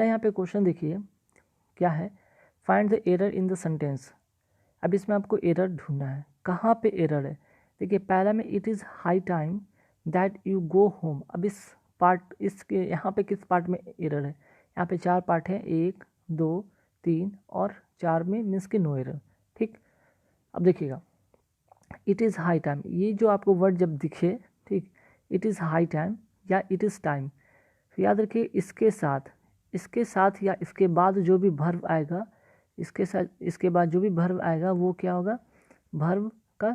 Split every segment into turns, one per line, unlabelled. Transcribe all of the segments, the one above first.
यहाँ पे क्वेश्चन देखिए क्या है, find the error in the sentence. अब इसमें आपको एरर ढूंढना है, कहाँ पे एरर है। देखिए पहला में it is high time that you go home. अब इस पार्ट इसके यहाँ पे किस पार्ट में एरर है, यहाँ पे 4 पार्ट हैं, 1 2 3 और 4 में मीन्स कि नो एरर। ठीक, अब देखिएगा इट इज़ हाई टाइम, ये जो आपको वर्ड जब दिखे, ठीक, इट इज़ हाई टाइम या इट इज़ टाइम, तो याद रखिए इसके साथ या इसके बाद जो भी वर्ब आएगा, इसके बाद जो भी वर्ब आएगा वो क्या होगा, वर्ब का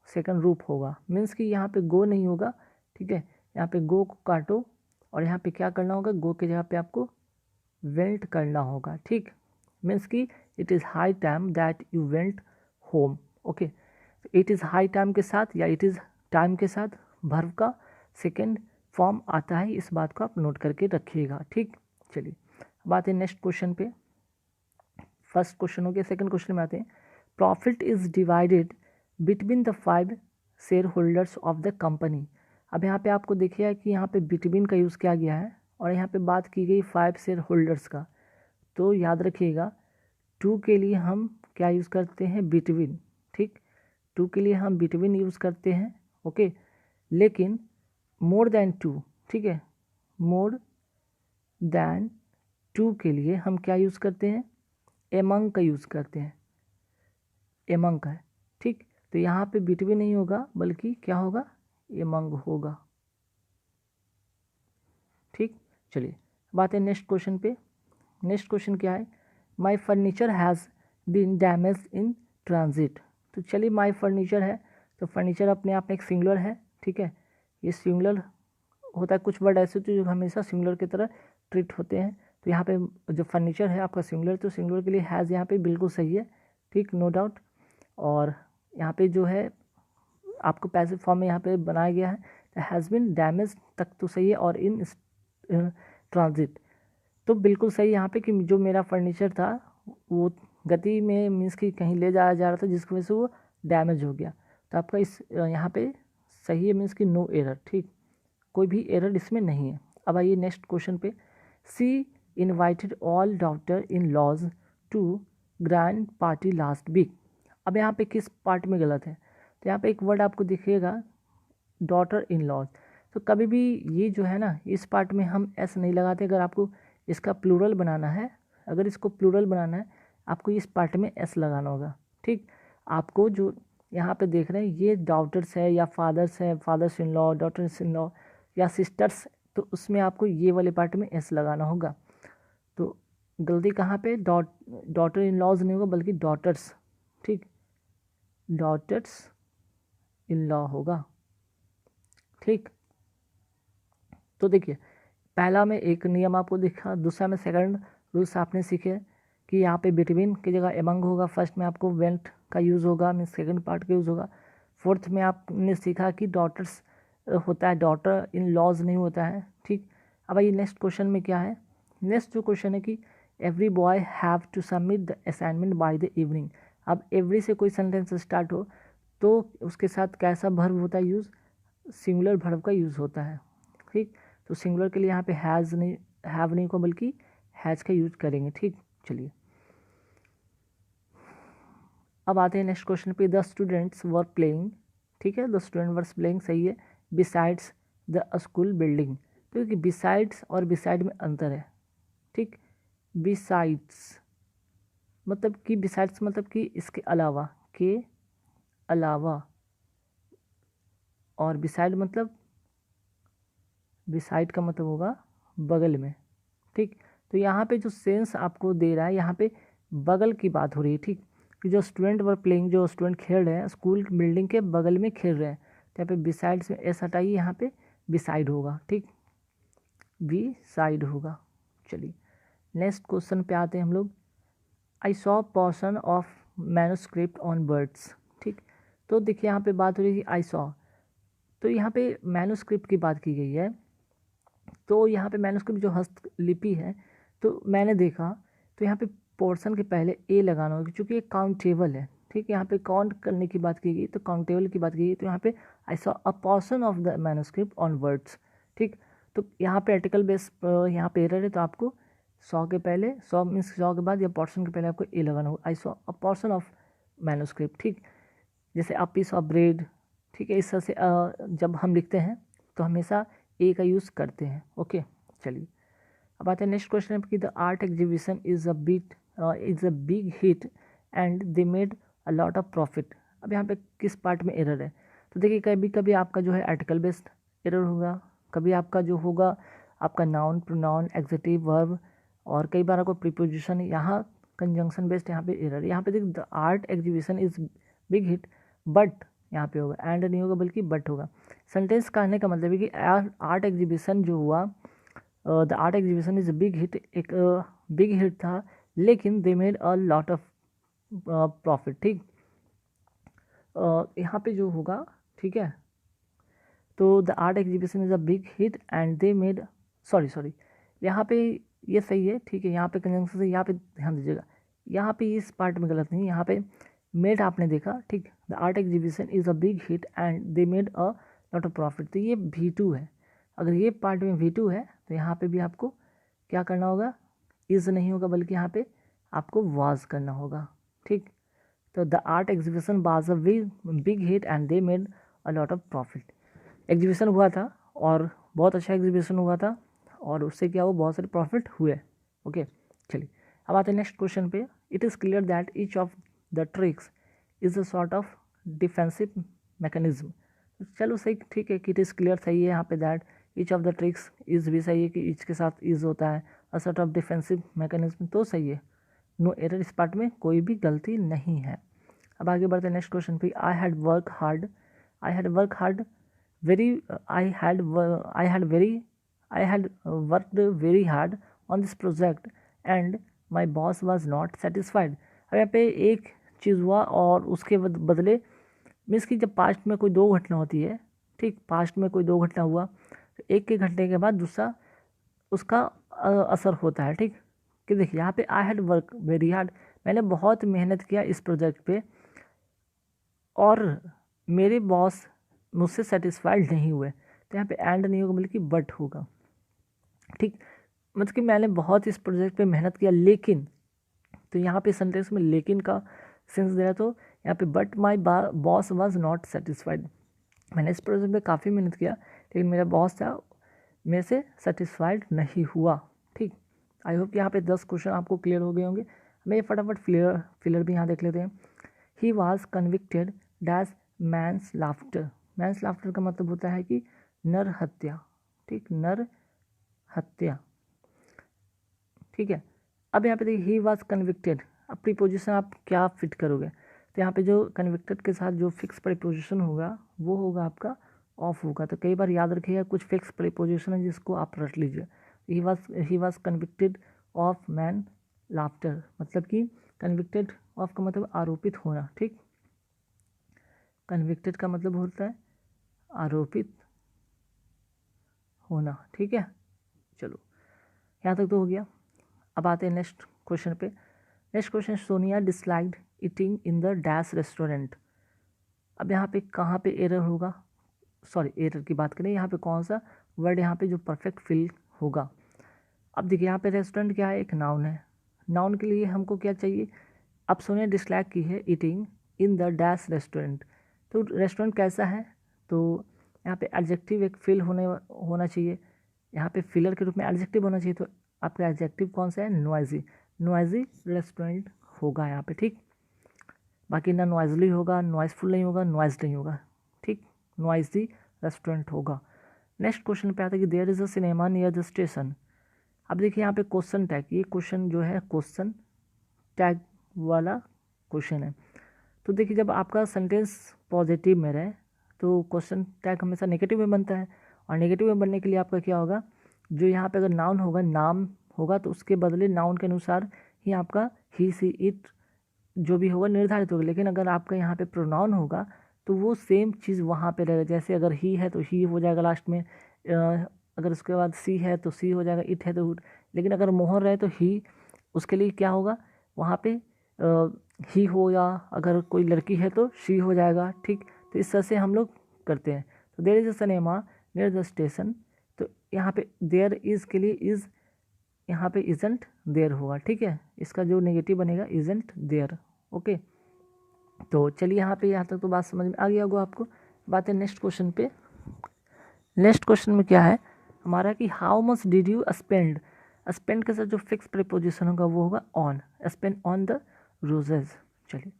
सेकंड रूप होगा। मीन्स कि यहाँ पे गो नहीं होगा, ठीक है, यहाँ पे गो को काटो और यहाँ पे क्या करना होगा, गो के जगह पे आपको वेंट करना होगा। ठीक, मीन्स कि it is high time that you went home. Okay, it is high time के साथ या इट इज़ टाइम के साथ वर्ब का सेकेंड फॉर्म आता है, इस बात को आप नोट करके रखिएगा। ठीक, चलिए बात है नेक्स्ट क्वेश्चन पे। फर्स्ट क्वेश्चन हो गया, सेकंड क्वेश्चन में आते हैं। Profit is divided between the 5 share holders of the company. अब यहाँ पे आपको देखिएगा कि यहाँ पे बिटवीन का यूज़ किया गया है और यहाँ पे बात की गई 5 शेयर होल्डर्स का। तो याद रखिएगा 2 के लिए हम क्या यूज़ करते हैं, बिटवीन। ठीक, 2 के लिए हम बिटवीन यूज़ करते हैं। ओके, लेकिन मोर देन 2, ठीक है, मोर देन 2 के लिए हम क्या यूज़ करते हैं, एमंग का यूज़ करते हैं, एमंग का है। ठीक, तो यहाँ पे बिटवीन नहीं होगा बल्कि क्या होगा, एमंग होगा। ठीक, चलिए बात है नेक्स्ट क्वेश्चन पे। नेक्स्ट क्वेश्चन क्या है, my furniture has been damage in transit. तो चलिए माई फर्नीचर है, तो फर्नीचर अपने आप में एक सिंगुलर है। ठीक है, ये सिंगुलर होता है, कुछ वर्ड ऐसे होते हैं जो हमेशा सिंगुलर की तरह ट्रीट होते हैं। तो यहाँ पे जो फर्नीचर है आपका सिंगुलर, तो सिंगुलर के लिए हैज़ यहाँ पे बिल्कुल सही है। ठीक, नो डाउट। और यहाँ पे जो है आपको पैसिव फॉर्म में यहाँ पे बनाया गया है, हैज़ बीन डैमेज तक तो सही है, और इन ट्रांजिट तो बिल्कुल सही यहाँ पे कि जो मेरा फर्नीचर था वो गति में मीन्स कि कहीं ले जाया जा रहा था जिसकी वजह से वो डैमेज हो गया। तो आपका इस यहाँ पे सही है, मीन्स कि नो एरर। ठीक, कोई भी एरर इसमें नहीं है। अब आइए नेक्स्ट क्वेश्चन पे। She invited all daughter in laws to grand party last week. अब यहाँ पे किस पार्ट में गलत है, तो यहाँ पे एक वर्ड आपको दिखेगा डॉटर इन लॉज। तो कभी भी ये जो है ना, इस पार्ट में हम एस नहीं लगाते। अगर आपको इसका प्लूरल बनाना है, अगर इसको प्लूरल बनाना है आपको इस पार्ट में एस लगाना होगा। ठीक, आपको जो यहाँ पे देख रहे हैं ये डॉटर्स है या फादर्स है, fathers in law, daughters in law या सिस्टर्स, तो उसमें आपको ये वाले पार्ट में एस लगाना होगा। तो गलती कहाँ पे, डॉटर इन लॉज नहीं होगा बल्कि डॉटर्स। ठीक, डॉटर्स इन लॉ होगा। ठीक, तो देखिए पहला में एक नियम आपको दिखा, दूसरा में सेकंड रूल्स आपने सीखे कि यहाँ पे बिटवीन की जगह एमंग होगा, फर्स्ट में आपको वेंट का यूज़ होगा, मीन सेकंड पार्ट का यूज़ होगा। फोर्थ में आपने सीखा कि डॉटर्स होता है, डॉटर इन लॉज नहीं होता है। ठीक, अब आइए नेक्स्ट क्वेश्चन में क्या है। नेक्स्ट जो क्वेश्चन है कि every boy have to submit the assignment by the evening. अब एवरी से कोई सेंटेंस स्टार्ट हो तो उसके साथ कैसा वर्ब होता है यूज़, सिंगुलर वर्ब का यूज़ होता है। ठीक, तो सिंगुलर के लिए यहाँ पे हैज़ नहीं, हैव नहीं को बल्कि हैज़ का यूज करेंगे। ठीक, चलिए अब आते हैं नेक्स्ट क्वेश्चन पे। द स्टूडेंट्स वर प्लेइंग, ठीक है, द स्टूडेंट वर्स प्लेइंग सही है, बिसाइड्स द स्कूल बिल्डिंग। तो बिसाइड्स और बिसाइड में अंतर है। ठीक, बिसाइड्स मतलब कि, बिसाइड्स मतलब कि इसके अलावा, के अलावा, और बिसाइड मतलब, बिसाइड का मतलब होगा बगल में। ठीक, तो यहाँ पे जो सेंस आपको दे रहा है, यहाँ पे बगल की बात हो रही है। ठीक, कि जो स्टूडेंट वर प्लेइंग, जो स्टूडेंट खेल रहे हैं स्कूल बिल्डिंग के बगल में खेल रहे हैं, तो यहाँ पे बिसाइड्स में एस हटाइए, यहाँ पे बिसाइड होगा। ठीक, बी साइड होगा। चलिए नेक्स्ट क्वेश्चन पे आते हैं हम लोग। I saw portion of manuscript on birds. ठीक, तो देखिए यहाँ पे बात हो रही है आई सॉ, तो यहाँ पे मैन्युस्क्रिप्ट की बात की गई है। तो यहाँ पे मैन्युस्क्रिप्ट जो हस्तलिपि है, तो मैंने देखा, तो यहाँ पे पोर्शन के पहले ए लगाना होगा क्योंकि ये काउंटेबल है। ठीक है, यहाँ पे काउंट करने की बात की गई, तो काउंटेबल की बात की गई, तो यहाँ पे I saw a portion of the manuscript on words. ठीक, तो यहाँ पे आर्टिकल बेस यहाँ पे एरर है, तो आपको 100 के पहले, 100 मीन्स 100 के बाद या पोर्शन के पहले आपको ए लगाना होगा। I saw a portion of manuscript, ठीक। जैसे अ पीस ऑफ ब्रेड, ठीक है। इस तरह से जब हम लिखते हैं तो हमेशा ए का यूज़ करते हैं। ओके, चलिए अब आते हैं नेक्स्ट क्वेश्चन कि the art exhibition is a big hit and they made a lot of profit. अब यहाँ पे किस पार्ट में एरर है? तो देखिए कभी कभी आपका जो है आर्टिकल बेस्ड एरर होगा, कभी आपका जो होगा आपका नाउन, प्रोनाउन, एग्जेक्टिव, वर्ब, और कई बार आपको प्रीपोजिशन, यहाँ कंजंक्शन बेस्ड यहाँ पे एरर। यहाँ पे देखिए the art exhibition is big hit but, यहाँ पे होगा एंड नहीं होगा बल्कि बट होगा। सेंटेंस कहने का मतलब है कि आर्ट एग्जीबिशन जो हुआ, the art exhibition is big hit, एक बिग हिट था, लेकिन they made a lot of profit, ठीक। यहाँ पे जो होगा, ठीक है, तो the art exhibition is a big hit and they made, sorry यहाँ पे ये सही है, ठीक है। यहाँ पे कंजंक्शन से यहाँ पे ध्यान दीजिएगा, यहाँ पे इस पार्ट में गलत नहीं, यहाँ पे मेड आपने देखा, ठीक। The art exhibition is a big hit and they made a lot of profit, तो ये V2 है। अगर ये पार्ट में V2 है तो यहाँ पे भी आपको क्या करना होगा, इज़ नहीं होगा बल्कि यहाँ पे आपको वाज करना होगा, ठीक। तो the art exhibition was a big hit and they made a lot of profit. Exhibition हुआ था और बहुत अच्छा एग्जीबिशन हुआ था, और उससे क्या हुआ, बहुत सारे प्रॉफिट हुए। ओके, चलिए अब आते हैं नेक्स्ट क्वेश्चन पे। It is clear that each of the tricks is a sort of defensive mechanism. चलो सही, ठीक है कि इट इज़ क्लियर सही है, यहाँ पे that each of the tricks is भी सही है कि ईच के साथ इज़ होता है, a sort of defensive mechanism तो सही है, नो एरर, इस पार्ट में कोई भी गलती नहीं है। अब आगे बढ़ते हैं नेक्स्ट क्वेश्चन पे। I had work hard very I had worked very hard on this project and my boss was not satisfied। अब यहाँ पे एक चीज़ हुआ और उसके बदले मीन्स कि जब पास्ट में कोई दो घटना होती है, ठीक, पास्ट में कोई दो घटना हुआ तो एक के घटने के बाद दूसरा उसका असर होता है, ठीक। कि देखिए यहाँ पे I had work very hard, मैंने बहुत मेहनत किया इस प्रोजेक्ट पे और मेरे बॉस मुझसे सेटिस्फाइड नहीं हुए, तो यहाँ पे एंड नहीं होगा बल्कि बट होगा, ठीक। मतलब कि मैंने बहुत इस प्रोजेक्ट पे मेहनत किया लेकिन, तो यहाँ पे सेंटेंस में लेकिन का सेंस दे रहा, तो यहाँ पे but my boss was not satisfied. मैंने इस प्रोजेक्ट में काफ़ी मेहनत किया लेकिन मेरा बॉस था मेरे से सेटिस्फाइड नहीं हुआ, ठीक। आई होप कि यहाँ पे 10 क्वेश्चन आपको क्लियर हो गए होंगे। हमें ये फटाफट फिलर भी यहाँ देख लेते हैं। He was convicted dash manslaughter. Manslaughter का मतलब होता है कि नर हत्या, ठीक, नर हत्या, ठीक है। अब यहाँ पे देखिए ही वॉज कन्विक्टेड, अब प्रीपोजिशन आप क्या फिट करोगे, तो यहाँ पे जो कन्विक्टेड के साथ जो फिक्स प्रीपोजिशन होगा वो होगा आपका ऑफ होगा। तो कई बार याद रखिएगा कुछ फिक्स प्रीपोजिशन है जिसको आप रट लीजिए। ही was convicted of man laughter, मतलब कि कन्विक्टेड ऑफ का मतलब आरोपित होना, ठीक। कन्विक्टेड का मतलब होता है आरोपित होना, ठीक है। चलो यहाँ तक तो हो गया। अब आते हैं नेक्स्ट क्वेश्चन पे। Next question, Sonia disliked eating in the dash restaurant. अब यहाँ पे कहाँ पे एरर होगा, सॉरी एरर की बात करें, यहाँ पे कौन सा वर्ड यहाँ पे जो परफेक्ट फिल होगा। अब देखिए यहाँ पे रेस्टोरेंट क्या है, एक नाउन है, नाउन के लिए हमको क्या चाहिए, अब सोनिया डिसलाइक की है eating in the dash restaurant, तो रेस्टोरेंट कैसा है, तो यहाँ पे एडजेक्टिव एक फिल होना चाहिए, यहाँ पे फिलर के रूप में एडजेक्टिव होना चाहिए, तो आपका एडजेक्टिव कौन सा है, नॉइजी, नॉइजी रेस्टोरेंट होगा यहाँ पे, ठीक। बाकी ना नॉइजली होगा, नॉइसफुल नहीं होगा, नॉइज नहीं होगा, ठीक, नॉइजी रेस्टोरेंट होगा। नेक्स्ट क्वेश्चन पे आता है कि there is a cinema near the station. अब देखिए यहाँ पे क्वेश्चन टैग, ये क्वेश्चन जो है क्वेश्चन टैग वाला क्वेश्चन है। तो देखिए जब आपका सेंटेंस पॉजिटिव में रहे तो क्वेश्चन टैग हमेशा नेगेटिव में बनता है, और नेगेटिव में बनने के लिए आपका क्या होगा, जो यहाँ पे अगर नाउन होगा, नाम होगा, तो उसके बदले नाउन के अनुसार ही आपका ही सी इट जो भी होगा निर्धारित होगा। लेकिन अगर आपका यहाँ पे प्रोनाउन होगा तो वो सेम चीज़ वहाँ पे रहेगा, जैसे अगर ही है तो ही हो जाएगा लास्ट में, अगर उसके बाद सी है तो सी हो जाएगा, इट है तो उट। लेकिन अगर मोहन रहे तो ही, उसके लिए क्या होगा वहाँ पे ही हो, या अगर कोई लड़की है तो शी हो जाएगा, ठीक। तो इस तरह से हम लोग करते हैं। तो there is a cinema near the station, तो यहाँ पे देयर इज़ के लिए इज़ यहाँ पे इजंट देयर होगा, ठीक है, इसका जो नेगेटिव बनेगा इजंट देयर। ओके, तो चलिए यहाँ तक तो बात समझ में आ गया होगा आपको। बात है नेक्स्ट क्वेश्चन पे। नेक्स्ट क्वेश्चन में क्या है हमारा कि how much did you spend. Spend के साथ जो फिक्स प्रीपोजिशन होगा वो होगा on, spend on the roses. चलिए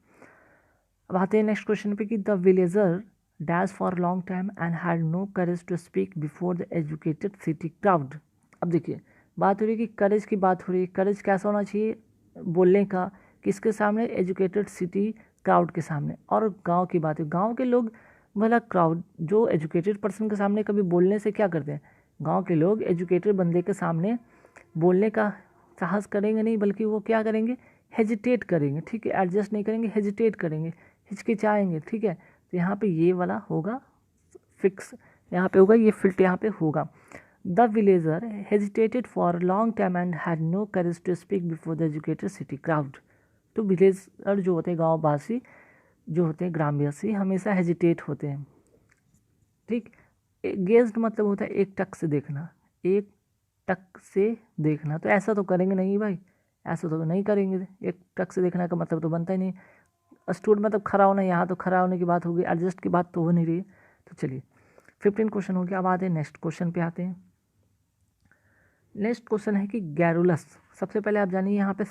अब आते हैं नेक्स्ट क्वेश्चन पे कि the villager dash for long time and had no courage to speak before the educated city crowd. अब देखिए बात हो रही है कि करेज की बात हो रही है। करेज कैसा होना चाहिए बोलने का, किसके सामने, एजुकेटेड सिटी क्राउड के सामने। और गांव की बात है, गांव के लोग भला क्राउड जो एजुकेटेड पर्सन के सामने कभी बोलने से क्या करते हैं, गांव के लोग एजुकेटेड बंदे के सामने बोलने का साहस करेंगे नहीं, बल्कि वो क्या करेंगे, हेजिटेट करेंगे, ठीक है, एडजस्ट नहीं करेंगे, हेजिटेट करेंगे, हिचकिचाएंगे, ठीक है। तो यहाँ पे ये वाला होगा फिक्स, यहाँ पे होगा ये फिल्ट यहाँ पे होगा। The villager hesitated for long time and had no courage to speak before the educated city crowd. तो विलेजर जो होते हैं, गाँववासी जो होते हैं, ग्रामवासी, हमेशा हेजिटेट होते हैं, ठीक। गेज्ड मतलब होता है एक टक से देखना, एक टक से देखना। तो ऐसा तो करेंगे नहीं भाई, ऐसा तो नहीं करेंगे, एक टक से देखना का मतलब तो बनता ही नहीं। स्टूड मतलब खड़ा होना, यहाँ तो खड़ा होने की बात होगी, एडजस्ट की बात तो हो नहीं रही है। तो चलिए 15 क्वेश्चन हो गया। अब आते हैं नेक्स्ट क्वेश्चन पे आते हैं। नेक्स्ट क्वेश्चन है कि गैरुलस। सबसे पहले आप जानिए यहाँ पे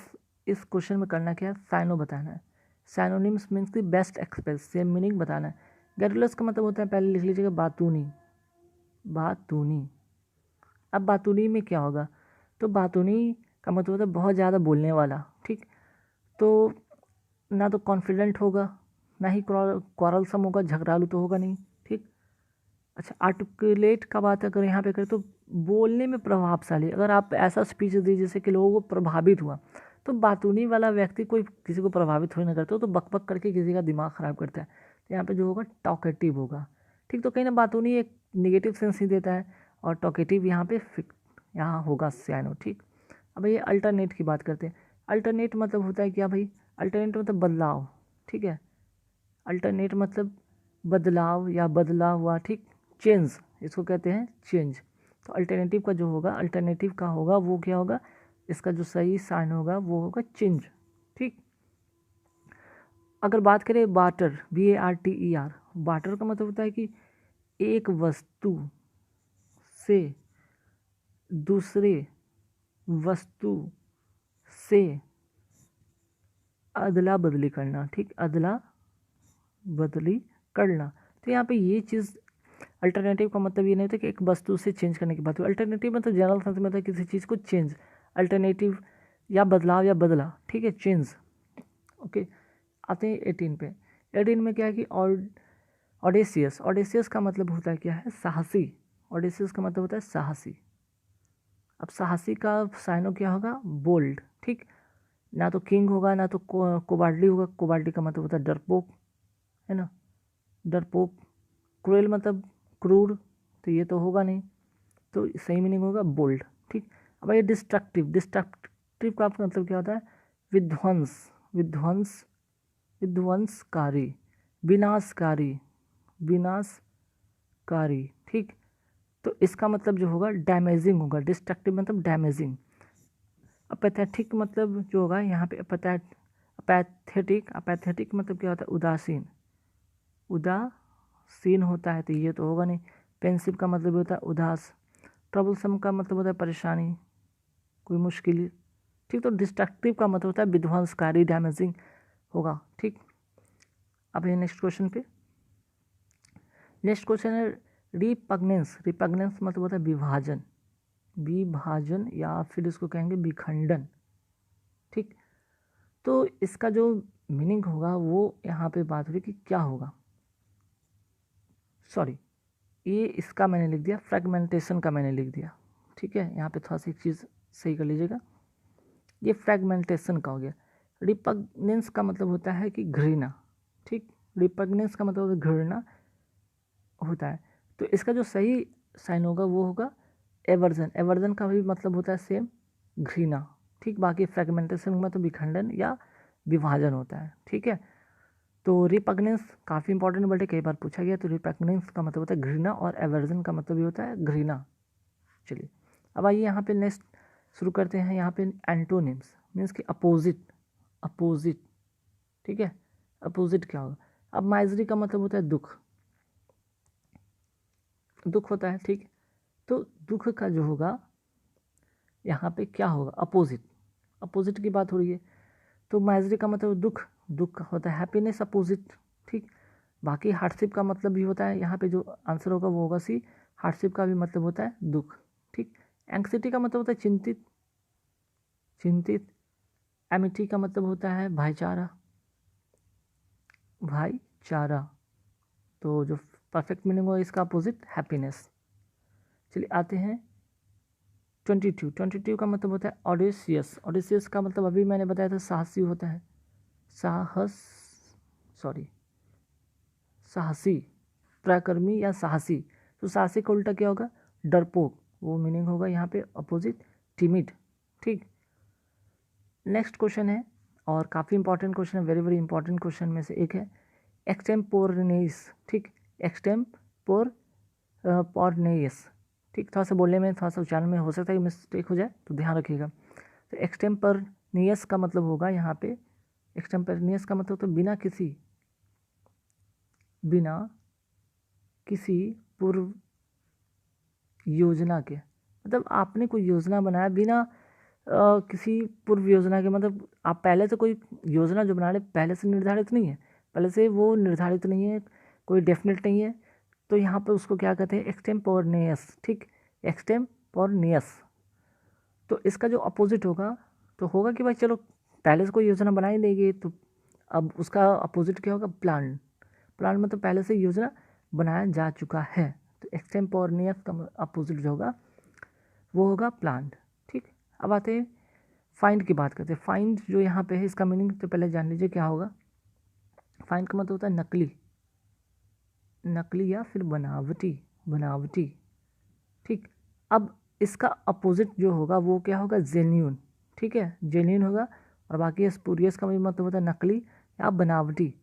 इस क्वेश्चन में करना क्या है, साइनो बताना है। साइनोनिम्स मीन्स की बेस्ट एक्सप्रेस, सेम मीनिंग बताना है। गैरुलस का मतलब होता है, पहले लिख लीजिएगा बातूनी, बातूनी। अब बातूनी में क्या होगा, तो बातूनी का मतलब होता है बहुत ज़्यादा बोलने वाला, ठीक। तो ना तो कॉन्फिडेंट होगा, ना ही क्वारलसम होगा, झगड़ालू तो होगा नहीं, ठीक। अच्छा, आर्टिकुलेट का बात अगर यहाँ पे करें तो बोलने में प्रभावशाली। अगर आप ऐसा स्पीच दी जिससे कि लोगों को प्रभावित हुआ, तो बातूनी वाला व्यक्ति कोई किसी को प्रभावित हो नहीं करता, तो बक बक करके किसी का दिमाग ख़राब करता है। तो यहाँ पे जो होगा टॉकेटिव होगा, ठीक। तो कहीं ना बातूनी एक निगेटिव सेंस ही देता है, और टॉकेटिव यहाँ पे यहाँ होगा सैनो, ठीक। अब ये अल्टरनेट की बात करते हैं। अल्टरनेट मतलब होता है क्या भाई, अल्टरनेट मतलब बदलाव, ठीक है। अल्टरनेट मतलब बदलाव या बदला हुआ, ठीक, चेंज, इसको कहते हैं चेंज। तो अल्टरनेटिव का जो होगा, अल्टरनेटिव का होगा वो क्या होगा, इसका जो सही साइन होगा वो होगा चेंज, ठीक। अगर बात करें बाटर, BARTER, बाटर का मतलब होता है कि एक वस्तु से दूसरे वस्तु से अदला बदली करना, ठीक, अदला बदली करना। तो यहाँ पे ये चीज़ अल्टरनेटिव का मतलब ये नहीं होता कि एक वस्तु से चेंज करने की बात हो। अल्टरनेटिव मतलब जनरल सेंस में होता है किसी चीज़ को चेंज, अल्टरनेटिव या बदलाव या बदला, ठीक है, चेंज। ओके, आते हैं 18 पे। 18 में क्या है कि ऑडेसियस। ऑडेसियस का मतलब होता है क्या है, साहसी। ऑडेसियस का मतलब होता है साहसी। अब साहसी का साइनो क्या होगा, बोल्ड, ठीक। ना तो किंग होगा, ना तो कोबार्डली होगा। कोबार्डली का मतलब होता है डरपोक, है ना, डरपोक। क्रूएल मतलब क्रूर, तो ये तो होगा नहीं, तो सही मीनिंग होगा बोल्ड, ठीक। अब ये डिस्ट्रक्टिव। डिस्ट्रक्टिव का मतलब क्या होता है, विध्वंस, विध्वंस, विध्वंसकारी, विनाशकारी, विनाशकारी, ठीक। तो इसका मतलब जो होगा डैमेजिंग होगा। डिस्ट्रक्टिव मतलब डैमेजिंग। अपैथेटिक मतलब जो होगा यहाँ पे अपैथेटिक, अपैथेटिक मतलब क्या होता है, उदासीन, उदासीन होता है, तो ये तो होगा नहीं। पेंसिव का मतलब होता है उदास। ट्रबलसम का मतलब होता है परेशानी, कोई मुश्किल, ठीक। तो डिस्ट्रक्टिव का मतलब होता है विध्वंसकारी, डैमेजिंग होगा, ठीक। अब ये नेक्स्ट क्वेश्चन पे। नेक्स्ट क्वेश्चन है रिपग्नेंस। रिपग्नेंस मतलब होता है विभाजन, विभाजन या फिर इसको कहेंगे विखंडन, ठीक। तो इसका जो मीनिंग होगा वो यहाँ पे बात हो रही कि क्या होगा, सॉरी ये इसका मैंने लिख दिया, फ्रेगमेंटेशन का मैंने लिख दिया, ठीक है। यहाँ पे थोड़ा सी एक चीज़ सही कर लीजिएगा, ये फ्रेगमेंटेशन का हो गया। रिपग्नेंस का मतलब होता है कि घृणा, ठीक। रिपग्नेंस का मतलब घृणा होता है। तो इसका जो सही साइन होगा वो होगा एवर्जन। एवर्जन का भी मतलब होता है सेम, घृणा, ठीक। बाकी फ्रेगमेंटेशन में तो विखंडन या विभाजन होता है, ठीक है। तो रिपग्नेंस काफ़ी इंपॉर्टेंट वर्ड है, कई बार पूछा गया। तो रिपग्नेंस का मतलब होता है घृणा और एवर्जन का मतलब ये होता है घृणा। चलिए अब आइए यहाँ पे नेक्स्ट शुरू करते हैं यहाँ पे एंटोनिम्स मीन्स कि अपोजिट, ठीक है। अपोजिट क्या होगा? अब माइजरी का मतलब होता है दुख होता है, ठीक। तो दुख का जो होगा यहाँ पे क्या होगा? अपोजिट की बात हो रही है, तो माइजरी का मतलब दुख होता है, हैप्पीनेस अपोजिट, ठीक। बाकी हार्डशिप का मतलब भी होता है, यहाँ पे जो आंसर होगा वो होगा सी। हार्डशिप का भी मतलब होता है दुख, ठीक। एंग्जाइटी का मतलब होता है चिंतित। एमिटी का मतलब होता है भाईचारा। तो जो परफेक्ट मीनिंग होगा इसका अपोजिट हैप्पीनेस। चलिए आते हैं 22 का मतलब होता है ऑडेसियस का मतलब अभी मैंने बताया था साहसी होता है, साहसी, पराक्रमी या साहसी। तो साहसी का उल्टा क्या होगा? डरपोक, वो मीनिंग होगा यहाँ पे अपोजिट टिमिड, ठीक। नेक्स्ट क्वेश्चन है और काफ़ी इंपॉर्टेंट क्वेश्चन है, वेरी वेरी इंपॉर्टेंट क्वेश्चन में से एक है एक्सटेम्पोरेनेस, ठीक। एक्सटेम्पोरनेस, ठीक। थोड़ा सा बोलने में, थोड़ा सा उच्चारण में हो सकता है कि मिस्टेक हो जाए, तो ध्यान रखिएगा। तो एक्सटेम्पोरनेस का मतलब होगा यहाँ पे, एक्सटेम्पोरनेस का मतलब तो बिना किसी पूर्व योजना के, मतलब आपने कोई योजना बनाया बिना किसी पूर्व योजना के, मतलब आप पहले से कोई योजना जो बना रहे पहले से निर्धारित नहीं है, कोई डेफिनेट नहीं है, तो यहाँ पर उसको क्या कहते हैं? एक्सटेम्पोरनेस, ठीक। एक्सटेम्पोरनेस। तो इसका जो अपोजिट होगा तो होगा कि भाई चलो पहले से कोई योजना बनाई नहीं गई, तो अब उसका अपोजिट क्या होगा? प्लान मतलब पहले से योजना बनाया जा चुका है, तो एक्सटेम्पोरनेस का अपोजिट जो होगा वो होगा प्लान, ठीक। अब आते हैं फाइंड की बात करते हैं। फाइंड जो यहाँ पे है इसका मीनिंग तो पहले जान लीजिए क्या होगा। फाइंड का मतलब होता है नकली या फिर बनावटी, ठीक। अब इसका अपोजिट जो होगा वो क्या होगा? जेन्यून, ठीक है, जेन्यून होगा। और बाकी स्पूरियस का भी मतलब होता है नकली या बनावटी।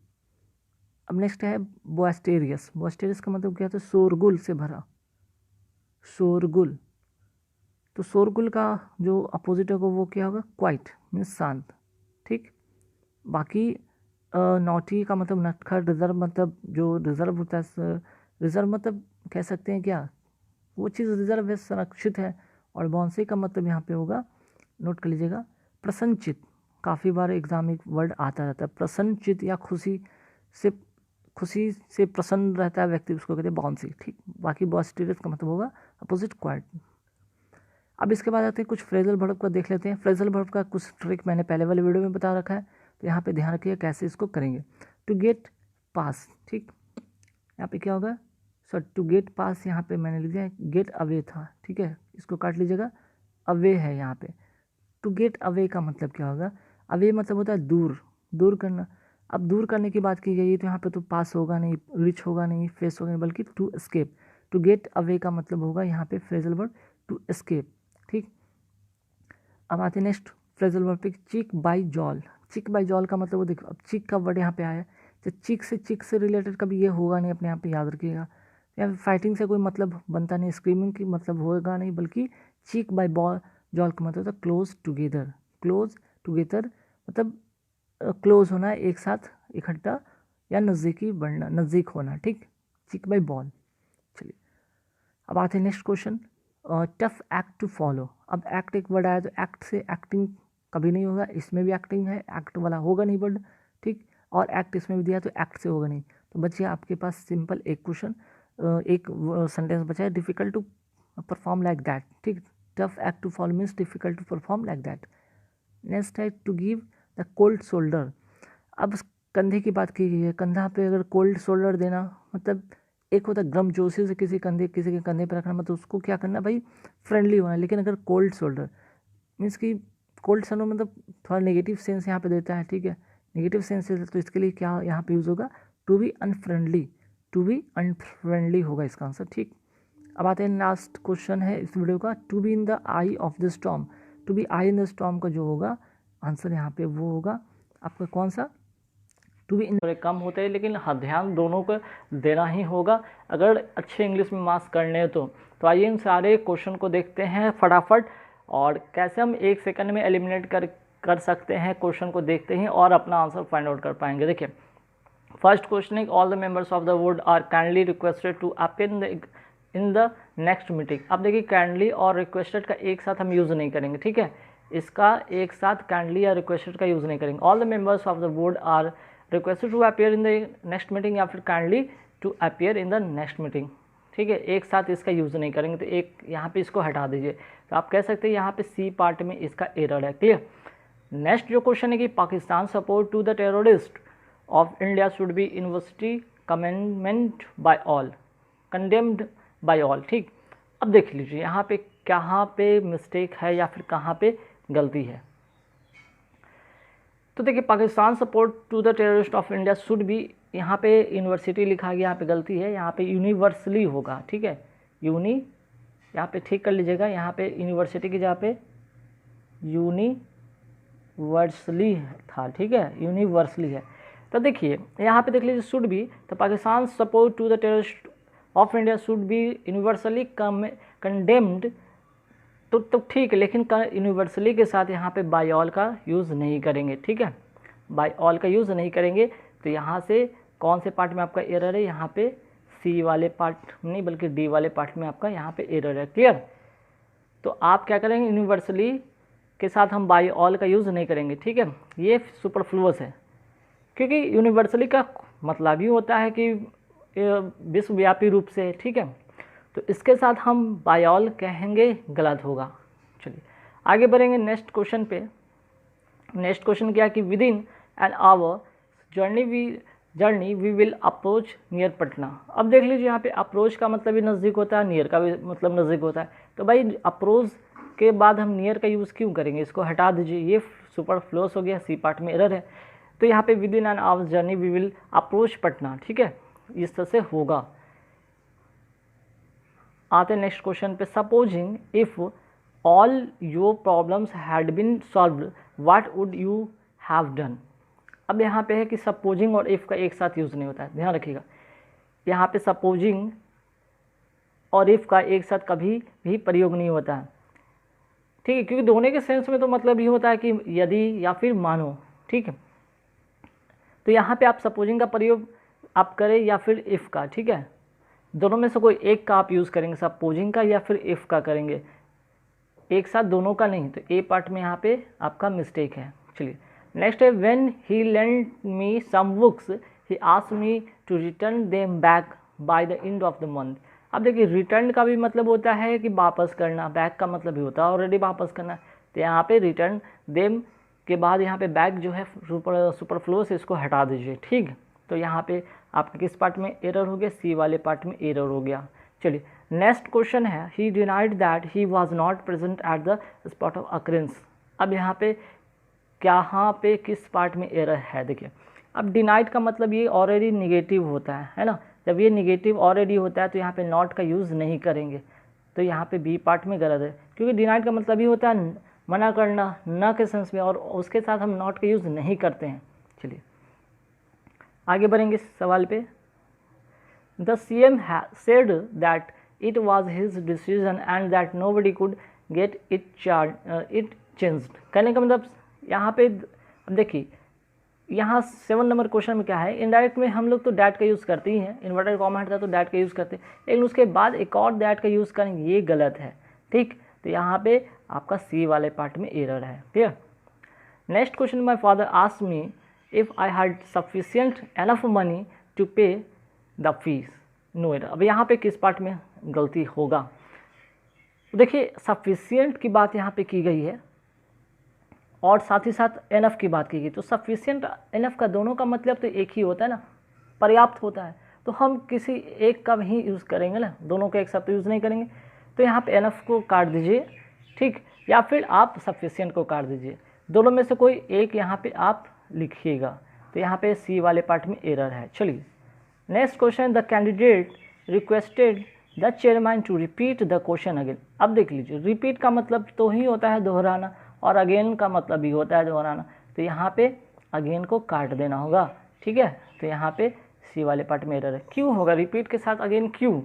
अब नेक्स्ट है बोएस्टेरियस का मतलब क्या होता है? शोरगुल से भरा, शोरगुल। तो शोरगुल का जो अपोजिट होगा वो क्या होगा? क्वाइट मीन्स शांत, ठीक। बाकी नॉटी का मतलब नटखट, रिजर्व मतलब जो रिजर्व होता है, रिजर्व मतलब कह सकते हैं क्या, वो चीज़ रिजर्व है, संरक्षित है। और बाउंसी का मतलब यहाँ पे होगा, नोट कर लीजिएगा, प्रसन्नचित। काफ़ी बार एग्जाम में वर्ड आता रहता है प्रसन्नचित, या खुशी से प्रसन्न रहता है व्यक्ति, उसको कहते हैं बाउंसी, ठीक। बाकी बॉस्टेरियस का मतलब होगा अपोजिट क्वाइट। अब इसके बाद आते हैं कुछ फ्रेजल वर्ब का देख लेते हैं। फ्रेजल वर्ब का कुछ ट्रिक मैंने पहले वाले वीडियो में बता रखा है, तो यहाँ पे ध्यान रखिए कैसे इसको करेंगे। टू गेट पास, ठीक। यहाँ पे क्या होगा? टू गेट पास यहाँ पे मैंने लिख दिया गेट अवे था, ठीक है, इसको काट लीजिएगा, अवे है यहाँ पे। टू गेट अवे का मतलब क्या होगा? अवे मतलब होता है दूर करना। अब दूर करने की बात की गई है तो यहाँ पे तो पास होगा नहीं, रिच होगा नहीं, फेस होगा नहीं, बल्कि to escape. To get away का मतलब होगा यहाँ पे फ्रेजल वर्ब टू एस्केप, ठीक। अब आते हैं नेक्स्ट फ्रेजल वर्ब पे, चिक बाई जॉल का मतलब वो देखो, अब चिक का वर्ड यहाँ पे आया है, तो चिक से रिलेटेड कभी ये होगा नहीं, अपने यहाँ पे याद रखिएगा। या फिर फाइटिंग से कोई मतलब बनता नहीं, स्क्रीमिंग की मतलब होगा नहीं, बल्कि चिक बाई जॉल का मतलब होता है क्लोज टुगेदर मतलब क्लोज होना, एक साथ इकट्ठा, या नज़दीक होना, ठीक। चिक बाई बॉल। चलिए अब आते हैं next question, tough act to follow. अब एक्ट एक वर्ड आया तो एक्ट से एक्टिंग कभी नहीं होगा, इसमें भी एक्टिंग है, एक्ट वाला होगा नहीं वर्ड, ठीक। और एक्ट इसमें भी दिया तो एक्ट से होगा नहीं। तो बच्चे आपके पास सिंपल एक क्वेश्चन, एक सेंटेंस बचा है, difficult to perform like that, ठीक। Tough act to follow means difficult to perform like that. Next है to give the cold shoulder. अब कंधे की बात की गई है, कंधा पे अगर कोल्ड शोल्डर देना मतलब, एक होता है गर्मजोशी से किसी के कंधे पर रखना, मतलब उसको क्या करना भाई, फ्रेंडली होना। लेकिन अगर कोल्ड शोल्डर मीन्स कि कोल्ड शोल्डर मतलब थोड़ा नेगेटिव सेंस यहाँ पे देता है, ठीक है, नेगेटिव सेंस है, तो इसके लिए क्या यहाँ पे यूज़ होगा? टू बी अनफ्रेंडली होगा इसका आंसर, ठीक। अब आते हैं लास्ट क्वेश्चन है इस वीडियो का, to be in the eye of the storm. To be eye in the storm का जो होगा आंसर यहाँ पे वो होगा आपका कौन सा? To be in. थोड़े कम होते हैं लेकिन हाँ ध्यान दोनों को देना ही होगा अगर अच्छे इंग्लिश में मार्क्स करने हैं तो आइए इन सारे क्वेश्चन को देखते हैं फटाफट। और कैसे हम 1 सेकंड में एलिमिनेट कर सकते हैं क्वेश्चन को देखते ही और अपना आंसर फाइंड आउट कर पाएंगे। देखिए first question is all the members of the board are kindly requested to appear in the next meeting. अब देखिए काइंडली और रिक्वेस्टेड का एक साथ हम यूज़ नहीं करेंगे, ठीक है, इसका एक साथ काइंडली या रिक्वेस्टेड का यूज़ नहीं करेंगे। All the members of the board are requested to appear in the next meeting या फिर kindly to appear in the next meeting, ठीक है, एक साथ इसका यूज़ नहीं करेंगे। तो एक यहाँ पे इसको हटा दीजिए, तो आप कह सकते हैं यहाँ पे सी पार्ट में इसका एरर है। क्लियर। नेक्स्ट जो क्वेश्चन है कि Pakistan support to the terrorist of India should be university commandment by all, condemned by all. ठीक, अब देख लीजिए यहाँ पे कहाँ पे मिस्टेक है या फिर कहाँ पे गलती है। तो देखिए Pakistan support to the terrorist of India should be, यहाँ पे यूनिवर्सिटी लिखा गया, यहाँ पे गलती है, यहाँ पे यूनिवर्सली होगा, ठीक है, यहाँ पे ठीक कर लीजिएगा, यहाँ पे यूनिवर्सिटी की जगह पे यूनिवर्सली था, ठीक है, यूनिवर्सली है। तो देखिए यहाँ पे देख लीजिए शुड बी, तो Pakistan support to the terrorist of India should be universally condemned, तो ठीक है, लेकिन यूनिवर्सली के साथ यहाँ पे बाय ऑल का यूज़ नहीं करेंगे, ठीक है, बाय ऑल का यूज़ नहीं करेंगे। तो यहाँ से कौन से पार्ट में आपका एरर है, यहाँ पे सी वाले पार्ट नहीं बल्कि डी वाले पार्ट में आपका यहाँ पे एरर है। क्लियर। तो आप क्या करेंगे, यूनिवर्सली के साथ हम बाय ऑल का यूज़ नहीं करेंगे, ठीक है, ये सुपरफ्लुअस है, क्योंकि यूनिवर्सली का मतलब ही होता है कि विश्वव्यापी रूप से, ठीक है, तो इसके साथ हम बाय ऑल कहेंगे, गलत होगा। चलिए आगे बढ़ेंगे नेक्स्ट क्वेश्चन पे। नेक्स्ट क्वेश्चन क्या है कि within an hour journey we will approach near Patna. अब देख लीजिए यहाँ पे अप्रोच का मतलब भी नज़दीक होता है, नियर का भी मतलब नज़दीक होता है। तो भाई अप्रोच के बाद हम नियर का यूज़ क्यों करेंगे, इसको हटा दीजिए, ये सुपरफ्लुअस हो गया, सी पार्ट में एरर है। तो यहाँ पे within an hour journey we will approach Patna, ठीक है, इस तरह से होगा। आते हैं नेक्स्ट क्वेश्चन पे। Supposing if all your problems had been solved what would you have done. अब यहाँ पे है कि सपोजिंग और इफ़ का एक साथ यूज़ नहीं होता है, ध्यान रखिएगा। यहाँ पे सपोजिंग और इफ़ का एक साथ कभी भी प्रयोग नहीं होता है, ठीक है, क्योंकि दोनों के सेंस में तो मतलब ये होता है कि यदि या फिर मानो, ठीक है। तो यहाँ पे आप सपोजिंग का प्रयोग आप करें या फिर इफ़ का, ठीक है, दोनों में से कोई एक का आप यूज़ करेंगे, सपोजिंग का या फिर इफ़ का करेंगे, एक साथ दोनों का नहीं। तो ए पार्ट में यहाँ पे आपका मिस्टेक है। चलिए नेक्स्ट है when he lent me some books he asked me to return them back by the end of the month. अब देखिए रिटर्न का भी मतलब होता है कि वापस करना, बैक का मतलब भी होता है ऑलरेडी वापस करना। तो यहाँ पे रिटर्न देम के बाद यहाँ पे बैक जो है सुपरफ्लुअस, इसको हटा दीजिए, ठीक। तो यहाँ पे आपका किस पार्ट में एरर हो गया, सी वाले पार्ट में एरर हो गया। चलिए नेक्स्ट क्वेश्चन है ही denied that he was not present at the spot of occurrence. अब यहाँ पे यहाँ पे किस पार्ट में एरर है, देखिए अब डिनाइड का मतलब ये ऑलरेडी निगेटिव होता है ना, जब ये निगेटिव ऑलरेडी होता है तो यहाँ पे नॉट का यूज़ नहीं करेंगे। तो यहाँ पे बी पार्ट में गलत है, क्योंकि डिनाइड का मतलब ये होता है मना करना, न के सेंस में, और उसके साथ हम नॉट का यूज़ नहीं करते हैं। चलिए आगे बढ़ेंगे सवाल पे। The CM said that it was his decision and that nobody could get it changed। कहने का मतलब यहाँ पे अब देखिए यहाँ 7 नंबर क्वेश्चन में क्या है, इनडायरेक्ट में हम लोग तो डैट का यूज़ करते ही हैं, इन्वर्टेड कॉमा हटता तो डैट का यूज़ करते हैं, लेकिन उसके बाद एक और डैट का यूज़ करेंगे, ये गलत है, ठीक। तो यहाँ पे आपका सी वाले पार्ट में एरर है। Clear. Next question, my father asked me if I had sufficient enough money to pay the fees, no error. अब यहाँ पे किस पार्ट में गलती होगा, देखिए सफिशिएंट की बात यहाँ पे की गई है और साथ ही साथ एनफ की बात की गई। तो सफिशिएंट एनफ का दोनों का मतलब तो एक ही होता है ना, पर्याप्त होता है। तो हम किसी एक का ही यूज़ करेंगे ना, दोनों का एक साथ तो यूज़ नहीं करेंगे। तो यहाँ पे एनफ को काट दीजिए, ठीक, या फिर आप सफिशिएंट को काट दीजिए, दोनों में से कोई एक यहाँ पे आप लिखिएगा। तो यहाँ पे सी वाले पार्ट में एरर है। चलिए next question, the candidate requested the chairman to repeat the question again. अब देख लीजिए रिपीट का मतलब तो ही होता है दोहराना, और अगेन का मतलब भी होता है दोहराना। तो यहाँ पे अगेन को काट देना होगा, ठीक है। तो यहाँ पे सी वाले पार्ट में एरर है। क्यों होगा रिपीट के साथ अगेन, क्यों,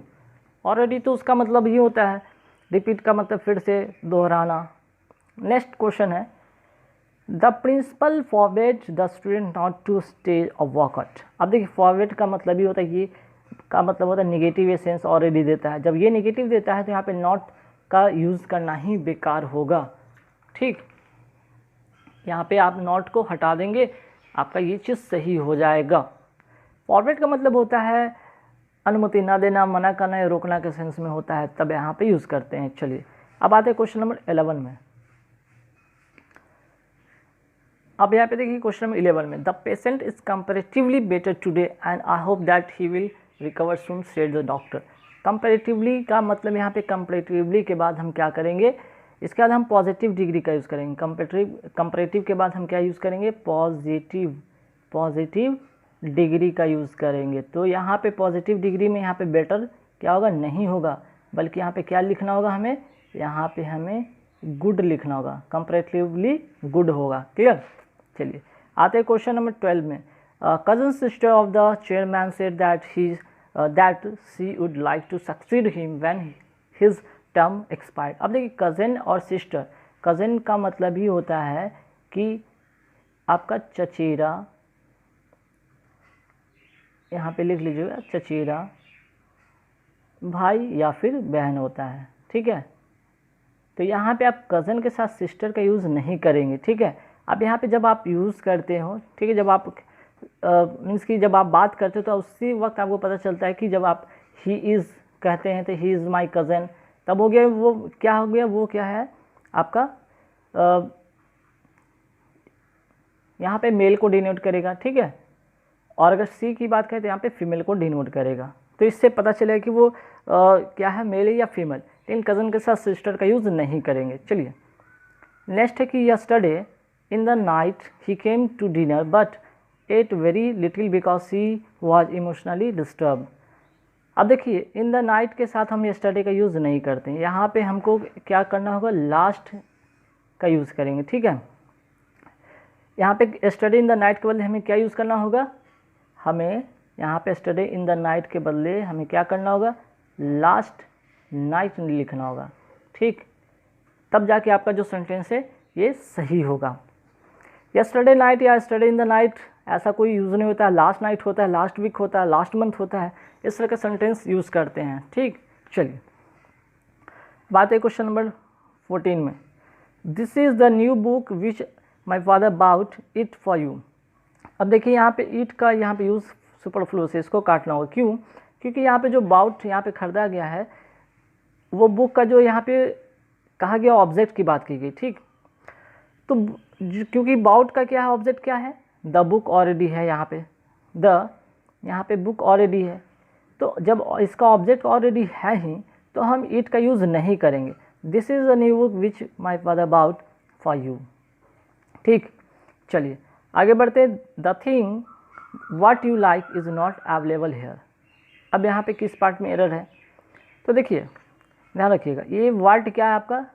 ऑलरेडी तो उसका मतलब ही होता है, रिपीट का मतलब फिर से दोहराना, नेक्स्ट क्वेश्चन है the principal forbade the student not to stay a workout. अब देखिए फॉरबेड का मतलब ही होता है, ये का मतलब होता है निगेटिव एसेंस ऑलरेडी देता है। जब ये निगेटिव देता है तो यहाँ पे नॉट का यूज़ करना ही बेकार होगा। ठीक, यहाँ पे आप नॉट को हटा देंगे, आपका ये चीज़ सही हो जाएगा। फॉरवर्ड का मतलब होता है अनुमति ना देना, मना करना या रोकना के सेंस में होता है, तब यहाँ पे यूज़ करते हैं। चलिए अब आते हैं क्वेश्चन नंबर 11 में। अब यहाँ पे देखिए क्वेश्चन नंबर 11 में, the patient is comparatively better today and I hope that he will recover soon said the doctor. Comparatively का मतलब यहाँ पे कंपेरेटिवली के बाद हम क्या करेंगे, इसके बाद हम पॉजिटिव डिग्री का यूज़ करेंगे। कंपेरेटिव के बाद हम क्या यूज़ करेंगे, पॉजिटिव डिग्री का यूज़ करेंगे। तो यहाँ पे पॉजिटिव डिग्री में यहाँ पे बेटर क्या होगा, नहीं होगा, बल्कि यहाँ पे क्या लिखना होगा हमें, यहाँ पे हमें गुड लिखना होगा, कंपेरेटिवली गुड होगा। क्लियर। चलिए आते हैं क्वेश्चन नंबर 12 में। Cousin sister of the chairman said that she would like to succeed him when his term expired. अब देखिए कज़न और सिस्टर, कज़न का मतलब ही होता है कि आपका चचेरा, यहाँ पे लिख लीजिएगा चचेरा भाई या फिर बहन होता है। ठीक है, तो यहाँ पे आप कज़न के साथ सिस्टर का यूज़ नहीं करेंगे। ठीक है, अब यहाँ पे जब आप यूज़ करते हो, ठीक है, जब आप मीन्स कि जब आप बात करते हो तो उसी वक्त आपको पता चलता है कि जब आप ही इज़ कहते हैं तो ही इज़ माई कज़न, तब हो गया वो क्या हो गया, वो क्या है आपका यहाँ पे मेल को डिनोट करेगा। ठीक है, और अगर सी की बात करें तो यहाँ पे फीमेल को डिनोट करेगा। तो इससे पता चलेगा कि वो क्या है, मेल या फीमेल। लेकिन कज़न के साथ सिस्टर का यूज़ नहीं करेंगे। चलिए नेक्स्ट है कि yesterday in the night he came to dinner but ate very little because he was emotionally disturb. अब देखिए इन द नाइट के साथ हम यस्टरडे का यूज़ नहीं करते हैं, यहाँ पे हमको क्या करना होगा, लास्ट का यूज़ करेंगे। ठीक है, यहाँ पे यस्टरडे इन द नाइट के बदले हमें क्या यूज़ करना होगा, हमें यहाँ पे यस्टरडे इन द नाइट के बदले हमें क्या करना होगा, लास्ट नाइट लिखना होगा। ठीक, तब जाके आपका जो सेंटेंस है ये सही होगा। यस्टरडे नाइट या यस्टरडे इन द नाइट ऐसा कोई यूज़ नहीं होता है, लास्ट नाइट होता है, लास्ट वीक होता है, लास्ट मंथ होता है, इस तरह का सेंटेंस यूज़ करते हैं। ठीक, चलिए बात है क्वेश्चन नंबर 14 में। This is the new book which my father bought it for you. अब देखिए यहाँ पे इट का यहाँ पे यूज़ सुपरफ्लू से, इसको काटना होगा। क्यों, क्योंकि यहाँ पे जो बाउट यहाँ पे खरीदा गया है वो बुक का जो यहाँ पे कहा गया ऑब्जेक्ट की बात की गई। ठीक, तो क्योंकि बाउट का क्या है, ऑब्जेक्ट क्या है, द बुक ऑलरेडी है, यहाँ पे यहाँ पे बुक ऑलरेडी है, तो जब इसका ऑब्जेक्ट ऑलरेडी है ही तो हम इट का यूज़ नहीं करेंगे। This is a new book which my father bought for you. ठीक, चलिए आगे बढ़ते। The thing what you like is not available here. अब यहाँ पे किस पार्ट में एरर है, तो देखिए ध्यान रखिएगा, ये वाट क्या है आपका,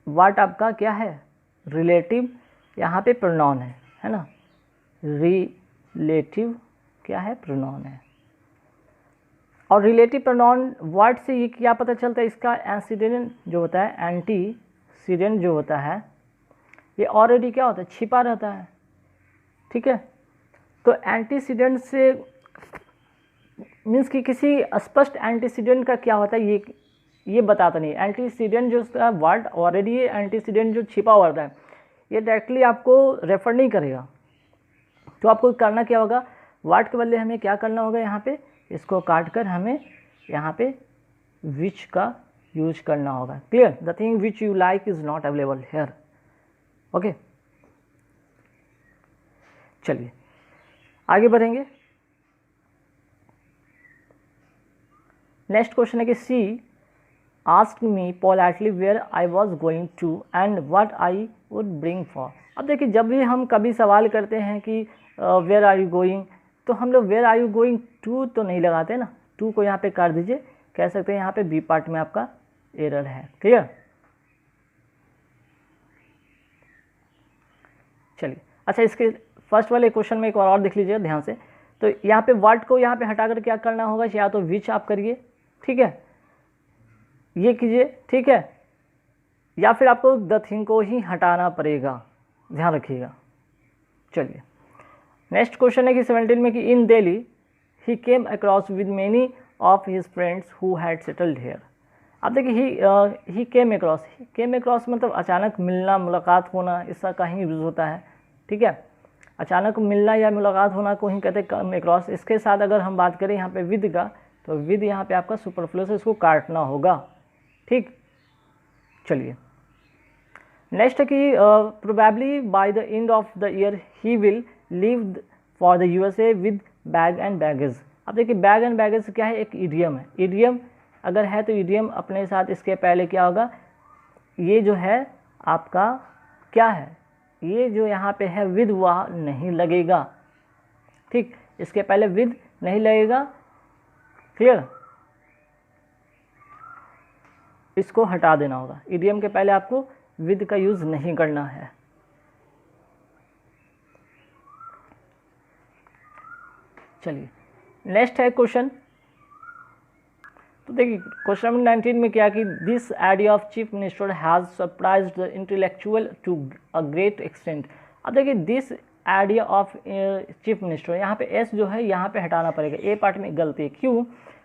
वाट आपका क्या है, रिलेटिव यहाँ पे प्रोनाउन है ना, रिलेटिव क्या है, प्रोनाउन है। और रिलेटिव प्रोनाउन वर्ड से ये क्या पता चलता है, इसका एंटीसीडेंट जो होता है, एंटीसीडेंट जो होता है ये ऑलरेडी क्या होता है, छिपा रहता है। ठीक है, तो एंटीसीडेंट से मीन्स कि किसी स्पष्ट एंटीसीडेंट का क्या होता है ये बताता नहीं। एंटीसीडेंट जो उसका वर्ड ऑलरेडी है, एंटीसीडेंट जो छिपा हुआ होता है ये डायरेक्टली आपको रेफर नहीं करेगा। तो आपको करना क्या होगा, वर्ड के बदले हमें क्या करना होगा, यहाँ पे इसको काट कर हमें यहाँ पे विच का यूज करना होगा। Clear, the thing which you like is not available here. Okay, चलिए आगे बढ़ेंगे। नेक्स्ट क्वेश्चन है कि she asked me politely where I was going to and what I would bring for. अब देखिए जब भी हम कभी सवाल करते हैं कि वेयर आर यू गोइंग, तो हम लोग where are you going to तो नहीं लगाते ना, टू को यहाँ पे काट दीजिए, कह सकते हैं यहाँ पे बी पार्ट में आपका एरर है। क्लियर, चलिए अच्छा इसके फर्स्ट वाले क्वेश्चन में एक और देख लीजिए ध्यान से। तो यहाँ पे वर्ड को यहाँ पे हटाकर क्या करना होगा, या तो विच आप करिए, ठीक है, ये कीजिए, ठीक है, या फिर आपको द थिंग को ही हटाना पड़ेगा, ध्यान रखिएगा। चलिए नेक्स्ट क्वेश्चन है कि 17 में कि in Delhi he came across with many of his friends who had settled here. अब देखिए ही केम अक्रॉस मतलब अचानक मिलना, मुलाकात होना, इसका कहीं यूज़ होता है, ठीक है। अचानक मिलना या मुलाकात होना को ही कहते हैं कम अक्रॉस। इसके साथ अगर हम बात करें यहाँ पे विद का, तो विद यहाँ पे आपका सुपरफ्लूअस है, इसको काटना होगा, ठीक। चलिए नेक्स्ट है कि probably bye the end of the year he will leave for the USA with bag and baggage. अब देखिए बैग एंड बैगेज क्या है, एक इडियम है। इडियम अगर है तो इडियम अपने साथ इसके पहले क्या होगा, ये जो है आपका क्या है, ये जो यहाँ पे है विद वह नहीं लगेगा, ठीक। इसके पहले विद नहीं लगेगा, क्लियर। इसको हटा देना होगा, इडियम के पहले आपको विद का यूज नहीं करना है। चलिए नेक्स्ट है क्वेश्चन। तो देखिए क्वेश्चन नंबर 19 में क्या कि this idea of chief minister has surprised the intellectual to a great extent. अब देखिए this idea of chief minister, यहाँ पे एस जो है यहाँ पे हटाना पड़ेगा, ए पार्ट में गलती है। क्यों,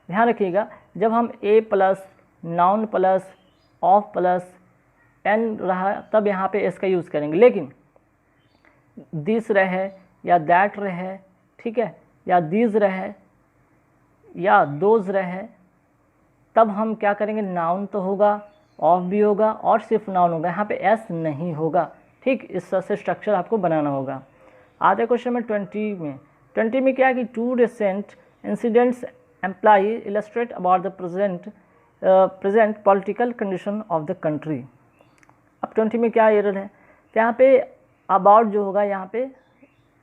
ध्यान रखिएगा, जब हम a plus noun plus of plus n रहा तब यहाँ पे एस का यूज़ करेंगे, लेकिन दिस रहे या दैट रहे, ठीक है, या दीज रहे या दोज रहे, तब हम क्या करेंगे, नाउन तो होगा, ऑफ भी होगा और सिर्फ नाउन होगा, यहाँ पे एस नहीं होगा, ठीक। इस तरह से स्ट्रक्चर आपको बनाना होगा। आते क्वेश्चन में 20 में क्या है कि two recent incidents amply illustrate about the present political condition of the country. अब 20 में क्या एरर है, तो यहाँ पे अबाउट जो होगा यहाँ पे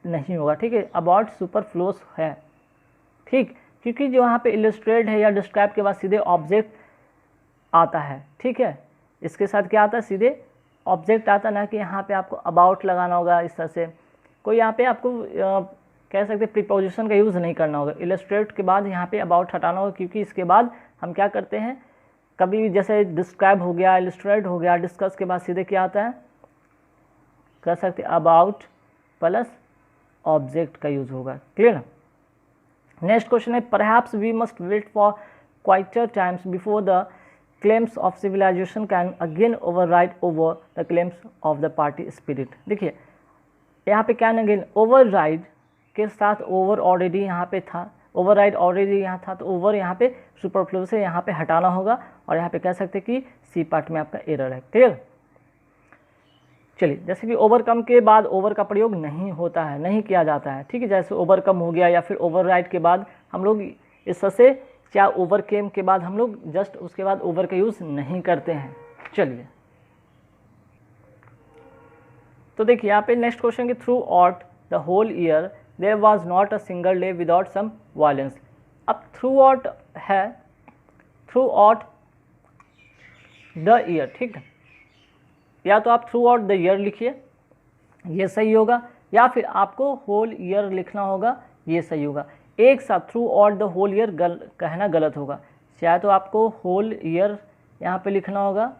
नहीं होगा, ठीक है, अबाउट सुपरफ्लूअस है, ठीक, क्योंकि जो यहाँ पे इलस्ट्रेट है या डिस्क्राइब के बाद सीधे ऑब्जेक्ट आता है, ठीक है। इसके साथ क्या आता है, सीधे ऑब्जेक्ट आता, ना कि यहाँ पे आपको अबाउट लगाना होगा। इस तरह से कोई यहाँ पे आपको कह सकते प्रीपोजिशन का यूज़ नहीं करना होगा। इलस्ट्रेट के बाद यहाँ पे अबाउट हटाना होगा, क्योंकि इसके बाद हम क्या करते हैं, कभी जैसे डिस्क्राइब हो गया, इलस्ट्रेट हो गया, डिस्कस के बाद सीधे क्या आता है, कह सकते अबाउट प्लस ऑब्जेक्ट का यूज़ होगा, क्लियर। नेक्स्ट क्वेश्चन है perhaps we must wait for quieter times before the claims of civilisation can again override over the claims of the party spirit. देखिए यहाँ पे कैन अगेन, ओवरराइड के साथ over already यहाँ पे था, ओवरराइड ऑलरेडी यहाँ था, तो ओवर यहाँ पे सुपरफ्लूअस से यहाँ पे हटाना होगा, और यहाँ पे कह सकते कि सी पार्ट में आपका एरर है, क्लियर। चलिए जैसे कि ओवरकम के बाद ओवर का प्रयोग नहीं होता है, नहीं किया जाता है, ठीक है, जैसे ओवरकम हो गया, या फिर ओवरराइड के बाद हम लोग इस तरह से, क्या ओवरकेम के बाद हम लोग जस्ट उसके बाद ओवर का यूज़ नहीं करते हैं। चलिए तो देखिए यहाँ पे नेक्स्ट क्वेश्चन कि throughout the whole year there was not a single day without some violence. अब थ्रू आउट है, थ्रू आउट द ईयर, ठीक है, या तो आप थ्रू आउट द ईयर लिखिए, ये सही होगा, या फिर आपको होल ईयर लिखना होगा, ये सही होगा। एक साथ throughout the whole year कहना गलत होगा, चाहे तो आपको होल ईयर यहाँ पे लिखना होगा,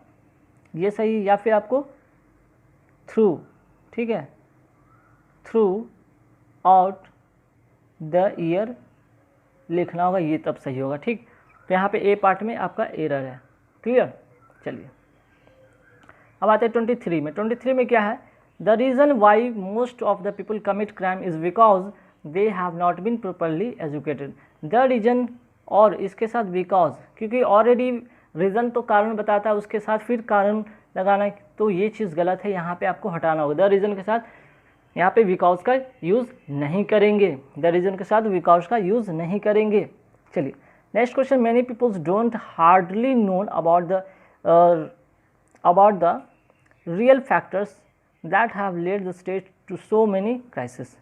ये सही, या फिर आपको थ्रू, ठीक है, थ्रू आउट द ईयर लिखना होगा, ये तब सही होगा, ठीक। तो यहाँ पे ए पार्ट में आपका एरर है, क्लियर। चलिए अब आते हैं 23 में। 23 में क्या है, the reason why most of the people commit crime is because they have not been properly educated. The reason और इसके साथ बिकॉज, क्योंकि ऑलरेडी रीज़न तो कारण बताता है, उसके साथ फिर कारण लगाना, तो ये चीज़ गलत है, यहाँ पे आपको हटाना होगा। द रीज़न के साथ यहाँ पे बिकॉज का यूज़ नहीं करेंगे, द रीज़न के साथ बिकॉज का यूज़ नहीं करेंगे। चलिए next question, many peoples don't hardly known about the real factors that have led the state to so many crises।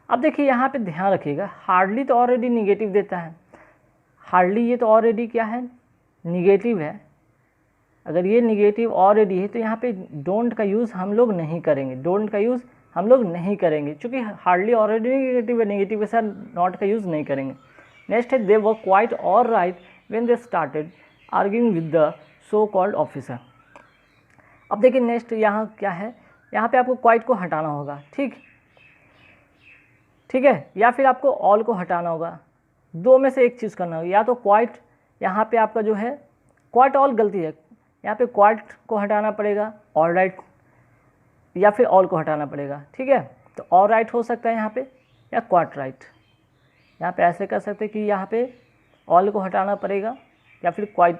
अब देखिए यहाँ पे ध्यान रखिएगा, हार्डली तो ऑलरेडी निगेटिव देता है, हार्डली ये तो ऑलरेडी क्या है, निगेटिव है। अगर ये निगेटिव ऑलरेडी है तो यहाँ पे डोंट का यूज़ हम लोग नहीं करेंगे, डोंट का यूज़ हम लोग नहीं करेंगे, क्योंकि हार्डली ऑलरेडी निगेटिव है, निगेटिव के साथ नॉट का यूज़ नहीं करेंगे। नेक्स्ट है, they were quite alright when they started arguing with the so called officer. अब देखिए नेक्स्ट यहाँ क्या है, यहाँ पे आपको क्वाइट को हटाना होगा, ठीक है, या फिर आपको ऑल को हटाना होगा, दो में से एक चीज़ करना होगा, या तो क्वाइट, यहाँ पे आपका जो है क्वाइट ऑल गलती है, यहाँ पे क्वाइट को हटाना पड़ेगा, ऑल राइट, या फिर ऑल को हटाना पड़ेगा, ठीक है। तो ऑल राइट हो सकता है यहाँ पे, या क्वाइट राइट, यहाँ पे ऐसे कर सकते हैं कि यहाँ पे ऑल को हटाना पड़ेगा या फिर क्वाइट,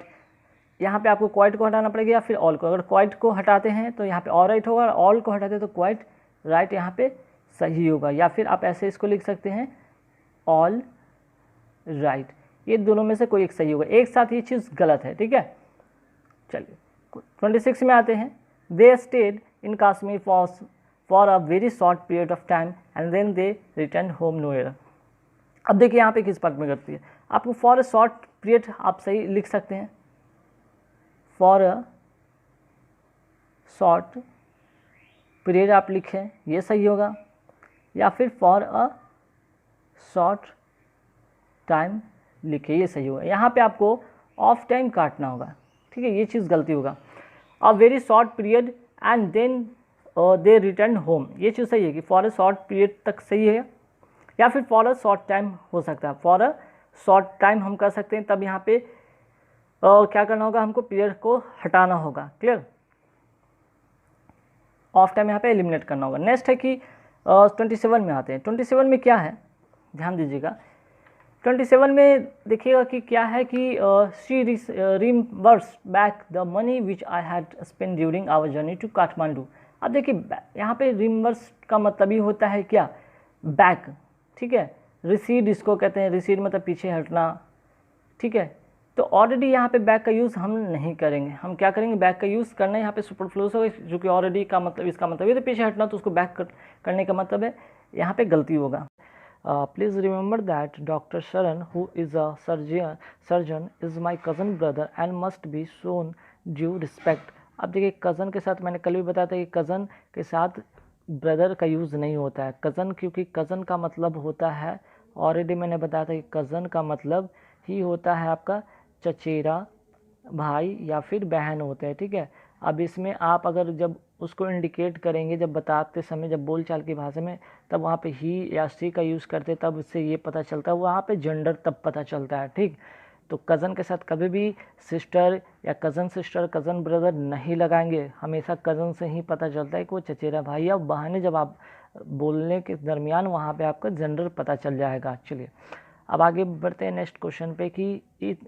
यहाँ पे आपको क्वाइट को हटाना पड़ेगा या फिर ऑल को। अगर क्वाइट को हटाते हैं तो यहाँ पे ऑल राइट होगा, ऑल को हटाते हैं तो क्वाइट राइट यहाँ पे सही होगा, या फिर आप ऐसे इसको लिख सकते हैं ऑल राइट, ये दोनों में से कोई एक सही होगा, एक साथ ये चीज़ गलत है, ठीक है। चलिए 26 में आते हैं। They stayed in Kashmir for a very short period of time and then they return home Noida. अब देखिए यहाँ पे किस पार्ट में करती है, आपको फॉर अ शॉर्ट पीरियड आप सही लिख सकते हैं, फॉर अ शॉर्ट पीरियड आप लिखें, ये सही होगा, या फिर फॉर अ शॉर्ट टाइम लिखे, ये सही होगा। यहाँ पे आपको ऑफ टाइम काटना होगा, ठीक है, ये चीज़ गलती होगा। A very short period and then they return home, ये चीज़ सही है कि फॉर अ शॉर्ट पीरियड तक सही है, या फिर फॉर अ शॉर्ट टाइम हो सकता है, फॉर अ शॉर्ट टाइम हम कर सकते हैं, तब यहाँ पे क्या करना होगा, हमको पीरियड को हटाना होगा, क्लियर। ऑफ टाइम यहाँ पे एलिमिनेट करना होगा। नेक्स्ट है कि 27 में आते हैं। 27 में क्या है, ध्यान दीजिएगा, 27 में देखिएगा कि क्या है कि she reimburse back the money which I had spend during our journey to Kathmandu. अब देखिए यहाँ पे रिम्बर्स का मतलब ही होता है क्या, बैक, ठीक है, रिसीड इसको कहते हैं, रिसीड मतलब पीछे हटना, ठीक है। तो ऑलरेडी यहाँ पे बैक का यूज़ हम नहीं करेंगे, हम क्या करेंगे, बैक का यूज़ करना है यहाँ पे सुपरफ्लूअस होगा, जो कि ऑलरेडी का मतलब, इसका मतलब ये तो पीछे हटना, तो उसको बैक करने का मतलब है, यहाँ पे गलती होगा। प्लीज़ रिमेंबर दैट डॉक्टर शरण who is a surgeon is my cousin brother and must be shown due respect. अब देखिए कज़न के साथ मैंने कल भी बताया था कि कज़न के साथ ब्रदर का यूज़ नहीं होता है, कज़न, क्योंकि कज़न का मतलब होता है, ऑलरेडी मैंने बताया था कि कज़न का मतलब ही होता है आपका चचेरा भाई या फिर बहन होते हैं, ठीक है। अब इसमें आप अगर जब उसको इंडिकेट करेंगे, जब बताते समय, जब बोलचाल की भाषा में, तब वहाँ पे ही या सी का यूज़ करते, तब उससे ये पता चलता है, वहाँ पे जेंडर तब पता चलता है, ठीक। तो कज़न के साथ कभी भी सिस्टर या कज़न सिस्टर, कज़न ब्रदर नहीं लगाएंगे, हमेशा कज़न से ही पता चलता है कि वो चचेरा भाई या बहन है। जब आप बोलने के दरमियान वहाँ पे आपका जेंडर पता चल जाएगा। चलिए अब आगे बढ़ते हैं नेक्स्ट क्वेश्चन पे कि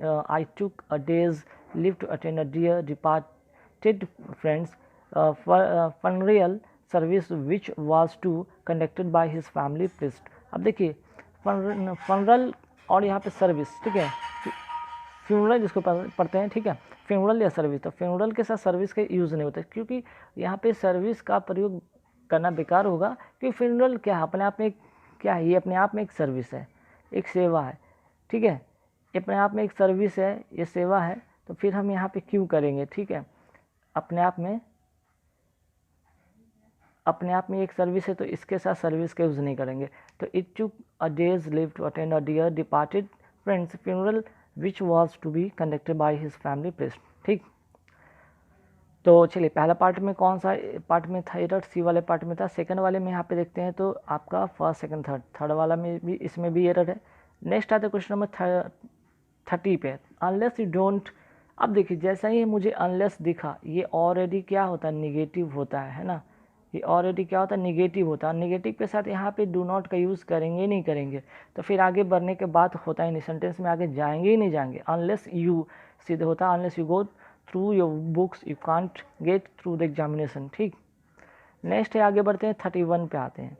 I took a days leave to attend a dear departed friends funeral service which was to conducted by his family priest. अब देखिए फनरल और यहाँ पे सर्विस, ठीक है, फ्यूनरल जिसको पढ़ते हैं, ठीक है, फ्यूनरल या सर्विस, तो फ्यूनरल के साथ सर्विस का यूज़ नहीं होता, क्योंकि यहाँ पे सर्विस का प्रयोग करना बेकार होगा, क्योंकि फ्यूनरल क्या है, अपने आप में क्या है, ये अपने आप में एक सर्विस है, एक सेवा है, ठीक है, ये अपने आप में एक सर्विस है, ये सेवा है, तो फिर हम यहाँ पे क्यों करेंगे, ठीक है, अपने आप में एक सर्विस है, तो इसके साथ सर्विस का यूज़ नहीं करेंगे। तो it took a days leave to attend a dear departed friend's funeral which was to be conducted by his family priest, ठीक। तो चलिए पहला पार्ट में कौन सा पार्ट में था एरर, सी वाले पार्ट में था। सेकंड वाले में यहाँ पे देखते हैं तो आपका फर्स्ट सेकंड थर्ड वाला में भी, इसमें भी एरर है। नेक्स्ट आता है क्वेश्चन नंबर 30 पे, अनलेस यू डोंट। अब देखिए जैसा ही मुझे अनलेस दिखा, ये ऑलरेडी क्या होता है, निगेटिव होता है ना, ये ऑलरेडी क्या होता है, निगेटिव होता है। निगेटिव के साथ यहाँ पे डू नॉट का यूज़ करेंगे ही नहीं करेंगे, तो फिर आगे बढ़ने के बाद होता ही नहीं, सेंटेंस में आगे जाएंगे ही नहीं जाएंगे। अनलेस यू सीधे होता है, unless you go through your books you can't get through the examination, ठीक। नेक्स्ट है, आगे बढ़ते हैं 31 पे आते हैं।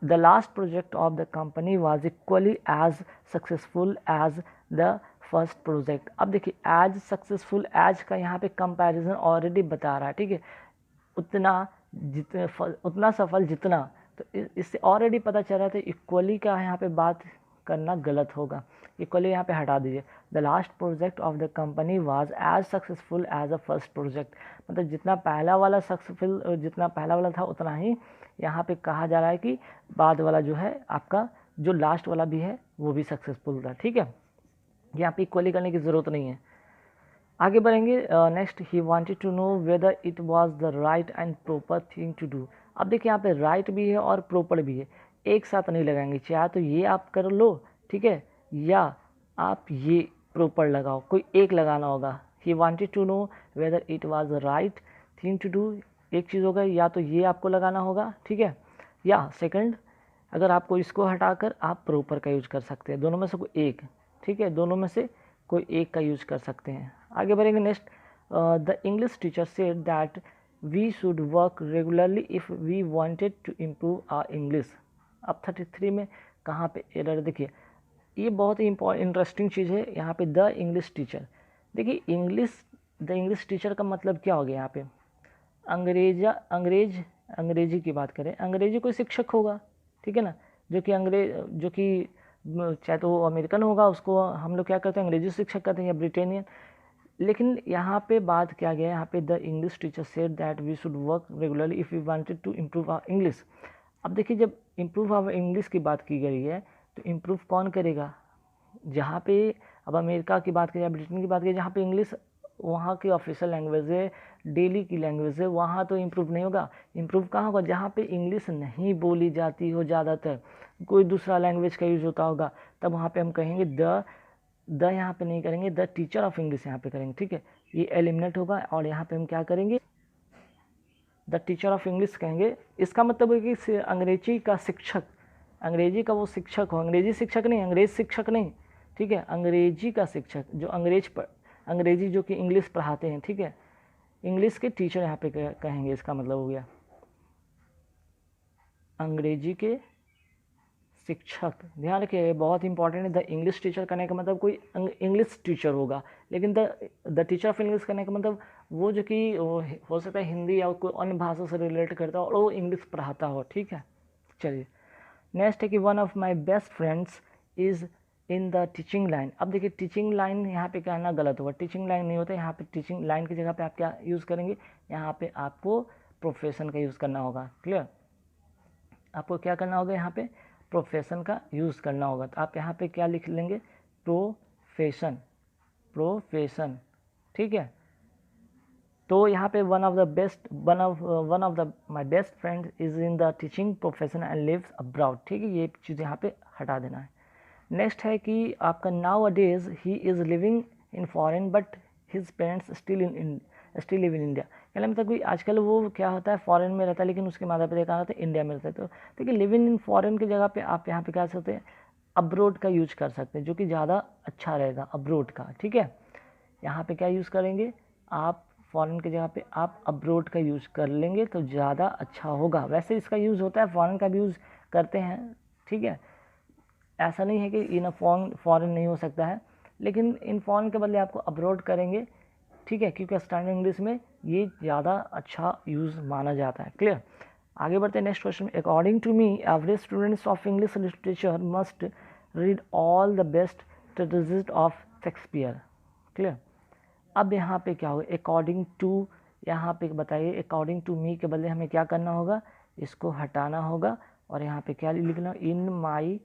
The last project of the company was equally as successful as the first project. अब देखिए एज सक्सेसफुल, एज का यहाँ पे कंपैरिजन ऑलरेडी बता रहा है, ठीक है, उतना सफल जितना, तो इससे ऑलरेडी पता चल रहा था इक्वली का यहाँ पे बात करना गलत होगा, इक्वली यहाँ पे हटा दीजिए। The last project of the company was as successful as a first project, मतलब जितना पहला वाला सक्सेसफुल, जितना पहला वाला था उतना ही यहाँ पे कहा जा रहा है कि बाद वाला जो है आपका, जो लास्ट वाला भी है वो भी सक्सेसफुल था, ठीक है। यहाँ पे इक्वली करने की ज़रूरत नहीं है। आगे बढ़ेंगे। Next, he wanted to know whether it was the right and proper thing to do. अब देखिए यहाँ पे राइट भी है और प्रॉपर भी है, एक साथ नहीं लगाएंगे, चाहे तो ये आप कर लो, ठीक है, या आप ये प्रॉपर लगाओ, कोई एक लगाना होगा। He wanted to know whether it was the right thing to do, एक चीज़ होगा, या तो ये आपको लगाना होगा, ठीक है, या सेकंड अगर आपको इसको हटाकर आप प्रॉपर का यूज कर सकते हैं, दोनों में से कोई एक, ठीक है, दोनों में से कोई एक का यूज कर सकते हैं। आगे बढ़ेंगे। Next, the English teacher said that we should work regularly if we wanted to improve our English. अब 33 में कहाँ पे एरर, देखिए ये बहुत ही इंटरेस्टिंग चीज़ है यहाँ पे, द इंग्लिश टीचर। देखिए द इंग्लिश टीचर का मतलब क्या हो गया यहाँ पे, अंग्रेजी की बात करें, अंग्रेजी कोई शिक्षक होगा, ठीक है ना, जो कि चाहे तो वो अमेरिकन होगा, उसको हम लोग क्या करते हैं, अंग्रेजी शिक्षक कहते हैं, या ब्रिटेनियन। लेकिन यहाँ पे बात क्या गया, यहाँ पे the English teacher said that we should work regularly if we wanted to improve our English. अब देखिए जब इम्प्रूव आवर इंग्लिश की बात की गई है तो इम्प्रूव कौन करेगा, जहाँ पे अब अमेरिका की बात करें या ब्रिटेन की बात करें, जहाँ पे इंग्लिश वहाँ की ऑफिशियल लैंग्वेज है, डेली की लैंग्वेज है, वहाँ तो इम्प्रूव नहीं होगा। इम्प्रूव कहाँ होगा, जहाँ पे इंग्लिश नहीं बोली जाती हो ज़्यादातर, कोई दूसरा लैंग्वेज का यूज़ होता होगा, तब वहाँ पे हम कहेंगे द यहाँ पे नहीं करेंगे, द टीचर ऑफ इंग्लिश यहाँ पे करेंगे, ठीक है, ये एलिमिनेट होगा और यहाँ पे हम क्या करेंगे, द टीचर ऑफ इंग्लिश कहेंगे। इसका मतलब है कि अंग्रेजी का शिक्षक, अंग्रेजी का वो शिक्षक हो, अंग्रेजी शिक्षक नहीं, अंग्रेज शिक्षक नहीं, ठीक है, अंग्रेजी का शिक्षक जो अंग्रेजी जो कि इंग्लिश पढ़ाते हैं, ठीक है, इंग्लिश के टीचर यहाँ पे कहेंगे, इसका मतलब हो गया अंग्रेजी के शिक्षक। ध्यान रखिए बहुत इंपॉर्टेंट है, द इंग्लिश टीचर करने का मतलब कोई इंग्लिश टीचर होगा, लेकिन द टीचर ऑफ इंग्लिश करने का मतलब वो जो कि हो सकता है हिंदी या कोई अन्य भाषा से रिलेट करता हो और वो इंग्लिश पढ़ाता हो, ठीक है। चलिए नेक्स्ट है कि one of my best friends is in the teaching line. अब देखिए टीचिंग लाइन यहाँ पे कहना गलत होगा, टीचिंग लाइन नहीं होता, यहाँ पे टीचिंग लाइन की जगह पे आप क्या यूज़ करेंगे, यहाँ पे आपको प्रोफेशन का यूज़ करना होगा। क्लियर, आपको क्या करना होगा, यहाँ पे प्रोफेशन का यूज़ करना होगा, तो आप यहाँ पे क्या लिख लेंगे, प्रोफेशन, ठीक है। तो यहाँ पे one of the my best friend is in the teaching profession and lives abroad, ठीक है, ये चीज़ यहाँ पे हटा देना है। नेक्स्ट है कि आपका now a days he is living in foreign but his parents still live in India. कहने मतलब कि आजकल वो क्या होता है, फॉरेन में रहता है लेकिन उसके माता पिता कहाँ रहते हैं, इंडिया में रहते हैं। तो देखिए लिविंग इन फॉरेन की जगह पे आप यहाँ पे क्या सकते हैं, अब्रोड का यूज कर सकते हैं, जो कि ज़्यादा अच्छा रहेगा, अब्रोड का, ठीक है। यहाँ पे क्या यूज़ करेंगे, आप फॉरेन की जगह पे आप अब्रोड का यूज़ कर लेंगे तो ज़्यादा अच्छा होगा। वैसे इसका यूज़ होता है, फॉरेन का भी यूज़ करते हैं, ठीक है, ऐसा नहीं है कि इन फॉरेन नहीं हो सकता है, लेकिन इन फॉरेन के बदले आपको अब्रोड करेंगे, ठीक है, क्योंकि स्टैंडर्ड इंग्लिश में ये ज़्यादा अच्छा यूज़ माना जाता है। क्लियर, आगे बढ़ते हैं next question. According to me average students of English literature must read all the best tragedies of Shakespeare. Clear, अब यहाँ पे क्या होगा, अकॉर्डिंग टू, यहाँ पे बताइए अकॉर्डिंग टू मी के बदले हमें क्या करना होगा, इसको हटाना होगा और यहाँ पे क्या लिखना, इन माई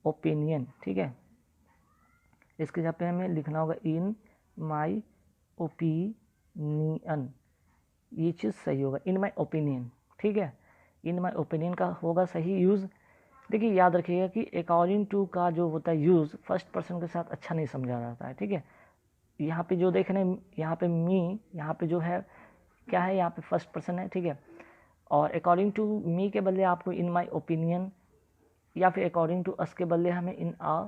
ओपिनियन, ठीक है, इसके जगह पे हमें लिखना होगा इन माई ओपिनियन, ये चीज़ सही होगा, इन माई ओपिनियन, ठीक है, इन माई ओपिनियन का होगा सही यूज़। देखिए याद रखिएगा कि अकॉर्डिंग टू का जो होता है यूज़ फर्स्ट पर्सन के साथ अच्छा नहीं समझा जाता है, ठीक है। यहाँ पे जो देख रहे हैं, यहाँ पे मी, यहाँ पे जो है क्या है, यहाँ पे फर्स्ट पर्सन है, ठीक है, और अकॉर्डिंग टू मी के बदले आपको इन माई ओपिनियन या फिर अकॉर्डिंग टू अस के बदले हमें इन आ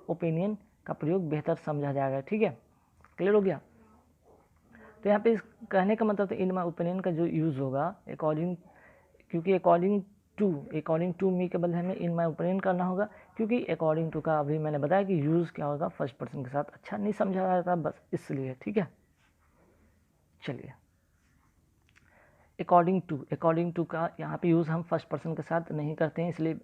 ओपिनियन का प्रयोग बेहतर समझा जाएगा, ठीक है। क्लियर हो गया, तो यहाँ पे इस कहने का मतलब तो इन माई ओपिनियन का जो यूज़ होगा अकॉर्डिंग, क्योंकि अकॉर्डिंग टू मी के बदले हमें इन माई ओपिनियन करना होगा, क्योंकि अकॉर्डिंग टू का अभी मैंने बताया कि यूज़ क्या होगा, फर्स्ट पर्सन के साथ अच्छा नहीं समझा जाता, बस इसलिए, ठीक है। चलिए अकॉर्डिंग टू का यहाँ पे यूज़ हम फर्स्ट पर्सन के साथ नहीं करते हैं, इसलिए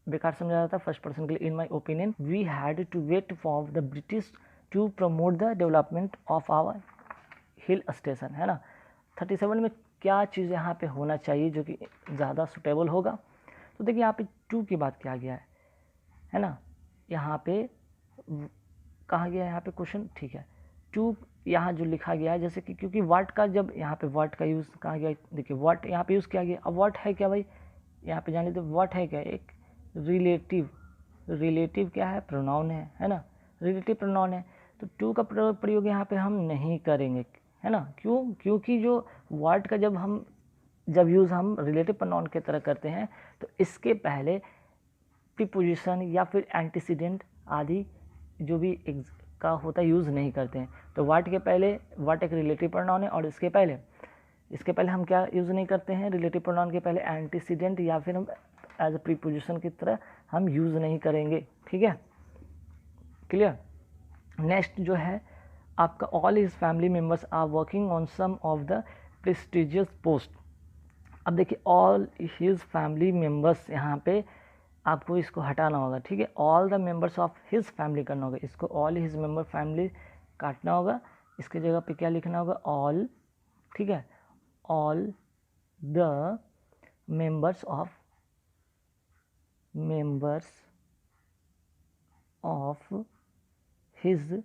बेकार समझा जाता है फर्स्ट पर्सन के लिए। In my opinion we had to wait for the British to promote the development of our hill station, है ना। 37 में क्या चीज़ यहाँ पे होना चाहिए जो कि ज़्यादा सुटेबल होगा, तो देखिए यहाँ पे टू की बात किया गया है ना, यहाँ पे कहा गया है यहाँ पे क्वेश्चन, ठीक है, टू यहाँ जो लिखा गया है, जैसे कि क्योंकि व्हाट का जब यहाँ पे व्हाट का यूज़ कहा गया, देखिए व्हाट यहाँ पे यूज़ किया गया। अब व्हाट है क्या भाई, यहाँ पे जाने तो व्हाट है क्या, एक रिलेटिव, रिलेटिव क्या है, प्रोनाउन है ना, रिलेटिव प्रोनाउन है। तो टू का प्रयोग यहाँ पे हम नहीं करेंगे, है ना, क्यों, क्योंकि जो व्हाट का जब यूज़ हम रिलेटिव प्रोनाउन की तरह करते हैं तो इसके पहले प्रीपोजिशन या फिर एंटीसीडेंट आदि जो भी का होता है यूज़ नहीं करते हैं। तो व्हाट के पहले, व्हाट एक रिलेटिव प्रोनाउन है और इसके पहले हम क्या यूज़ नहीं करते हैं, रिलेटिव प्रोनाउन के पहले एंटीसीडेंट या फिर हम एज अ प्रीपोजिशन की तरह हम यूज़ नहीं करेंगे, ठीक है, क्लियर। नेक्स्ट जो है आपका all his family members are working on some of the prestigious post. अब देखिए ऑल हिज फैमिली मेम्बर्स, यहाँ पे आपको इसको हटाना होगा, ठीक है, all the members of his family करना होगा, इसको ऑल हिज मेंबर फैमिली काटना होगा, इसके जगह पे क्या लिखना होगा, ऑल, ठीक है, all the members of his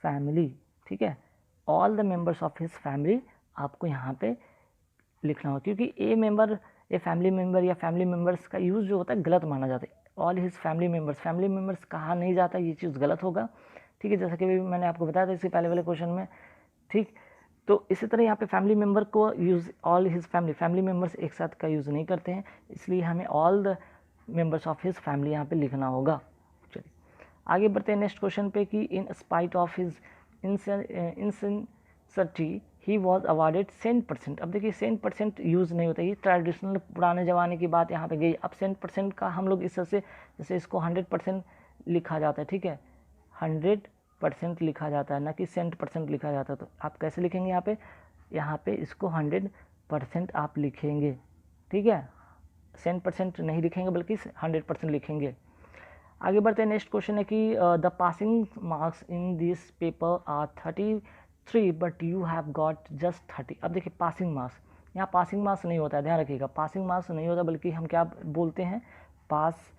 family, ठीक है, all the members of his family आपको यहाँ पे लिखना होगा, क्योंकि ए फैमिली मेम्बर या फैमिली मेम्बर्स का यूज़ जो होता है गलत माना जाता है। ऑल हिज फैमिली मेम्बर्स कहा नहीं जाता, ये चीज़ गलत होगा, ठीक है, जैसा कि मैंने आपको बताया था इसके पहले वाले क्वेश्चन में, ठीक। तो इसी तरह यहाँ पे फैमिली मेम्बर को use all his family members एक साथ का यूज़ नहीं करते हैं, इसलिए हमें all the members of his family यहाँ पे लिखना होगा। चलिए आगे बढ़ते हैं नेक्स्ट क्वेश्चन पे कि in spite of his insincerity he was awarded 100%। अब देखिए 100% यूज़ नहीं होता, ये ट्रेडिशनल पुराने ज़माने की बात यहाँ पे गई। अब 100% का हम लोग इस तरह से, जैसे इसको 100% लिखा जाता है, ठीक है, 100% लिखा जाता है, ना कि 100% लिखा जाता है। तो आप कैसे लिखेंगे यहाँ पे इसको 100% आप लिखेंगे, ठीक है, 100% नहीं लिखेंगे बल्कि 100% लिखेंगे। आगे बढ़ते हैं, नेक्स्ट क्वेश्चन है कि the passing marks in this paper are 33 but you have got just 30। अब देखिए पासिंग मार्क्स, यहाँ पासिंग मार्क्स नहीं होता है, ध्यान रखिएगा, पासिंग मार्क्स नहीं होता बल्कि हम क्या बोलते हैं, पास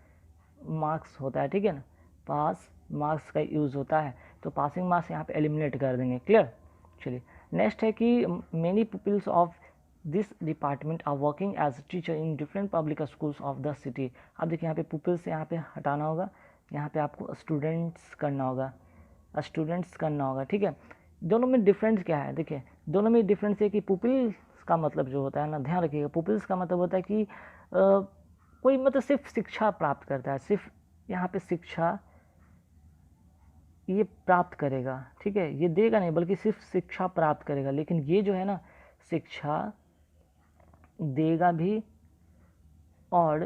मार्क्स होता है, ठीक है ना, पास मार्क्स का यूज़ होता है। तो पासिंग मार्क्स यहाँ पे एलिमिनेट कर देंगे, क्लियर। चलिए नेक्स्ट है कि many peoples of this department are working as teacher in different public schools of the city. अब देखिए यहाँ पे पीपल्स से यहाँ पे हटाना होगा, यहाँ पे आपको स्टूडेंट्स करना होगा, ठीक है। दोनों में डिफरेंस क्या है, देखिए दोनों में डिफरेंस है कि पुपिल्स का मतलब जो होता है ना, ध्यान रखिएगा, पुपिल्स का मतलब होता है कि कोई मतलब सिर्फ शिक्षा प्राप्त करता है, सिर्फ यहाँ पे शिक्षा ये प्राप्त करेगा, ठीक है, ये देगा नहीं बल्कि सिर्फ शिक्षा प्राप्त करेगा। लेकिन ये जो है ना, शिक्षा देगा भी और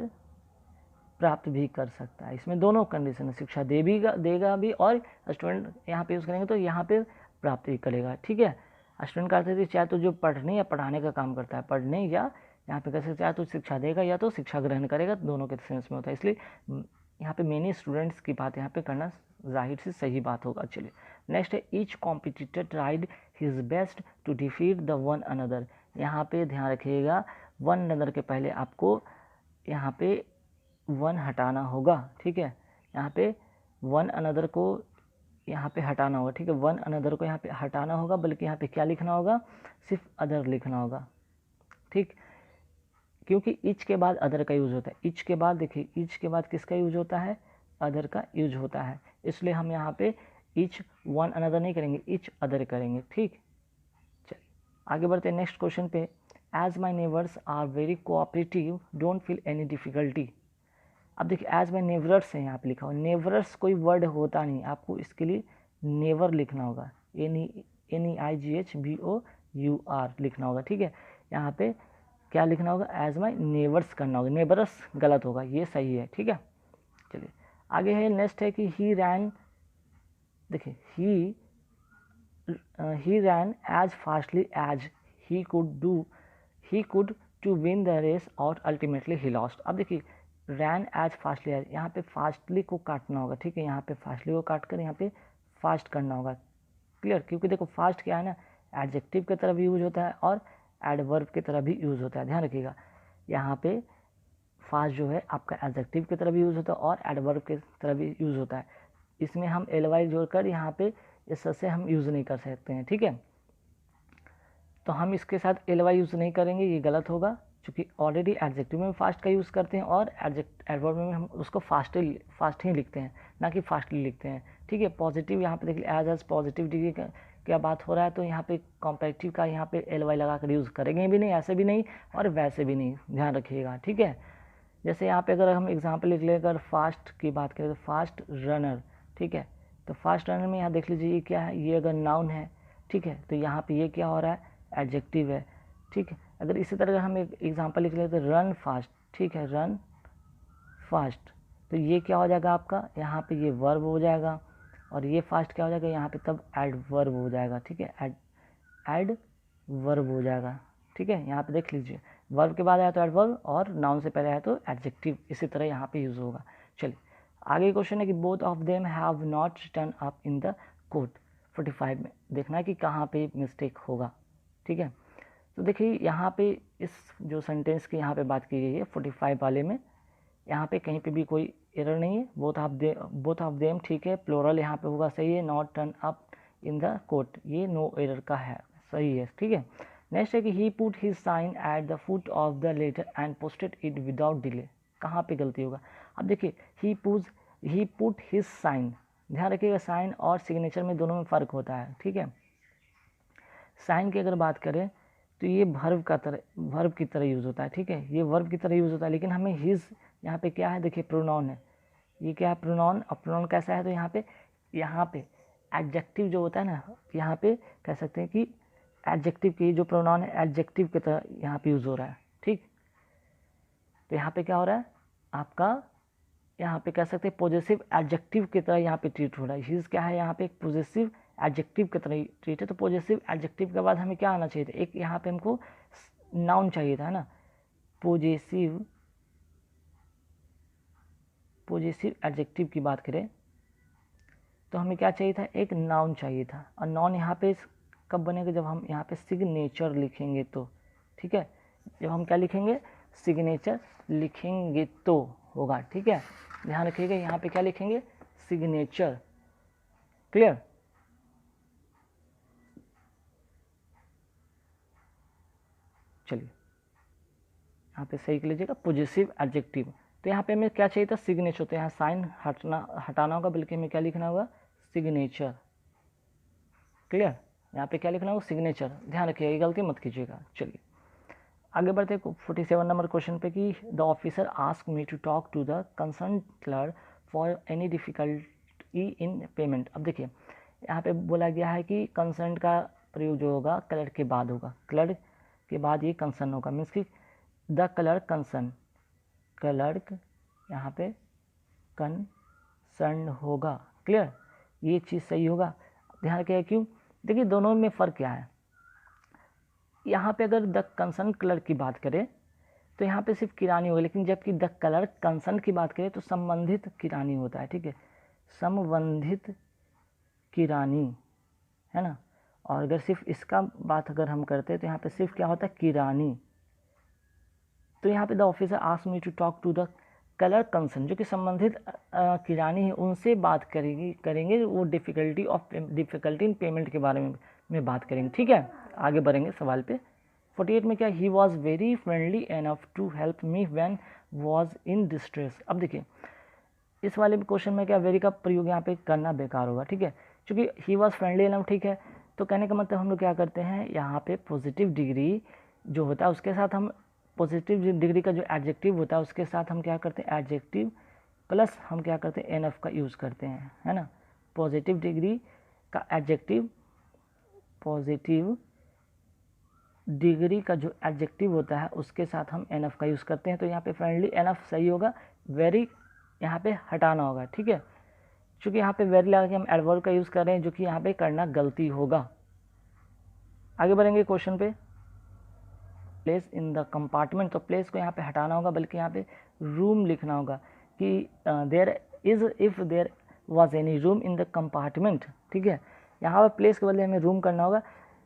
प्राप्त भी कर सकता है, इसमें दोनों कंडीशन है, शिक्षा देगा भी और स्टूडेंट यहाँ पे यूज़ करेंगे तो यहाँ पे प्राप्त भी करेगा, ठीक है। स्टूडेंट का अर्थ है चाहे तो जो पढ़ने या पढ़ाने का काम करता है, पढ़ने या यहाँ पे कैसे चाहे तो शिक्षा देगा या तो शिक्षा ग्रहण करेगा, दोनों के सेंस में होता है, इसलिए यहाँ पे मेनी स्टूडेंट्स की बात यहाँ पे करना जाहिर से सही बात होगा। चलिए नेक्स्ट है each competitor tried his best to defeat the one another. यहाँ पे ध्यान रखिएगा, वन अनदर के पहले आपको यहाँ पे वन हटाना होगा, ठीक है, यहाँ पे वन अनदर को यहाँ पे हटाना होगा, ठीक है, वन अनदर को यहाँ पे हटाना होगा, बल्कि यहाँ पे क्या लिखना होगा, सिर्फ अदर लिखना होगा, ठीक, क्योंकि ईच के बाद अदर का यूज़ होता है, ईच के बाद देखिए ईच के बाद किसका यूज होता है, अदर का यूज होता है, इसलिए हम यहाँ पे ईच वन अनदर नहीं करेंगे, ईच अदर करेंगे, ठीक। चलिए आगे बढ़ते हैं नेक्स्ट क्वेश्चन पे, as my neighbours are very cooperative don't feel any difficulty. अब देखिए एज माई नेबरर्स है यहाँ पे लिखा हुआ, नेबरर्स कोई वर्ड होता नहीं, आपको इसके लिए नेवर लिखना होगा, NEIGHBOUR लिखना होगा, ठीक है, यहाँ पे क्या लिखना होगा, एज माई नेबर्स करना होगा, नेबरस गलत होगा, ये सही है, ठीक है। चलिए आगे है, नेक्स्ट है कि ही रैन, देखिए he ran as fastly as he could to win the race और अल्टीमेटली ही लॉस्ट। अब देखिए रैन एज फास्टली एज, यहाँ पे फास्टली को काटना होगा, ठीक है, यहाँ पे फास्टली को काट कर यहाँ पे फास्ट करना होगा, क्लियर, क्योंकि देखो फास्ट क्या है ना, एडजेक्टिव की तरह भी यूज होता है और एडवर्ब की तरह भी यूज होता है, ध्यान रखिएगा, यहाँ पे फास्ट जो है आपका एडजेक्टिव की तरह भी यूज होता है और एडवर्ब की तरह भी यूज होता है। इसमें हम ly जोड़कर यहाँ पे इस से हम यूज़ नहीं कर सकते हैं, ठीक है। तो हम इसके साथ ly यूज़ नहीं करेंगे, ये गलत होगा, क्योंकि ऑलरेडी एडजेक्टिव में फास्ट का यूज़ करते हैं और एडवर्ब में हम उसको फास्ट ही लिखते हैं, ना कि फास्टली लिखते हैं, ठीक है। पॉजिटिव यहाँ पे देख लीजिए, एज पॉजिटिव डिग्री का क्या बात हो रहा है, तो यहाँ पे कॉम्पैरेटिव का यहाँ पे ly लगा कर यूज़ करेंगे भी नहीं, ऐसे भी नहीं और वैसे भी नहीं, ध्यान रखिएगा, ठीक है। जैसे यहाँ पे अगर हम एग्जाम्पल लिख लें, अगर फास्ट की बात करें तो फास्ट रनर, ठीक है। तो फास्ट रनर में यहाँ देख लीजिए ये क्या है, ये अगर नाउन है, ठीक है, तो यहाँ पे ये क्या हो रहा है, एडजेक्टिव है, ठीक है। अगर इसी तरह हम एक एग्जांपल लिख लेते तो रन फास्ट, ठीक है, रन फास्ट, तो ये क्या हो जाएगा आपका, यहाँ पे ये वर्ब हो जाएगा और ये फास्ट क्या हो जाएगा, यहाँ पे तब एडवर्ब हो जाएगा, ठीक है, एडवर्ब हो जाएगा, ठीक है। यहाँ पे देख लीजिए, वर्ब के बाद आया तो एडवर्ब और नाउन से पहले आया तो एडजेक्टिव, इसी तरह यहाँ पे यूज़ होगा। चलिए आगे क्वेश्चन है कि both of them have not turn up in the code. 45 में देखना है कि कहाँ पे मिस्टेक होगा, ठीक है। तो देखिए यहाँ पे इस जो सेंटेंस की यहाँ पे बात की गई है 45 वाले में, यहाँ पे कहीं पे भी कोई एरर नहीं है, बोथ ऑफ देम, ठीक है, प्लोरल यहाँ पे होगा, सही है, not turn up in the court, ये नो एरर का है, सही है, ठीक है। नेक्स्ट है कि he put his sign at the foot of the letter and posted it without delay, कहाँ पे गलती होगा। अब देखिए ही पुट हिज साइन, ध्यान रखिएगा साइन और सिग्नेचर में दोनों में फ़र्क होता है, ठीक है। साइन की अगर बात करें तो ये वर्ब की तरह यूज़ होता है, ठीक है, ये वर्ब की तरह यूज़ होता है, लेकिन हमें हिज यहाँ पे क्या है, देखिए प्रोनाउन है, ये क्या है प्रोनाउन, और प्रोनाउन कैसा है, तो यहाँ पे एडजेक्टिव जो होता है ना, यहाँ पे कह सकते हैं कि एडजेक्टिव की जो प्रोनाउन है एडजेक्टिव की तरह यहाँ पे यूज़ हो रहा है, ठीक। तो यहाँ पे क्या हो रहा है आपका, यहाँ पे कह सकते हैं पॉजेसिव एडजेक्टिव की तरह यहाँ पे ट्रीट हो रहा है। हिज क्या है यहाँ पे एक पॉजेसिव एडजेक्टिव की तरह ट्रीट है, तो पॉजेसिव एडजेक्टिव के बाद हमें क्या आना चाहिए था, एक यहाँ पे हमको नाउन चाहिए था ना, पॉजेसिव एडजेक्टिव की बात करें तो हमें क्या चाहिए था, एक नाउन चाहिए था, और नाउन यहाँ पे कब बनेगा, जब हम यहाँ पे सिग्नेचर लिखेंगे तो, ठीक है, जब हम क्या लिखेंगे, सिग्नेचर लिखेंगे तो होगा, ठीक है। ध्यान रखिएगा यहाँ पे क्या लिखेंगे, सिग्नेचर, क्लियर। चलिए यहाँ पे सही कर लीजिएगा, पॉजेसिव एडजेक्टिव, तो यहाँ पे हमें क्या चाहिए था, सिग्नेचर, तो यहाँ साइन हटाना होगा, बल्कि हमें क्या लिखना होगा, सिग्नेचर, क्लियर। यहाँ पे क्या लिखना होगा, सिग्नेचर, ध्यान रखिएगा ये गलती मत कीजिएगा। चलिए आगे बढ़ते 47 नंबर क्वेश्चन पे कि the officer ask me to talk to the concern clerk for any difficulty in payment. अब देखिए यहाँ पे बोला गया है कि कंसर्न का प्रयोग जो होगा क्लर्क के बाद होगा, क्लर्क के बाद ये कंसर्न होगा, मीन्स कि द क्लर्क कंसर्न, क्लर्क यहाँ पे कंसर्न होगा, क्लियर, ये चीज़ सही होगा। ध्यान रखिएगा क्यों, देखिए दोनों में फ़र्क क्या है, यहाँ पे अगर द कंसर्न क्लर्क की बात करें तो यहाँ पे सिर्फ किरानी होगा, लेकिन जबकि द क्लर्क कंसर्न की बात करें तो संबंधित किरानी होता है, ठीक है, संबंधित किरानी है ना। और अगर सिर्फ इसका बात अगर हम करते हैं तो यहाँ पे सिर्फ क्या होता है, किरानी। तो यहाँ पे the officer asked me to talk to the clerk concern, जो कि संबंधित किरानी है, उनसे बात करेंगे वो डिफ़िकल्टी इन पेमेंट के बारे में बात करेंगे, ठीक है। आगे बढ़ेंगे सवाल पे। 48 में क्या, he was very friendly enough to help me when was in distress. अब देखिए इस वाले क्वेश्चन में क्या, वेरी का प्रयोग यहाँ पे करना बेकार होगा, ठीक है, क्योंकि ही वॉज फ्रेंडली एनफ, ठीक है, तो कहने का मतलब हम लोग क्या करते हैं, यहाँ पे पॉजिटिव डिग्री जो होता है उसके साथ हम पॉजिटिव डिग्री का जो एडजेक्टिव होता है उसके साथ हम क्या करते हैं, एडजेक्टिव प्लस हम क्या करते हैं, एनफ का यूज़ करते हैं, है ना। पॉजिटिव डिग्री का एडजेक्टिव, पॉजिटिव डिग्री का जो एडजेक्टिव होता है उसके साथ हम एनफ का यूज़ करते हैं। तो यहाँ पे फ्रेंडली एनफ सही होगा, वेरी यहाँ पे हटाना होगा, ठीक है, क्योंकि यहाँ पे वेरी लगा के हम एडवर्ब का यूज़ कर रहे हैं, जो कि यहाँ पे करना गलती होगा। आगे बढ़ेंगे क्वेश्चन पे। प्लेस इन द कंपार्टमेंट, तो प्लेस को यहाँ पे हटाना होगा, बल्कि यहाँ पे रूम लिखना होगा कि there is if there was any room in the compartment, ठीक है। यहाँ पर प्लेस के बदले हमें रूम करना होगा,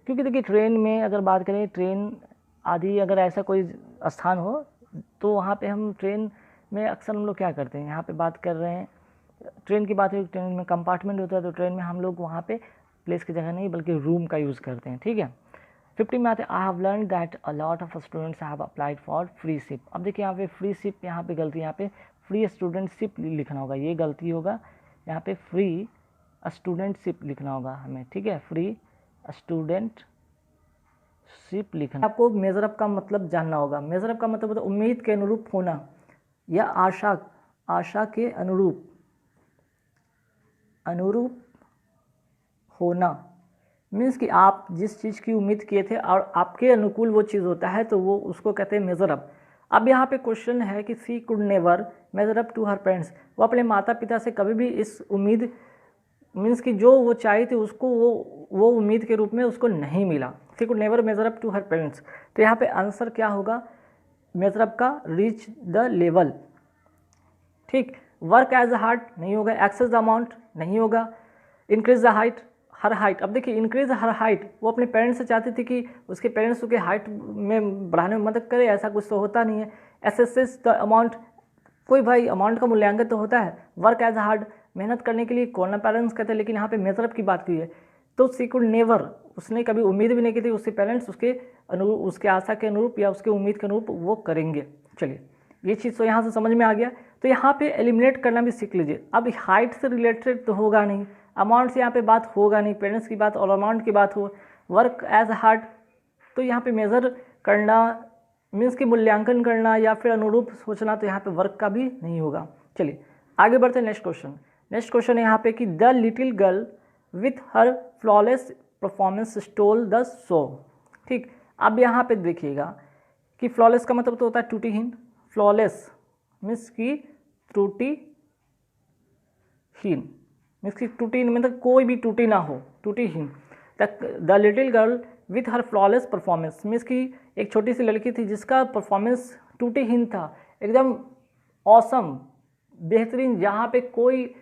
क्योंकि देखिए ट्रेन में अगर बात करें, ट्रेन आदि अगर ऐसा कोई स्थान हो तो वहाँ पे हम ट्रेन में अक्सर हम लोग क्या करते हैं, यहाँ पे बात कर रहे हैं ट्रेन की बात है, ट्रेन में कंपार्टमेंट होता है, तो ट्रेन में हम लोग वहाँ पे प्लेस की जगह नहीं बल्कि रूम का यूज़ करते हैं, ठीक है। 50 में आते हैं, I have learn that a lot of students have applied for free ship. अब देखिए यहाँ पे फ्री शिप, यहाँ पे गलती, यहाँ पे फ्री स्टूडेंटशिप लिखना होगा, ये गलती होगा, यहाँ पे फ्री स्टूडेंटशिप लिखना होगा हमें, ठीक है, फ्री स्टूडेंटशिप लिखना। आपको मेजर अप का मतलब जानना होगा। मेजर अप का मतलब होता है उम्मीद के अनुरूप होना या आशा के अनुरूप होना। मीन्स कि आप जिस चीज़ की उम्मीद किए थे और आपके अनुकूल वो चीज़ होता है तो वो उसको कहते हैं मेजर अप। अब यहाँ पे क्वेश्चन है कि she could never measure up to her parents, वो अपने माता पिता से कभी भी इस उम्मीद, मीन्स कि जो वो चाही थी उसको वो उम्मीद के रूप में उसको नहीं मिला। She could never measure up to her parents, तो यहाँ पे आंसर क्या होगा मेजर अप का, रीच द लेवल, ठीक। वर्क एज अ हार्ट नहीं होगा, एक्सेस द अमाउंट नहीं होगा, increase the height, her height. अब देखिए इंक्रीज हर हाइट, वो अपने पेरेंट्स से चाहती थी कि उसके पेरेंट्स उसके हाइट में बढ़ाने में मदद करे, ऐसा कुछ तो होता नहीं है। एसेस द अमाउंट, कोई भाई अमाउंट का मूल्यांकन तो होता है। वर्क एज हार्ड, मेहनत करने के लिए कॉर्नर पेरेंट्स कहते हैं, लेकिन यहाँ पे मेजर अप की बात की है, तो सी कुड नेवर, उसने कभी उम्मीद भी नहीं की थी उसके पेरेंट्स उसके अनुरूप, उसके आशा के अनुरूप या उसके उम्मीद के अनुरूप वो करेंगे। चलिए ये चीज़ तो यहाँ से समझ में आ गया। तो यहाँ पे एलिमिनेट करना भी सीख लीजिए। अब हाइट से रिलेटेड तो होगा नहीं, अमाउंट से यहाँ पे बात होगा नहीं, पेरेंट्स की बात और अमाउंट की बात हो, वर्क एज हार्ड, तो यहाँ पे मेज़र करना मीन्स कि मूल्यांकन करना या फिर अनुरूप सोचना, तो यहाँ पे वर्क का भी नहीं होगा। चलिए आगे बढ़ते हैं नेक्स्ट क्वेश्चन। नेक्स्ट क्वेश्चन है यहाँ पे कि the little girl with her flawless performance stall the show, ठीक। अब यहाँ पे देखिएगा कि फ्लॉलेस का मतलब तो होता है त्रुटिहीन, फ्लॉलेस मीन्स की त्रुटिहीन, मीन्स की त्रुटि मतलब कोई भी त्रुटि ना हो, त्रुटिहीन। The little girl with her flawless performance means की एक छोटी सी लड़की थी जिसका परफॉर्मेंस त्रुटिहीन था, एकदम ऑसम, बेहतरीन, जहाँ पे कोई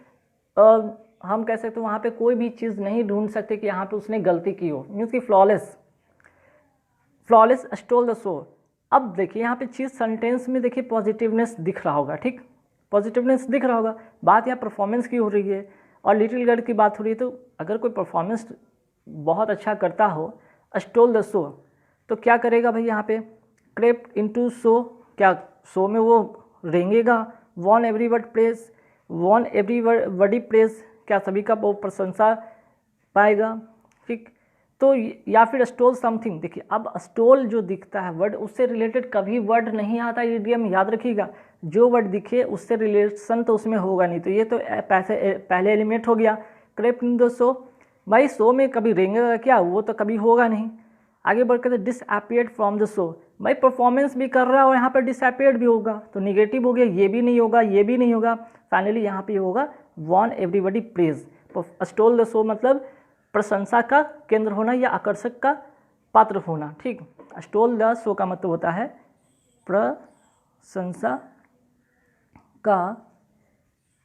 हम कह सकते हैं वहाँ पे कोई भी चीज़ नहीं ढूंढ सकते कि यहाँ पे उसने गलती की हो, मीन्स की फ्लॉलेस स्टोल द शो। अब देखिए यहाँ पे चीज़ सेंटेंस में देखिए पॉजिटिवनेस दिख रहा होगा, ठीक, पॉजिटिवनेस दिख रहा होगा। बात यहाँ परफॉर्मेंस की हो रही है और लिटिल गर्ल की बात हो रही है, तो अगर कोई परफॉर्मेंस बहुत अच्छा करता हो, स्टोल द शो, तो क्या करेगा भाई यहाँ पे, क्रेप्ट इनटू शो, क्या शो में वो रेंगेगा, वॉन एवरीबॉडी प्रेज, क्या सभी का वो प्रशंसा पाएगा, ठीक। तो या फिर स्टोल समथिंग, देखिए अब स्टोल जो दिखता है वर्ड, उससे रिलेटेड कभी वर्ड नहीं आता इडियम, याद रखिएगा, जो वर्ड दिखे उससे रिलेशन तो उसमें होगा नहीं, तो ये तो पहले एलिमिनेट हो गया। क्रेप्ट इन द शो, भाई शो में कभी रेंगेगा क्या, वो तो कभी होगा नहीं। आगे बढ़ कर डिसअपियर्ड फ्रॉम द शो, भाई परफॉर्मेंस भी कर रहा है और यहाँ पर डिसअपियर्ड भी होगा, तो निगेटिव हो गया, ये भी नहीं होगा, ये भी नहीं होगा। फाइनली यहाँ पे होगा won everybody praise, stole the show मतलब प्रशंसा का केंद्र होना या आकर्षक का पात्र होना, ठीक। स्टोल द शो का मतलब होता है प्रशंसा का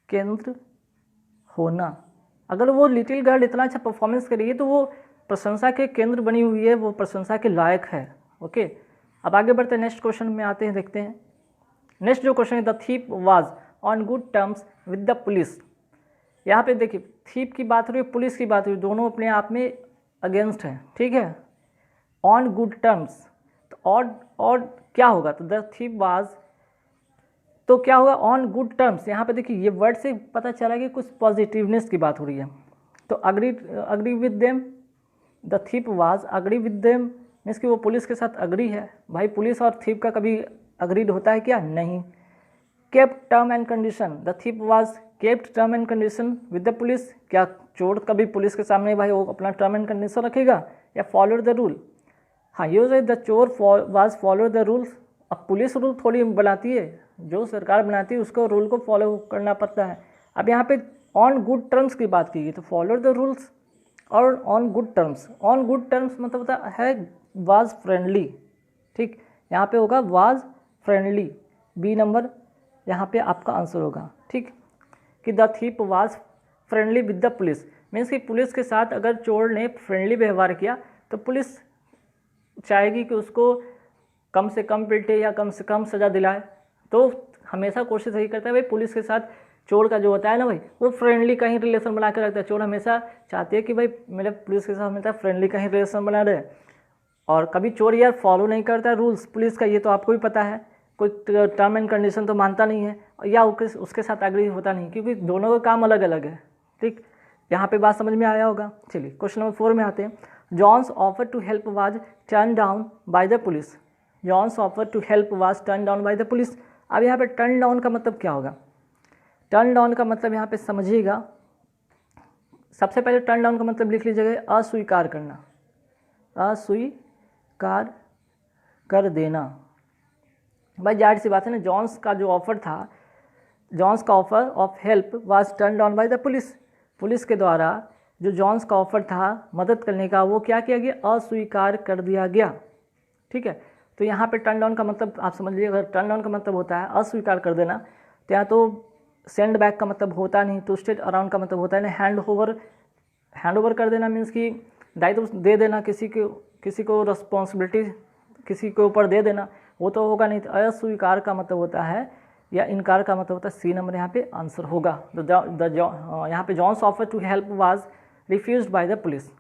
केंद्र होना। अगर वो लिटिल गर्ल इतना अच्छा परफॉर्मेंस कर रही है तो वो प्रशंसा के केंद्र बनी हुई है, वो प्रशंसा के लायक है, ओके। अब आगे बढ़ते हैं, नेक्स्ट क्वेश्चन में आते हैं, देखते हैं। नेक्स्ट जो क्वेश्चन है, the thief was on good terms with the police. यहाँ पे देखिए थीप की बात हो रही है, पुलिस की बात हो रही है, दोनों अपने आप में अगेंस्ट हैं, ठीक है। ऑन गुड टर्म्स, तो और क्या होगा, तो द थीप वाज, तो क्या होगा ऑन गुड टर्म्स। यहाँ पे देखिए ये वर्ड से पता चला कि कुछ पॉजिटिवनेस की बात हो रही है, तो agree with them, the thief was agree with them means कि वो पुलिस के साथ अग्री है। भाई पुलिस और थीप का कभी अग्रीड होता है क्या, नहीं। Kept term and condition, the thief was kept term and condition with the police, क्या चोर कभी पुलिस के सामने भाई वो अपना टर्म एंड कंडीशन रखेगा, या फॉलो द रूल। हाँ ये हो द चोर वाज फॉलो द रूल्स, अब पुलिस रूल थोड़ी बनाती है, जो सरकार बनाती है उसको रूल को फॉलो करना पड़ता है। अब यहाँ पे ऑन गुड टर्म्स की बात की गई, तो फॉलो द रूल्स और on good terms. On good terms मतलब होता है वाज फ्रेंडली, ठीक, यहाँ पे होगा वाज फ्रेंडली, बी नंबर यहाँ पे आपका आंसर होगा, ठीक, कि the thief was friendly with the police, means कि पुलिस के साथ अगर चोर ने फ्रेंडली व्यवहार किया तो पुलिस चाहेगी कि उसको कम से कम पिटे या कम से कम सज़ा दिलाए, तो हमेशा कोशिश यही करता है भाई पुलिस के साथ चोर का जो होता है ना भाई, वो फ्रेंडली कहीं रिलेशन बना के रखता है। चोर हमेशा चाहते हैं कि भाई मेरे पुलिस के साथ हमेशा फ्रेंडली कहीं रिलेशन बना रहे। और कभी चोर यार फॉलो नहीं करता रूल्स पुलिस का, ये तो आपको भी पता है, कोई टर्म एंड कंडीशन तो मानता नहीं है या उसके साथ एग्री होता नहीं, क्योंकि दोनों का काम अलग अलग है। ठीक, यहाँ पे बात समझ में आया होगा। चलिए क्वेश्चन नंबर 4 में आते हैं। John's offer to help was turn down by the police. John's offer to help was turn down by the police. अब यहाँ पे टर्न डाउन का मतलब क्या होगा? टर्न डाउन का मतलब यहाँ पे समझिएगा, सबसे पहले टर्न डाउन का मतलब लिख लीजिएगा, अस्वीकार करना, अस्वीकार कर देना। भाई जाहिर सी बात है ना, जॉन्स का जो ऑफर था, जॉन्स का offer of help was turn down by the police. Police के द्वारा जो जॉन्स का ऑफर था मदद करने का, वो क्या किया गया? अस्वीकार कर दिया गया। ठीक है, तो यहाँ पे टर्न डाउन का मतलब आप समझ लीजिए, अगर टर्न डाउन का मतलब होता है अस्वीकार कर देना, तो यहाँ तो सेंड बैक का मतलब होता नहीं, तो स्टेट अराउंड का मतलब होता है ना हैंड ओवर कर देना, मीन्स कि दायित्व दे देना, किसी को रिस्पॉन्सिबिलिटी किसी के ऊपर दे देना, वो तो होगा नहीं। तो अस्वीकार का मतलब होता है या इनकार का मतलब होता है, सी नंबर यहाँ पे आंसर होगा। यहाँ पे John's offer to help was refused by the police.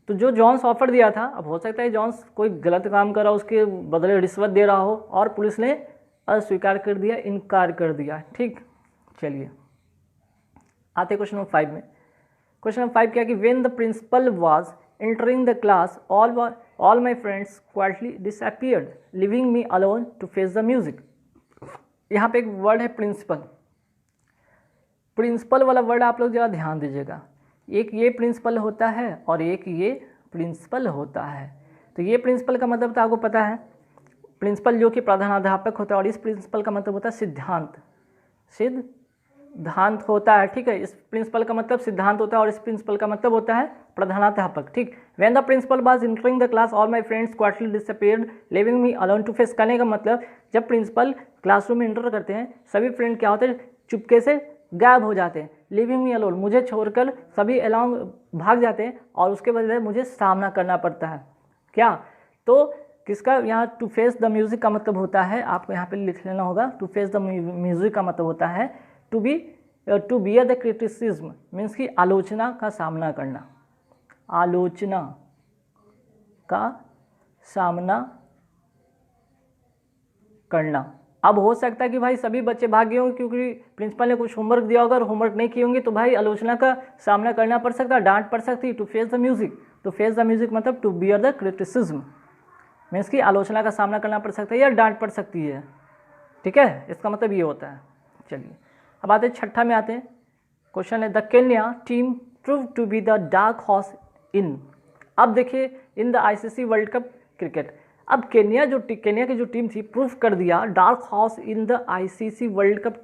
तो जो जॉन्स ऑफर दिया था, अब हो सकता है जॉन्स कोई गलत काम कर रहा हो, उसके बदले रिश्वत दे रहा हो, और पुलिस ने अस्वीकार कर दिया, इनकार कर दिया। ठीक, चलिए आते क्वेश्चन नंबर 5 में। क्वेश्चन नंबर 5 क्या कि when the principal was entering the class all my friends quietly disappeared living me alone to face the music. यहाँ पे एक वर्ड है प्रिंसिपल। प्रिंसिपल वाला वर्ड आप लोग जरा ध्यान दीजिएगा, एक ये प्रिंसिपल होता है और एक ये प्रिंसिपल होता है। तो ये प्रिंसिपल का मतलब तो आपको पता है, प्रिंसिपल जो कि प्रधानाध्यापक होता है, और इस प्रिंसिपल का मतलब होता है सिद्धांत होता है। ठीक है, इस प्रिंसिपल का मतलब सिद्धांत होता है और इस प्रिंसिपल का मतलब होता है प्रधानाध्यापक। ठीक, when the principal was entering the class all my friends quietly disappeared living me alone to face. कहने का मतलब जब प्रिंसिपल क्लासरूम में एंटर करते हैं, सभी फ्रेंड क्या होते हैं? चुपके से गायब हो जाते हैं। लिविंग मी अलोन, मुझे छोड़कर सभी अलॉन्ग भाग जाते हैं, और उसके बदले मुझे सामना करना पड़ता है। क्या? तो किसका? यहाँ टू फेस द म्यूजिक का मतलब होता है, आपको यहाँ पे लिख लेना होगा, टू फेस द म्यूजिक का मतलब होता है to bear the criticism, means कि आलोचना का सामना करना, आलोचना का सामना करना। अब हो सकता है कि भाई सभी बच्चे भाग गए होंगे क्योंकि प्रिंसिपल ने कुछ होमवर्क दिया होगा, और होमवर्क नहीं किए होंगे, तो भाई आलोचना का सामना करना पड़ सकता है, डांट पड़ सकती है। To face the music, to face the music मतलब to bear the criticism, means कि आलोचना का सामना करना पड़ सकता है या डांट पड़ सकती है। ठीक है, इसका मतलब ये होता है। चलिए अब आते हैं 6 में आते हैं। क्वेश्चन है the Kenya team prove to be the dark horse in. अब देखिए in the ICC world cup cricket. अब केन्या की जो टीम थी, प्रूफ कर दिया dark horse in the ICC world cup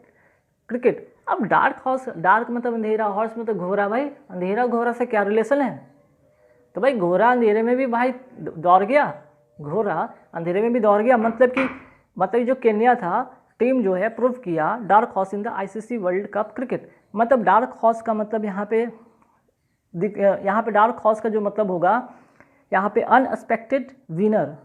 cricket. अब डार्क हॉर्स, डार्क मतलब अंधेरा, हॉर्स मतलब घोड़ा। भाई अंधेरा घोड़ा से क्या रिलेशन है? तो भाई घोड़ा अंधेरे में भी भाई दौड़ गया, घोड़ा अंधेरे में भी दौड़ गया, मतलब जो केन्या था टीम जो है प्रूव किया dark horse in the ICC world cup cricket. मतलब डार्क हॉर्स का मतलब यहाँ पे डार्क हॉर्स का जो मतलब होगा यहाँ पे अनएक्सपेक्टेड विनर।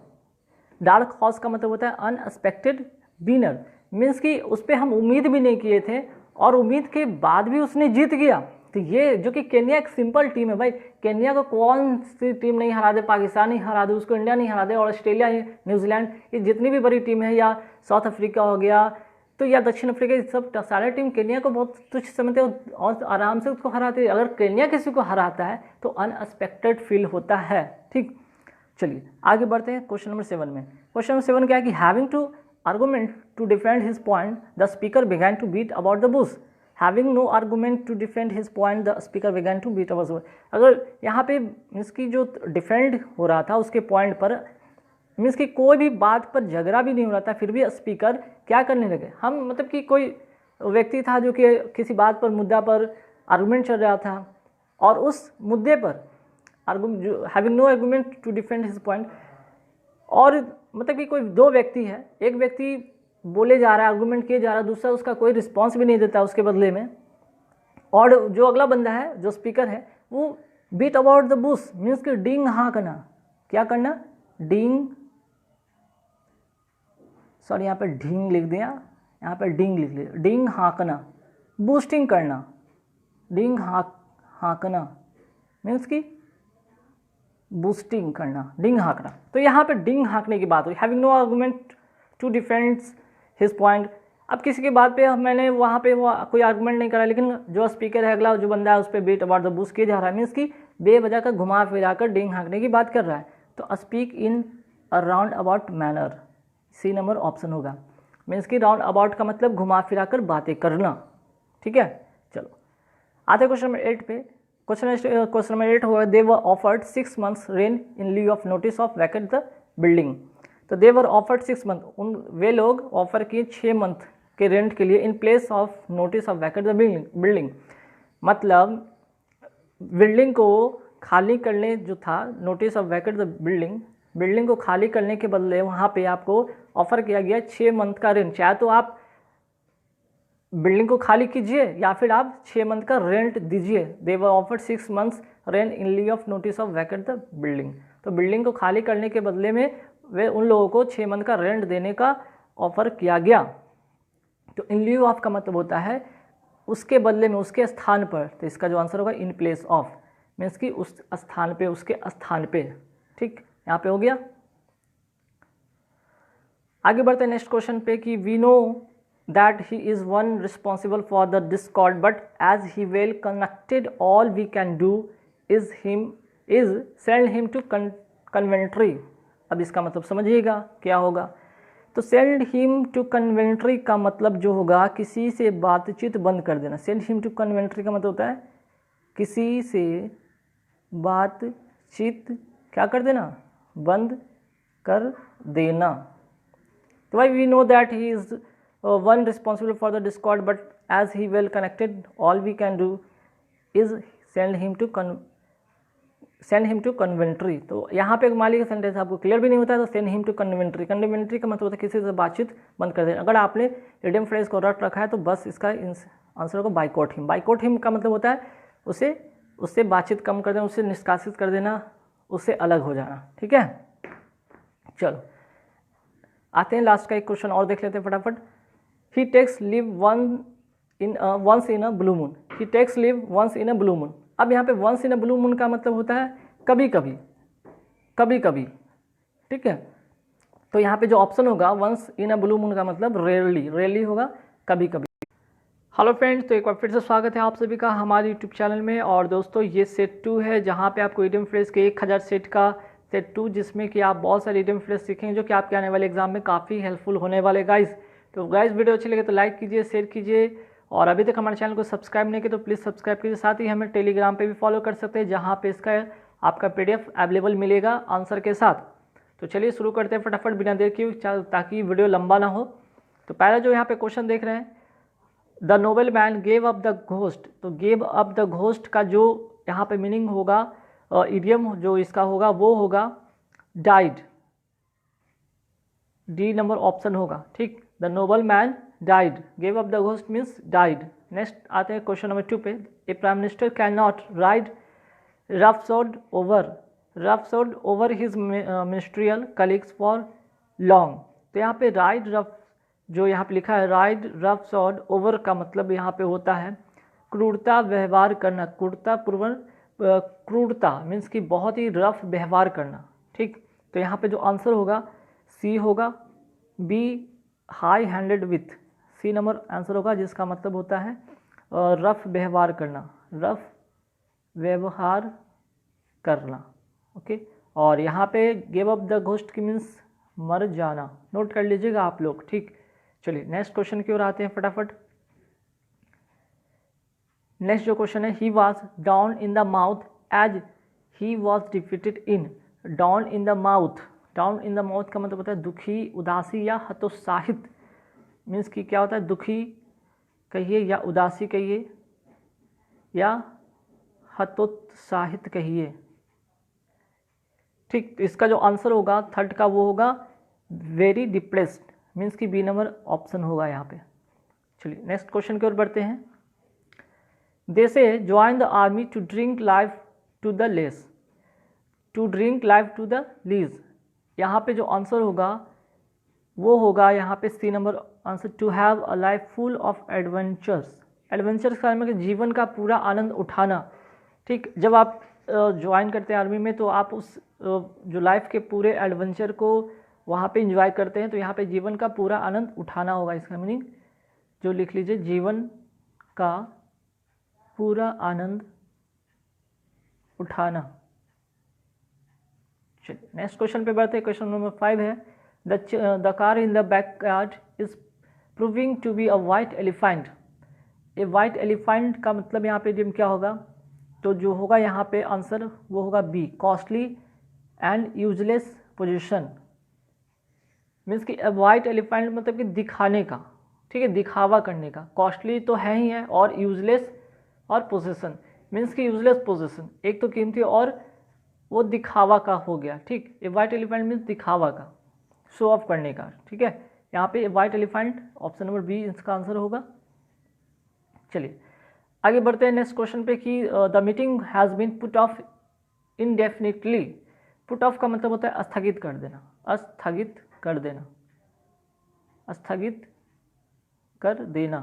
डार्क हॉर्स का मतलब होता है अनएक्सपेक्टेड विनर, मीन्स कि उस पर हम उम्मीद भी नहीं किए थे और उम्मीद के बाद भी उसने जीत गया। तो ये जो कि केन्या एक सिंपल टीम है भाई, केन्या को कौन सी टीम नहीं हरा दे, पाकिस्तान नहीं हरा दे, उसको इंडिया नहीं हरा दे, और ऑस्ट्रेलिया, न्यूजीलैंड, ये जितनी भी बड़ी टीम है, या साउथ अफ्रीका हो गया तो या दक्षिण अफ्रीका, ये सब सारे टीम केन्या को बहुत तुच्छ समझते हैं और आराम से उसको हराते हैं। अगर केन्या किसी को हराता है तो अनएक्सपेक्टेड फील होता है। ठीक, चलिए आगे बढ़ते हैं क्वेश्चन नंबर 7 में। क्वेश्चन नंबर 7 क्या है कि having to argument to defend his point the speaker began to beat about the bush. Having no argument to defend his point the speaker began to beat about the bush. अगर यहाँ पे इसकी जो defend हो रहा था उसके point पर, मीन्स कि कोई भी बात पर झगड़ा भी नहीं हो रहा था, फिर भी स्पीकर क्या करने लगे, हम मतलब कि कोई व्यक्ति था जो कि किसी बात पर, मुद्दा पर आर्गूमेंट चल रहा था, और उस मुद्दे पर having no argument to defend his point, और मतलब कि कोई दो व्यक्ति है, एक व्यक्ति बोले जा रहा है, आर्गूमेंट किए जा रहा है, दूसरा उसका कोई रिस्पॉन्स भी नहीं देता उसके बदले में, और जो अगला बंदा है जो स्पीकर है वो beat about the bush, means कि डींग हाँ करना, क्या करना, डींग, सॉरी यहाँ पे ढींग लिख दिया, यहाँ पे डींग लिख लिया, डींग हाँकना, बूस्टिंग करना, डिंग हाँकना मीन्स कि बूस्टिंग करना, डिंग हाँकना। तो यहाँ पे डिंग हाँकने की बात हुई, having no argument to defend his point. अब किसी की बात पे मैंने वहाँ पे वो कोई आर्गूमेंट नहीं करा, लेकिन जो स्पीकर है अगला जो बंदा है उस पर बीट अबाउट द बुश किया जा रहा है, मीन्स कि बेवजह का घुमा फिरा कर डिंग हाँकने की बात कर रहा है। तो speak in a roundabout manner, C number option होगा। मीन्स कि राउंड अबाउट का मतलब घुमा फिरा कर बातें करना, ठीक है। चलो आते क्वेश्चन नंबर 8 पे। क्वेश्चन नंबर 8 हुआ, they were offered 6 months rent in leave of notice of vacate the building. तो दे वर ऑफर्ड 6 months, वे लोग ऑफर किए 6 मंथ के रेंट के लिए in place of notice of vacate the building. मतलब building को खाली करने जो था, notice of vacate the building को खाली करने के बदले वहाँ पे आपको ऑफर किया गया 6 मंथ का रेंट। चाहे तो आप बिल्डिंग को खाली कीजिए या फिर आप 6 मंथ का रेंट दीजिए। They were offered 6 months rent in leave of notice of vacate the building. तो बिल्डिंग को खाली करने के बदले में वे उन लोगों को 6 मंथ का रेंट देने का ऑफर किया गया। तो इन लीव ऑफ का मतलब होता है उसके बदले में, उसके स्थान पर। तो इसका जो आंसर होगा इन प्लेस ऑफ, मीन्स कि उस स्थान पे, उसके स्थान पे, ठीक, यहाँ पे हो गया। आगे बढ़ते हैं नेक्स्ट क्वेश्चन पे कि we know that he is one responsible for the discord, but as he well connected, all we can do is send him to conventry। अब इसका मतलब समझिएगा क्या होगा। तो send him to conventry का मतलब जो होगा किसी से बातचीत बंद कर देना। send him to conventry का मतलब होता है किसी से बातचीत क्या कर देना, बंद कर देना। तो why we know that he is one responsible for the discord, but as he well connected, all we can do is send him to conventry। तो यहाँ पे मान लीजिए सेंटेंस आपको क्लियर भी नहीं होता है तो send him to conventry। conventry का मतलब होता है किसी से बातचीत बंद कर देना। अगर आपने इडियम फ्रेज को रट रखा है तो बस इसका आंसर होगा बाइकॉट हिम। बाइकॉट हिम का मतलब होता है उससे बातचीत कम कर देना, उससे निष्कासित कर देना, उससे अलग हो जाना, ठीक है। चलो आते हैं लास्ट का एक क्वेश्चन और देख लेते हैं फटाफट। He takes leave once in a blue moon। He takes leave once in a blue moon। अब यहाँ पे once in a blue moon का मतलब होता है कभी कभी, ठीक है। तो यहाँ पे जो ऑप्शन होगा once in a blue moon का मतलब रेयरली होगा, कभी कभी। हेलो फ्रेंड्स, तो एक बार फिर से स्वागत है आप सभी का हमारे यूट्यूब चैनल में। और दोस्तों ये सेट 2 है जहाँ पे आपको इडियम फ्रेज के 1000 सेट का सेट 2, जिसमें कि आप बहुत सारे इडियम फ्रेज सीखेंगे जो कि आपके आने वाले एग्जाम में काफ़ी हेल्पफुल होने वाले गाइज। तो गाइज वीडियो अच्छी लगे तो लाइक कीजिए, शेयर कीजिए, और अभी तक हमारे चैनल को सब्सक्राइब नहीं किया तो प्लीज़ सब्सक्राइब कीजिए। साथ ही हमें टेलीग्राम पे भी फॉलो कर सकते हैं जहाँ पे इसका आपका PDF अवेलेबल मिलेगा आंसर के साथ। तो चलिए शुरू करते हैं फटाफट बिना देर की, ताकि वीडियो लंबा ना हो। तो पहला जो यहाँ पे क्वेश्चन देख रहे हैं, the Nobel man gave up the ghost. तो गेव अप द घोस्ट का जो यहाँ पे मीनिंग होगा, इडियम जो इसका होगा वो होगा डाइड। डी नंबर ऑप्शन होगा, ठीक। The noble man died, gave up the ghost means died. Next आते हैं क्वेश्चन नंबर 2 पे। A prime minister can not ride roughshod over his ministerial colleagues for long. तो यहाँ पे राइड रफ जो यहाँ पे लिखा है राइड रफसोड ओवर का मतलब यहाँ पे होता है क्रूरता व्यवहार करना, क्रूरता मीन्स कि बहुत ही रफ व्यवहार करना, ठीक। तो यहाँ पे जो आंसर होगा सी होगा, be high handed with, C number answer होगा, जिसका मतलब होता है रफ व्यवहार करना, ओके। और यहाँ पे गिव अप द घोस्ट की मीन्स मर जाना, नोट कर लीजिएगा आप लोग, ठीक। चलिए नेक्स्ट क्वेश्चन की ओर आते हैं फटाफट। नेक्स्ट जो क्वेश्चन है, he was down in the mouth as he was defeated in. Down in the mouth का मतलब होता है दुखी, उदासी या हतोत्साहित। मीन्स कि क्या होता है, दुखी कहिए या उदासी कहिए या हतोत्साहित कहिए, ठीक। तो इसका जो आंसर होगा थर्ड का वो होगा वेरी डिप्रेस्ड, मीन्स कि बी नंबर ऑप्शन होगा यहाँ पे। चलिए नेक्स्ट क्वेश्चन की ओर बढ़ते हैं। They say join the army to drink life to the lees. यहाँ पे जो आंसर होगा वो होगा यहाँ पे C number answer, to have a life full of adventures adventurous का मतलब जीवन का पूरा आनंद उठाना। ठीक, जब आप ज्वाइन करते हैं आर्मी में तो आप उस जो लाइफ के पूरे एडवेंचर को वहाँ पे एंजॉय करते हैं, तो यहाँ पे जीवन का पूरा आनंद उठाना होगा इसका मीनिंग, जो लिख लीजिए, जीवन का पूरा आनंद उठाना। चलिए नेक्स्ट क्वेश्चन पे बढ़ते हैं। क्वेश्चन नंबर 5 है, the car in the backyard is proving to be a white elephant. A white elephant का मतलब यहाँ पे जिम क्या होगा, तो जो होगा यहाँ पे आंसर वो होगा B, costly and useless position. Means कि वाइट एलिफेंट मतलब कि दिखाने का, ठीक है, दिखावा करने का। कॉस्टली तो है ही है, और यूजलेस और पोजीशन, मीन्स कि यूजलेस पोजीशन, एक तो कीमती और वो दिखावा का हो गया। ठीक, ए वाइट एलिफेंट मीन्स दिखावा का, शो ऑफ करने का। ठीक है, यहाँ पे white elephant option number B इसका आंसर होगा। चलिए आगे बढ़ते हैं नेक्स्ट क्वेश्चन पे कि the meeting has been put off indefinitely. Put off का मतलब होता है स्थगित कर देना, स्थगित कर देना, स्थगित कर देना।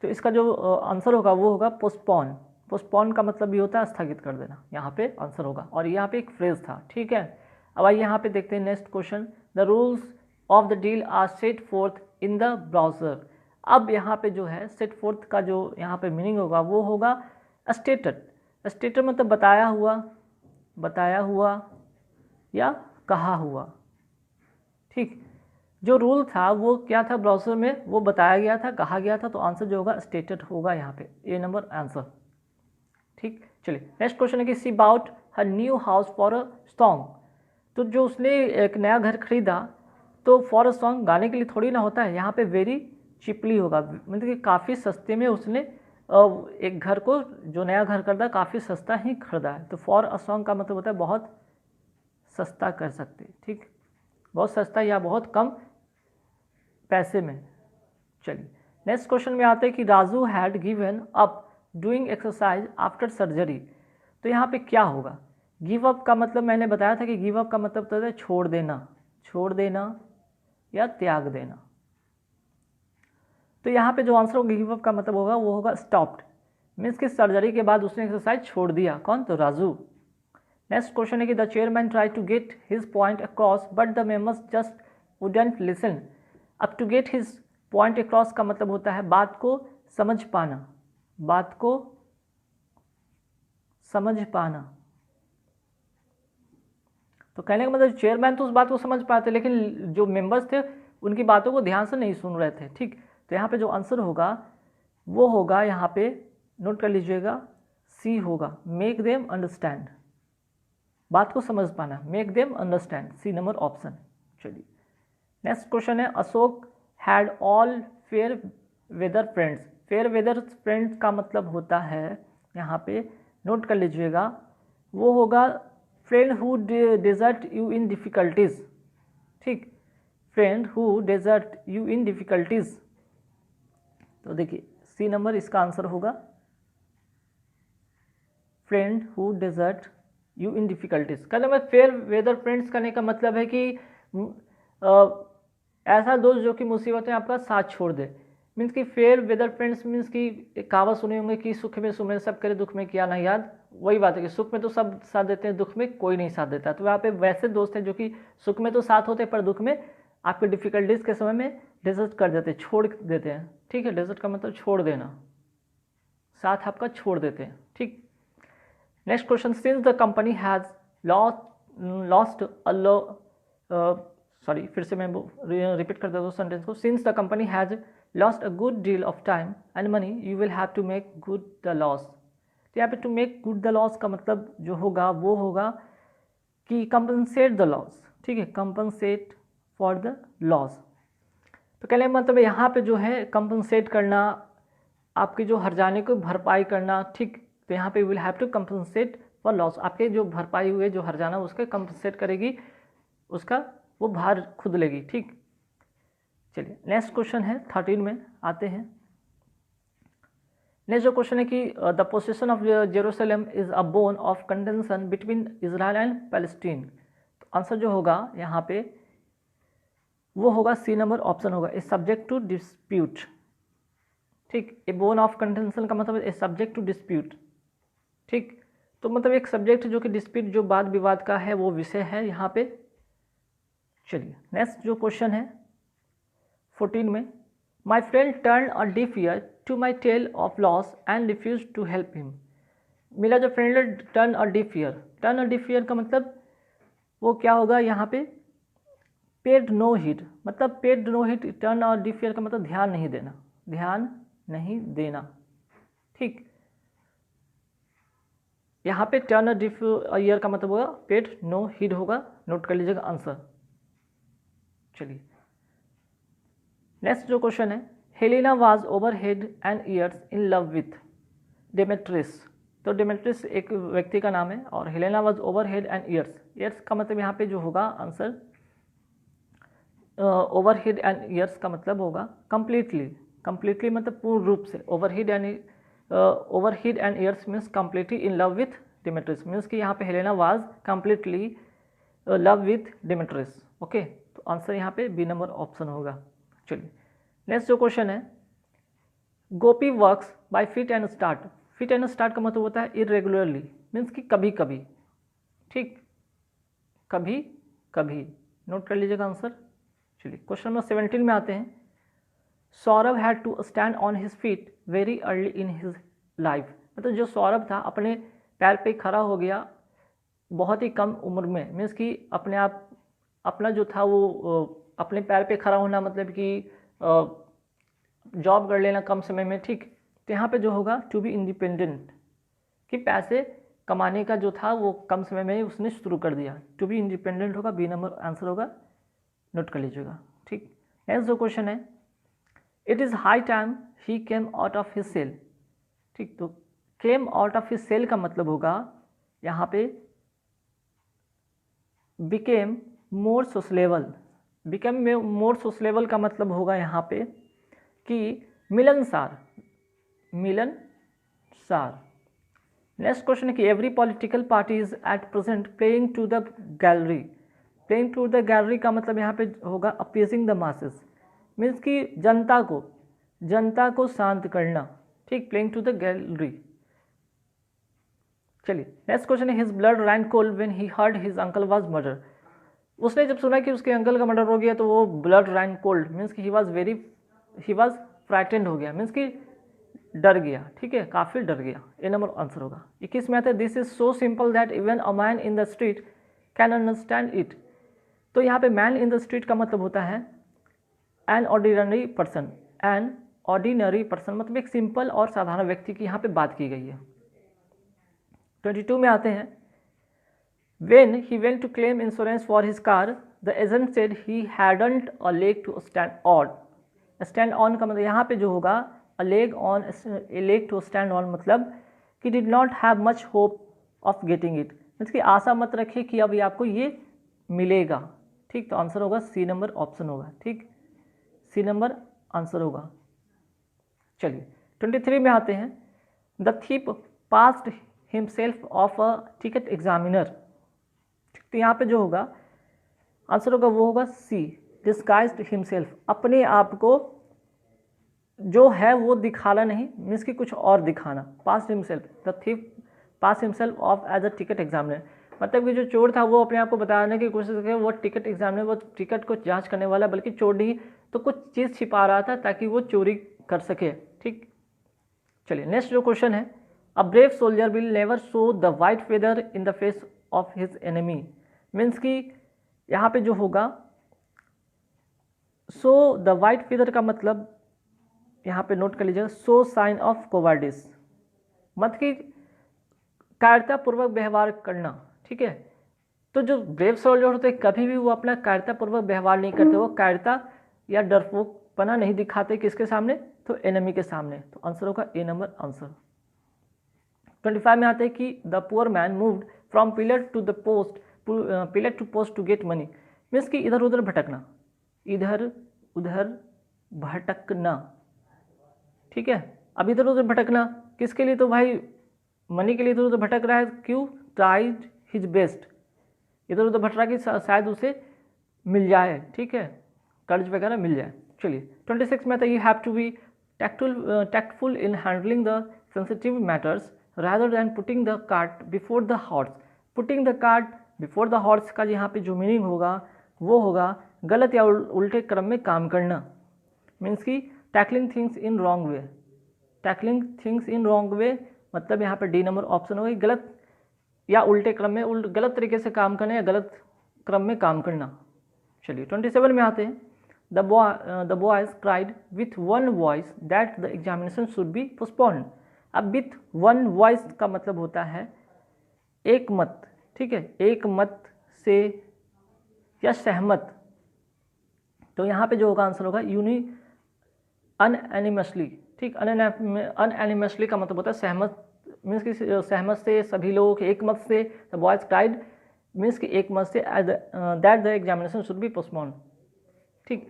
तो इसका जो आंसर होगा वो होगा पोस्टपोन। पोस्टपोन का मतलब भी होता है स्थगित कर देना, यहाँ पे आंसर होगा। और यहाँ पे एक फ्रेज था। ठीक है, अब आइए यहाँ पे देखते हैं next question, the rules of the deal are set forth in the browser. अब यहाँ पे जो है सेट फोर्थ का जो यहाँ पे मीनिंग होगा वो होगा स्टेटेड। स्टेटेड मतलब बताया हुआ, बताया हुआ या कहा हुआ। ठीक, जो रूल था वो क्या था ब्राउज़र में, वो बताया गया था, कहा गया था, तो आंसर जो होगा स्टेटेड होगा यहाँ पे, ए नंबर आंसर। ठीक, चलिए नेक्स्ट क्वेश्चन है कि she bought her new house for a song. तो जो उसने एक नया घर खरीदा, तो फॉर अ सॉन्ग गाने के लिए थोड़ी ना होता है, यहाँ पे वेरी चिपली होगा, मतलब कि काफ़ी सस्ते में उसने एक घर को, जो नया घर खरीदा, काफ़ी सस्ता ही खरीदा है। तो फॉर अ सॉन्ग का मतलब होता है बहुत सस्ता कर सकते। ठीक, बहुत सस्ता या बहुत कम पैसे में। चलिए नेक्स्ट क्वेश्चन में आते हैं कि Raju had given up doing exercise after surgery. तो यहाँ पे क्या होगा, गिव अप का मतलब मैंने बताया था कि गिव अप का मतलब होता है छोड़ देना, छोड़ देना या त्याग देना। तो यहाँ पे जो आंसर होगा गिव अप का मतलब होगा वो होगा स्टॉप्ड, मीन्स कि सर्जरी के बाद उसने एक्सरसाइज छोड़ दिया। कौन, तो राजू। नेक्स्ट क्वेश्चन है कि the chairman tried to get his point across but the members just wouldn't listen. अब to get his point across का मतलब होता है बात को समझ पाना, बात को समझ पाना। तो कहने का मतलब चेयरमैन तो उस बात को समझ पाते, लेकिन जो मेंबर्स थे उनकी बातों को ध्यान से नहीं सुन रहे थे। ठीक, तो यहाँ पे जो आंसर होगा वो होगा, यहाँ पे नोट कर लीजिएगा, सी होगा, मेक देम अंडरस्टैंड, बात को समझ पाना, make them understand, C number option. चलिए नेक्स्ट क्वेश्चन है, Ashok had all fair weather friends. Fair weather friends का मतलब होता है, यहाँ पे नोट कर लीजिएगा, वो होगा friend who desert you in difficulties. ठीक, friend who desert you in difficulties. तो देखिए सी नंबर इसका आंसर होगा, friend who desert you in difficulties. कहने में फेयर वेदर फ्रेंड्स करने का मतलब है कि ऐसा दोस्त जो कि मुसीबत में आपका साथ छोड़ दे। मीन्स कि फेयर वेदर फ्रेंड्स मीन्स कि एक कहावत सुने होंगे कि सुख में सुमरे सब करे, दुख में किया ना याद। वही बात है कि सुख में तो सब साथ देते हैं, दुख में कोई नहीं साथ देता। तो यहाँ पे वैसे दोस्त हैं जो कि सुख में तो साथ होते हैं पर दुख में आपके डिफ़िकल्टीज़ के समय में डेजर्ट कर देते हैं, छोड़ देते हैं। ठीक है, डेजर्ट का मतलब छोड़ देना, साथ आपका छोड़ देते हैं। ठीक, next question, since the company has lost sorry फिर से मैं रिपीट कर देता हूँ सेंटेंस को, since the company has lost a good deal of time and money you will have to make good the loss. तो यहाँ पे to make good the loss का मतलब जो होगा वो होगा कि कंपनसेट द लॉस। ठीक है, कंपनसेट फॉर द लॉस। तो कहने का मतलब यहाँ पे जो है कंपनसेट करना, आपके जो हर्जाने को भरपाई करना। ठीक, तो यहाँ पे will have to compensate for loss, आपके जो भरपाई हुए जो हर्जाना उसका कंपनसेट करेगी, उसका वो भार खुद लेगी। ठीक, चलिए नेक्स्ट क्वेश्चन है 13 में आते हैं। नेक्स्ट जो क्वेश्चन है कि the possession of Jerusalem is a bone of contention between Israel and Palestine. तो आंसर जो होगा यहाँ पे वो होगा सी नंबर ऑप्शन होगा, इज सब्जेक्ट टू डिस्प्यूट। ठीक। ए बोन ऑफ कंटेंशन का मतलब ए सब्जेक्ट टू डिस्प्यूट, ठीक। तो मतलब एक सब्जेक्ट जो कि डिस्प्यूट, जो वाद विवाद का है, वो विषय है यहाँ पे। चलिए नेक्स्ट जो क्वेश्चन है 14 में, my friend turn a deaf ear to my tale of loss and refuse to help him. मेरा जो फ्रेंड है turn a deaf ear, turn a deaf ear का मतलब वो क्या होगा यहाँ पे, पेड नो हीड, मतलब paid no heed, turn a deaf ear का मतलब ध्यान नहीं देना, ध्यान नहीं देना, ठीक। यहाँ पे टर्न अ डिफ ईयर का मतलब होगा पेड नो हीड होगा, नोट कर लीजिएगा आंसर। चलिए नेक्स्ट जो क्वेश्चन है, Helena was over head and ears in love with Demetrius. तो डेमेट्रिस एक व्यक्ति का नाम है और Helena was over head and ears, ears का मतलब यहाँ पे जो होगा answer, over head and ears का मतलब होगा कंप्लीटली, कंप्लीटली मतलब पूर्ण रूप से, over head and ears means completely in love with Demetrius, means कि यहाँ पे Helena was completely love with Demetrius. Okay, तो आंसर यहाँ पे बी नंबर ऑप्शन होगा। चलिए नेक्स्ट जो क्वेश्चन है, Gopi works by fit and start. Fit and start का मतलब होता है इरेगुलरली, मीन्स कि कभी कभी, ठीक, कभी कभी, नोट कर लीजिएगा आंसर। चलिए क्वेश्चन नंबर 17 में आते हैं, Saurabh had to stand on his feet very early in his life. मतलब जो सौरभ था अपने पैर पे खड़ा हो गया बहुत ही कम उम्र में, मीन्स कि अपने आप अपना जो था वो अपने पैर पे खड़ा होना, मतलब कि जॉब कर लेना कम समय में, ठीक। तो यहाँ पे जो होगा टू बी इंडिपेंडेंट, कि पैसे कमाने का जो था वो कम समय में ही उसने शुरू कर दिया, टू बी इंडिपेंडेंट होगा, बी नंबर आंसर होगा, नोट कर लीजिएगा, ठीक। नेक्स्ट जो क्वेश्चन है, it is high time he came out of his shell, ठीक। तो came out of his shell का मतलब होगा यहाँ पे became more sociable. Became more sociable का मतलब होगा यहाँ पे कि मिलनसार, मिलनसार। नेक्स्ट क्वेश्चन है कि every political party is at present playing to the gallery. Playing to the gallery का मतलब यहाँ पे होगा अपीजिंग द मासेस, मीन्स कि जनता को शांत करना, ठीक, प्लेइंग टू द गैलरी। चलिए नेक्स्ट क्वेश्चन है, his blood ran cold when he heard his uncle was murder. उसने जब सुना कि उसके अंकल का मर्डर हो गया तो वो ब्लड रैन कोल्ड, मीन्स कि ही वाज फ्राइटेंड हो गया, मीन्स कि डर गया, ठीक है, काफ़ी डर गया। ए नंबर आंसर होगा। 21 में आता है, this is so simple that even a man in the street can understand it. तो यहाँ पे मैन इन द स्ट्रीट का मतलब होता है an ordinary person, an ordinary person मतलब एक सिंपल और साधारण व्यक्ति की यहाँ पे बात की गई है। 22 में आते हैं, when he went to claim insurance for his car the agent said he hadn't a leg to stand on। stand on का मतलब यहाँ पे जो होगा a leg to stand on मतलब कि did not have much hope of getting it, मतलब कि आशा मत रखिए कि अभी आपको ये मिलेगा, ठीक। तो आंसर होगा सी नंबर ऑप्शन होगा, ठीक, सी नंबर आंसर होगा। चलिए 23 में आते हैं, the thief passed himself of a ticket examiner. तो यहाँ पे जो होगा आंसर होगा वो होगा सी, डिस्गाइज्ड हिमसेल्फ, अपने आप को जो है वो दिखाना नहीं, मीन्स कि कुछ और दिखाना। Pass himself, the thief pass himself off as a ticket examiner, मतलब कि जो चोर था वो अपने आप को बताने की कोशिश करके वो टिकट एग्जामिनर, वो टिकट को जांच करने वाला, बल्कि चोर नहीं तो कुछ चीज़ छिपा रहा था ताकि वो चोरी कर सके, ठीक। चलिए नेक्स्ट जो क्वेश्चन है, a brave soldier will never show the white feather in the face of his enemy, means कि यहाँ पे जो होगा सो द वाइट फेदर का मतलब यहाँ पे नोट कर लीजिएगा, सो साइन ऑफ कोवार्डिस, मत कि कायरतापूर्वक व्यवहार करना, ठीक है। तो जो ब्रेव सोल्जर होते हैं कभी भी वो अपना कायरतापूर्वक व्यवहार नहीं करते, वो कायरता या डरपोकपना नहीं दिखाते, किसके सामने, तो एनिमी के सामने। तो आंसर होगा ए नंबर आंसर। 25 में आते हैं कि the poor man moved from pillar to post to get money, means कि इधर उधर भटकना, इधर उधर भटकना, ठीक है। अब इधर उधर भटकना किसके लिए, तो भाई मनी के लिए इधर उधर भटक रहा है, क्यों, ट्राइड हिज बेस्ट, इधर उधर भटक रहा कि शायद उसे मिल जाए, ठीक है, कर्ज वगैरह मिल जाए। चलिए 26 में आता है, you have to be tactful in handling the sensitive matters rather than putting the cart before the horse. Putting the cart before the horse का यहाँ पे जो मीनिंग होगा वो होगा गलत या उल्टे क्रम में काम करना, मीन्स कि tackling things in wrong way. Tackling things in wrong way मतलब यहाँ पे डी नंबर ऑप्शन होगा, गलत या उल्टे क्रम में गलत तरीके से काम करना या गलत क्रम में काम करना. चलिए 27 में आते हैं. The boys cried with one voice that the examination should be postponed. अब with one voice का मतलब होता है एक मत, ठीक है, एक मत से या सहमत. तो यहाँ पे जो होगा आंसर होगा अनएनिमसली. ठीक, अनएनिमसली का मतलब होता है सहमत, मीन्स कि सहमत से सभी लोग एक मत से. द बॉयज क्राइड मीन्स कि एक मत say that the examination should be postponed. ठीक,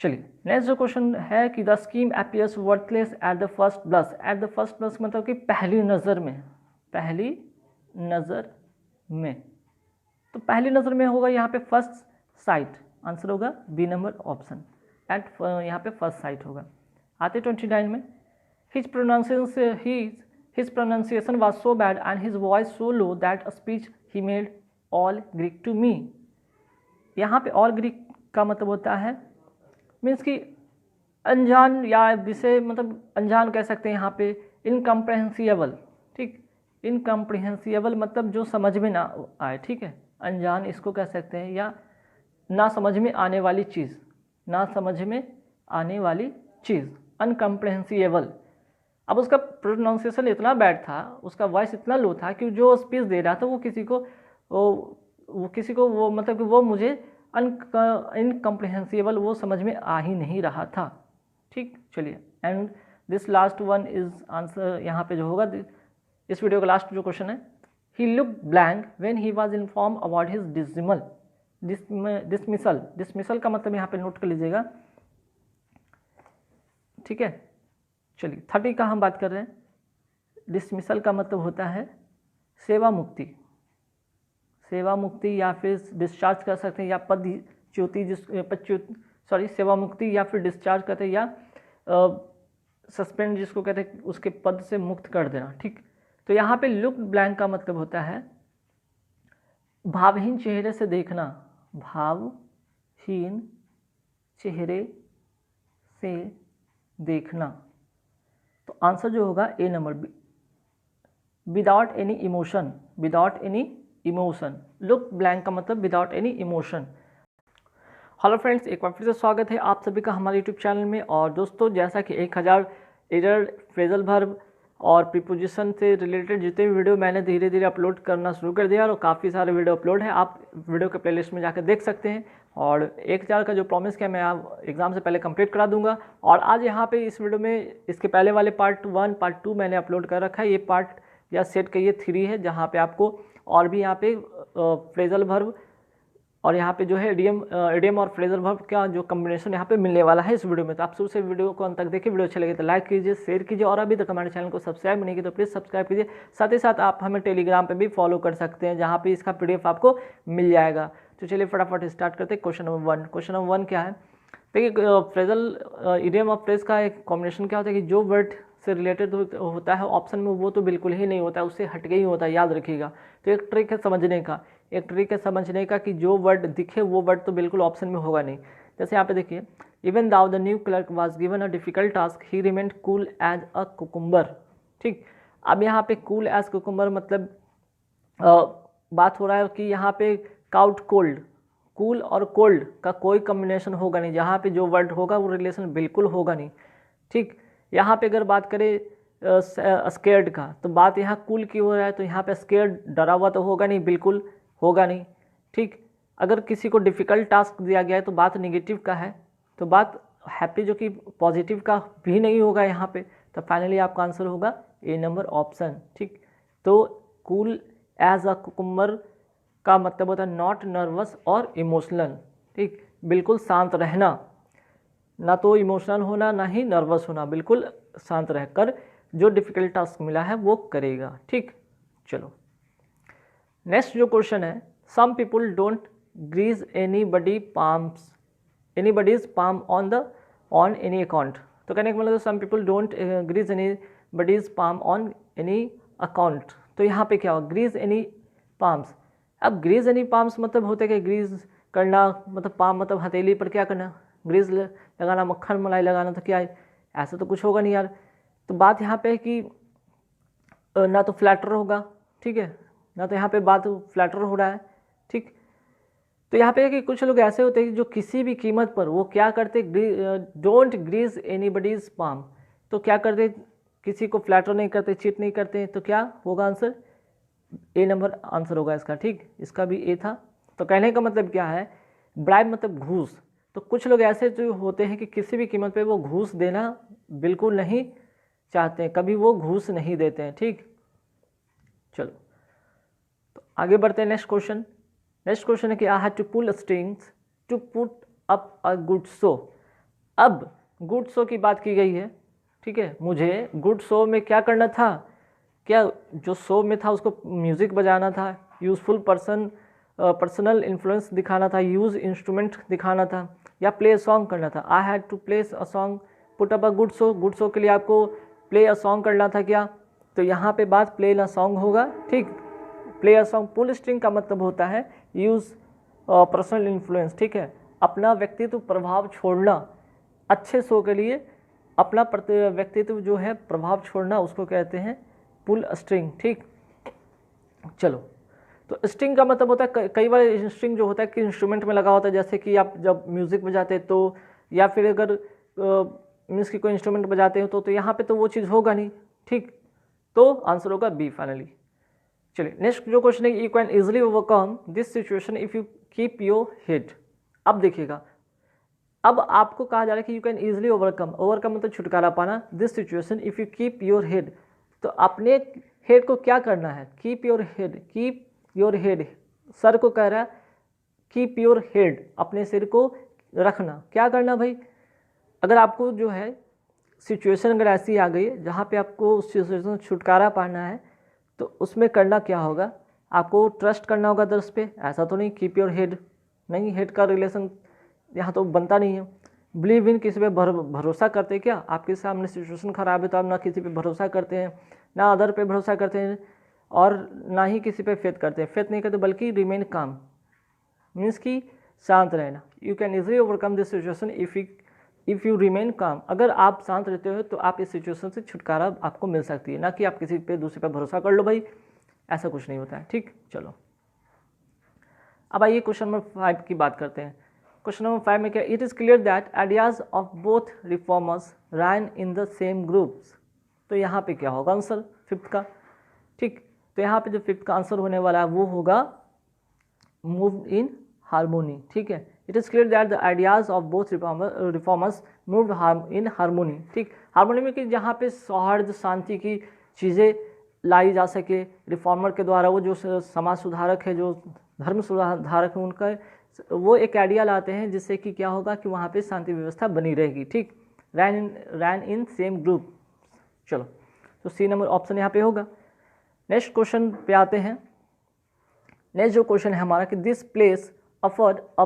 चलिए नेक्स्ट जो क्वेश्चन है कि the scheme appears worthless at the first blush. At the first blush मतलब कि पहली नज़र में, पहली नज़र में. तो पहली नज़र में होगा यहाँ पे फर्स्ट साइट, आंसर होगा बी नंबर ऑप्शन. एट यहाँ पे फर्स्ट साइट होगा. आते 29 में. His pronunciation was so bad and his voice so low that a speech he made all Greek to me. यहाँ पे all Greek का मतलब होता है मीन्स कि अनजान या विषय, मतलब अनजान कह सकते हैं यहाँ पे. इनकम्प्रहेंसिबल, ठीक, इनकम्प्रहेंसिबल मतलब जो समझ में ना आए. ठीक है, अनजान इसको कह सकते हैं, या ना समझ में आने वाली चीज़, ना समझ में आने वाली चीज़, अनकम्प्रहेंसिबल. अब उसका प्रोनाउंसिएशन इतना बैड था, उसका वॉइस इतना लो था कि जो स्पीच दे रहा था वो किसी को वो मतलब कि वो मुझे इनकम्प्रहेंसिबल वो समझ में आ ही नहीं रहा था. ठीक, चलिए and this last one is answer. यहाँ पे जो होगा इस वीडियो का लास्ट जो क्वेश्चन है, he look blank when he was inform about his dismissal. Dismissal का मतलब यहाँ पे नोट कर लीजिएगा. ठीक है, चलिए 30 का हम बात कर रहे हैं. डिसमिसल का मतलब होता है सेवा मुक्ति. सेवा मुक्ति या फिर डिस्चार्ज कर सकते हैं, या पदच्युति सेवा मुक्ति या फिर डिस्चार्ज करते हैं, या सस्पेंड जिसको कहते हैं, उसके पद से मुक्त कर देना. ठीक, तो यहाँ पे लुक ब्लैंक का मतलब होता है भावहीन चेहरे से देखना. भावहीन चेहरे से देखना. तो आंसर जो होगा A number B, without any emotion. Without any emotion, look blank का मतलब without any emotion. Hello friends, एक बार फिर से स्वागत है आप सभी का हमारे यूट्यूब चैनल में. और दोस्तों, जैसा कि 1000 एरर, फ्रेजल वर्ब और प्रीपोजिशन से रिलेटेड जितने भी वीडियो मैंने धीरे धीरे अपलोड करना शुरू कर दिया, और काफ़ी सारे वीडियो अपलोड है, आप वीडियो के प्लेलिस्ट में जाकर देख सकते हैं. और 1000 का जो प्रॉमिस किया मैं आप एग्ज़ाम से पहले कंप्लीट करा दूंगा. और आज यहाँ पे इस वीडियो में इसके पहले वाले पार्ट 1 पार्ट 2 मैंने अपलोड कर रखा है. ये पार्ट या सेट का ये 3 है, जहाँ पे आपको और भी यहाँ पे फ्रेजल वर्ब और यहाँ पे जो है इडियम और फ्रेजल वर्ब का जो कॉम्बिनेशन यहाँ पे मिलने वाला है इस वीडियो में. तो आप शुरू से वीडियो को अंत तक देखिए. वीडियो अच्छा लगे तो लाइक कीजिए, शेयर कीजिए, और अभी तक हमारे चैनल को सब्सक्राइब नहीं किया तो प्लीज़ सब्सक्राइब कीजिए. साथ ही साथ आप हमें टेलीग्राम पे भी फॉलो कर सकते हैं, जहाँ पे इसका PDF आपको मिल जाएगा. तो चलिए फटाफट स्टार्ट करते हैं. Question number 1. क्वेश्चन नंबर 1 क्या है? देखिए, फ्रेजल इडियम और फ्रेज का एक कॉम्बिनेशन क्या होता है कि जो वर्ड से रिलेटेड होता है ऑप्शन में वो तो बिल्कुल ही नहीं होता है, उससे हटके ही होता है, याद रखिएगा. तो एक ट्रिक है समझने का, एक ट्रिक है समझने का कि जो वर्ड दिखे वो वर्ड तो बिल्कुल ऑप्शन में होगा नहीं. जैसे यहाँ पे देखिए, even though the new clerk was given a difficult task he remained cool as a cucumber. ठीक, अब यहाँ पे कूल एज कुकुम्बर मतलब बात हो रहा है कि यहाँ पे काउट कोल्ड, कूल और कोल्ड का कोई कॉम्बिनेशन होगा नहीं. जहाँ पे जो वर्ड होगा वो रिलेशन बिल्कुल होगा नहीं. ठीक, यहाँ पे अगर बात करें स्केर्ड का, तो बात यहाँ कूल की हो रहा है, तो यहाँ पे स्केर्ड डरा हुआ तो होगा नहीं, बिल्कुल होगा नहीं. ठीक, अगर किसी को डिफ़िकल्ट टास्क दिया गया है तो बात निगेटिव का है, तो बात हैप्पी जो कि पॉजिटिव का भी नहीं होगा यहाँ पे. तो फाइनली आपका आंसर होगा ए नंबर ऑप्शन. ठीक, तो कूल एज अ कुकुम्बर का मतलब होता है नॉट नर्वस और इमोशनल. ठीक, बिल्कुल शांत रहना, ना तो इमोशनल होना ना ही नर्वस होना, बिल्कुल शांत रहकर जो डिफ़िकल्ट टास्क मिला है वो करेगा. ठीक, चलो नेक्स्ट जो क्वेश्चन है, some people don't grease anybody's palm on any account. तो कहने का मतलब some people don't grease anybody's palm on any account. तो यहाँ पे क्या होगा, ग्रीज एनी पाम्स। अब ग्रीज एनी पाम्स मतलब होता है कि ग्रीज करना, मतलब पाम मतलब हथेली पर क्या करना, ग्रीज लगाना, मक्खन मलाई लगाना, तो क्या है, ऐसा तो कुछ होगा नहीं यार। तो बात यहाँ पे है कि ना तो फ्लैटर होगा, ठीक है, ना तो यहाँ पे बात फ्लैटर हो रहा है, ठीक। तो यहाँ पे है कि कुछ लोग ऐसे होते हैं जो किसी भी कीमत पर वो क्या करते, डोंट ग्रीज एनीबडीज पाम। तो क्या करते, किसी को फ्लैटर नहीं करते, चीट नहीं करते, तो क्या होगा आंसर, ए नंबर आंसर होगा इसका, ठीक। इसका भी ए था। तो कहने का मतलब क्या है, ब्राइब मतलब घूस। तो कुछ लोग ऐसे जो होते हैं कि किसी भी कीमत पे वो घूस देना बिल्कुल नहीं चाहते हैं, कभी वो घूस नहीं देते हैं, ठीक। चलो तो आगे बढ़ते हैं नेक्स्ट क्वेश्चन। नेक्स्ट क्वेश्चन है कि I had to pull strings to put up a good show. अब गुड शो की बात की गई है, ठीक है, मुझे गुड शो में क्या करना था, क्या जो शो में था उसको म्यूज़िक बजाना था, यूज़फुल पर्सनल इन्फ्लुएंस दिखाना था, यूज़ इंस्ट्रूमेंट दिखाना था, या प्ले अ सॉन्ग करना था। I had to play a song put up a good show. Good show के लिए आपको प्ले अ सॉन्ग करना था क्या, तो यहाँ पे बात प्ले अ सॉन्ग होगा, ठीक। Play a song, pull string का मतलब होता है यूज़ पर्सनल इन्फ्लुएंस, ठीक है, अपना व्यक्तित्व प्रभाव छोड़ना, अच्छे शो के लिए अपना व्यक्तित्व जो है प्रभाव छोड़ना, उसको कहते हैं पुल स्ट्रिंग, ठीक। चलो तो स्ट्रिंग का मतलब होता है, कई बार स्ट्रिंग जो होता है कि इंस्ट्रूमेंट में लगा होता है, जैसे कि आप जब म्यूज़िक बजाते हैं तो, या फिर अगर मीन्स की कोई इंस्ट्रूमेंट बजाते हो तो यहाँ पे तो वो चीज़ होगा नहीं, ठीक। तो आंसर होगा बी फाइनली। चलिए नेक्स्ट जो क्वेश्चन है, you can easily overcome this situation if you keep your head. अब देखिएगा, अब आपको कहा जा रहा है कि यू कैन इजिली ओवरकम मतलब छुटकारा पाना, this situation if you keep your head. तो अपने हेड को क्या करना है, कीप योर हेड, सर को कह रहा है कीप योर हेड, अपने सिर को रखना, क्या करना भाई। अगर आपको जो है सिचुएशन अगर ऐसी आ गई जहाँ पे आपको उस सिचुएशन से छुटकारा पाना है, तो उसमें करना क्या होगा, आपको ट्रस्ट करना होगा अदर्स पे। ऐसा तो नहीं कीप योर हेड, नहीं, हेड का रिलेशन यहाँ तो बनता नहीं है। बिलीव इन, किसी पे भरोसा करते हैं क्या, आपके सामने सिचुएशन खराब है तो आप ना किसी पे भरोसा करते हैं, ना अदर पे भरोसा करते हैं, और ना ही किसी पे फेथ करते हैं, फेथ नहीं करते, बल्कि रिमेन काम मीन्स कि शांत रहना। You can easily overcome this situation if you remain काम। अगर आप शांत रहते हो तो आप इस सिचुएशन से छुटकारा आपको मिल सकती है, ना कि आप किसी पे दूसरे पे भरोसा कर लो भाई, ऐसा कुछ नहीं होता है, ठीक। चलो अब आइए क्वेश्चन नंबर 5 की बात करते हैं। क्वेश्चन नंबर 5 में क्या, it is clear that ideas of both reformers ran in the same groups. तो यहाँ पे क्या होगा आंसर 5th का, ठीक। तो यहाँ पे जो 5th का आंसर होने वाला है वो होगा मूव इन हारमोनी, ठीक है। It is clear that the ideas of both reformers move in harmony, ठीक। हारमोनी में कि जहाँ पे सौहार्द शांति की चीज़ें लाई जा सके रिफॉर्मर के द्वारा, वो जो समाज सुधारक है, जो धर्म सुधारक है, उनका वो एक आइडिया लाते हैं जिससे कि क्या होगा कि वहाँ पे शांति व्यवस्था बनी रहेगी, ठीक। रैन इन सेम ग्रुप। चलो तो सी नंबर ऑप्शन यहाँ पे होगा। नेक्स्ट क्वेश्चन पे आते हैं। नेक्स्ट जो क्वेश्चन है हमारा कि this place afford a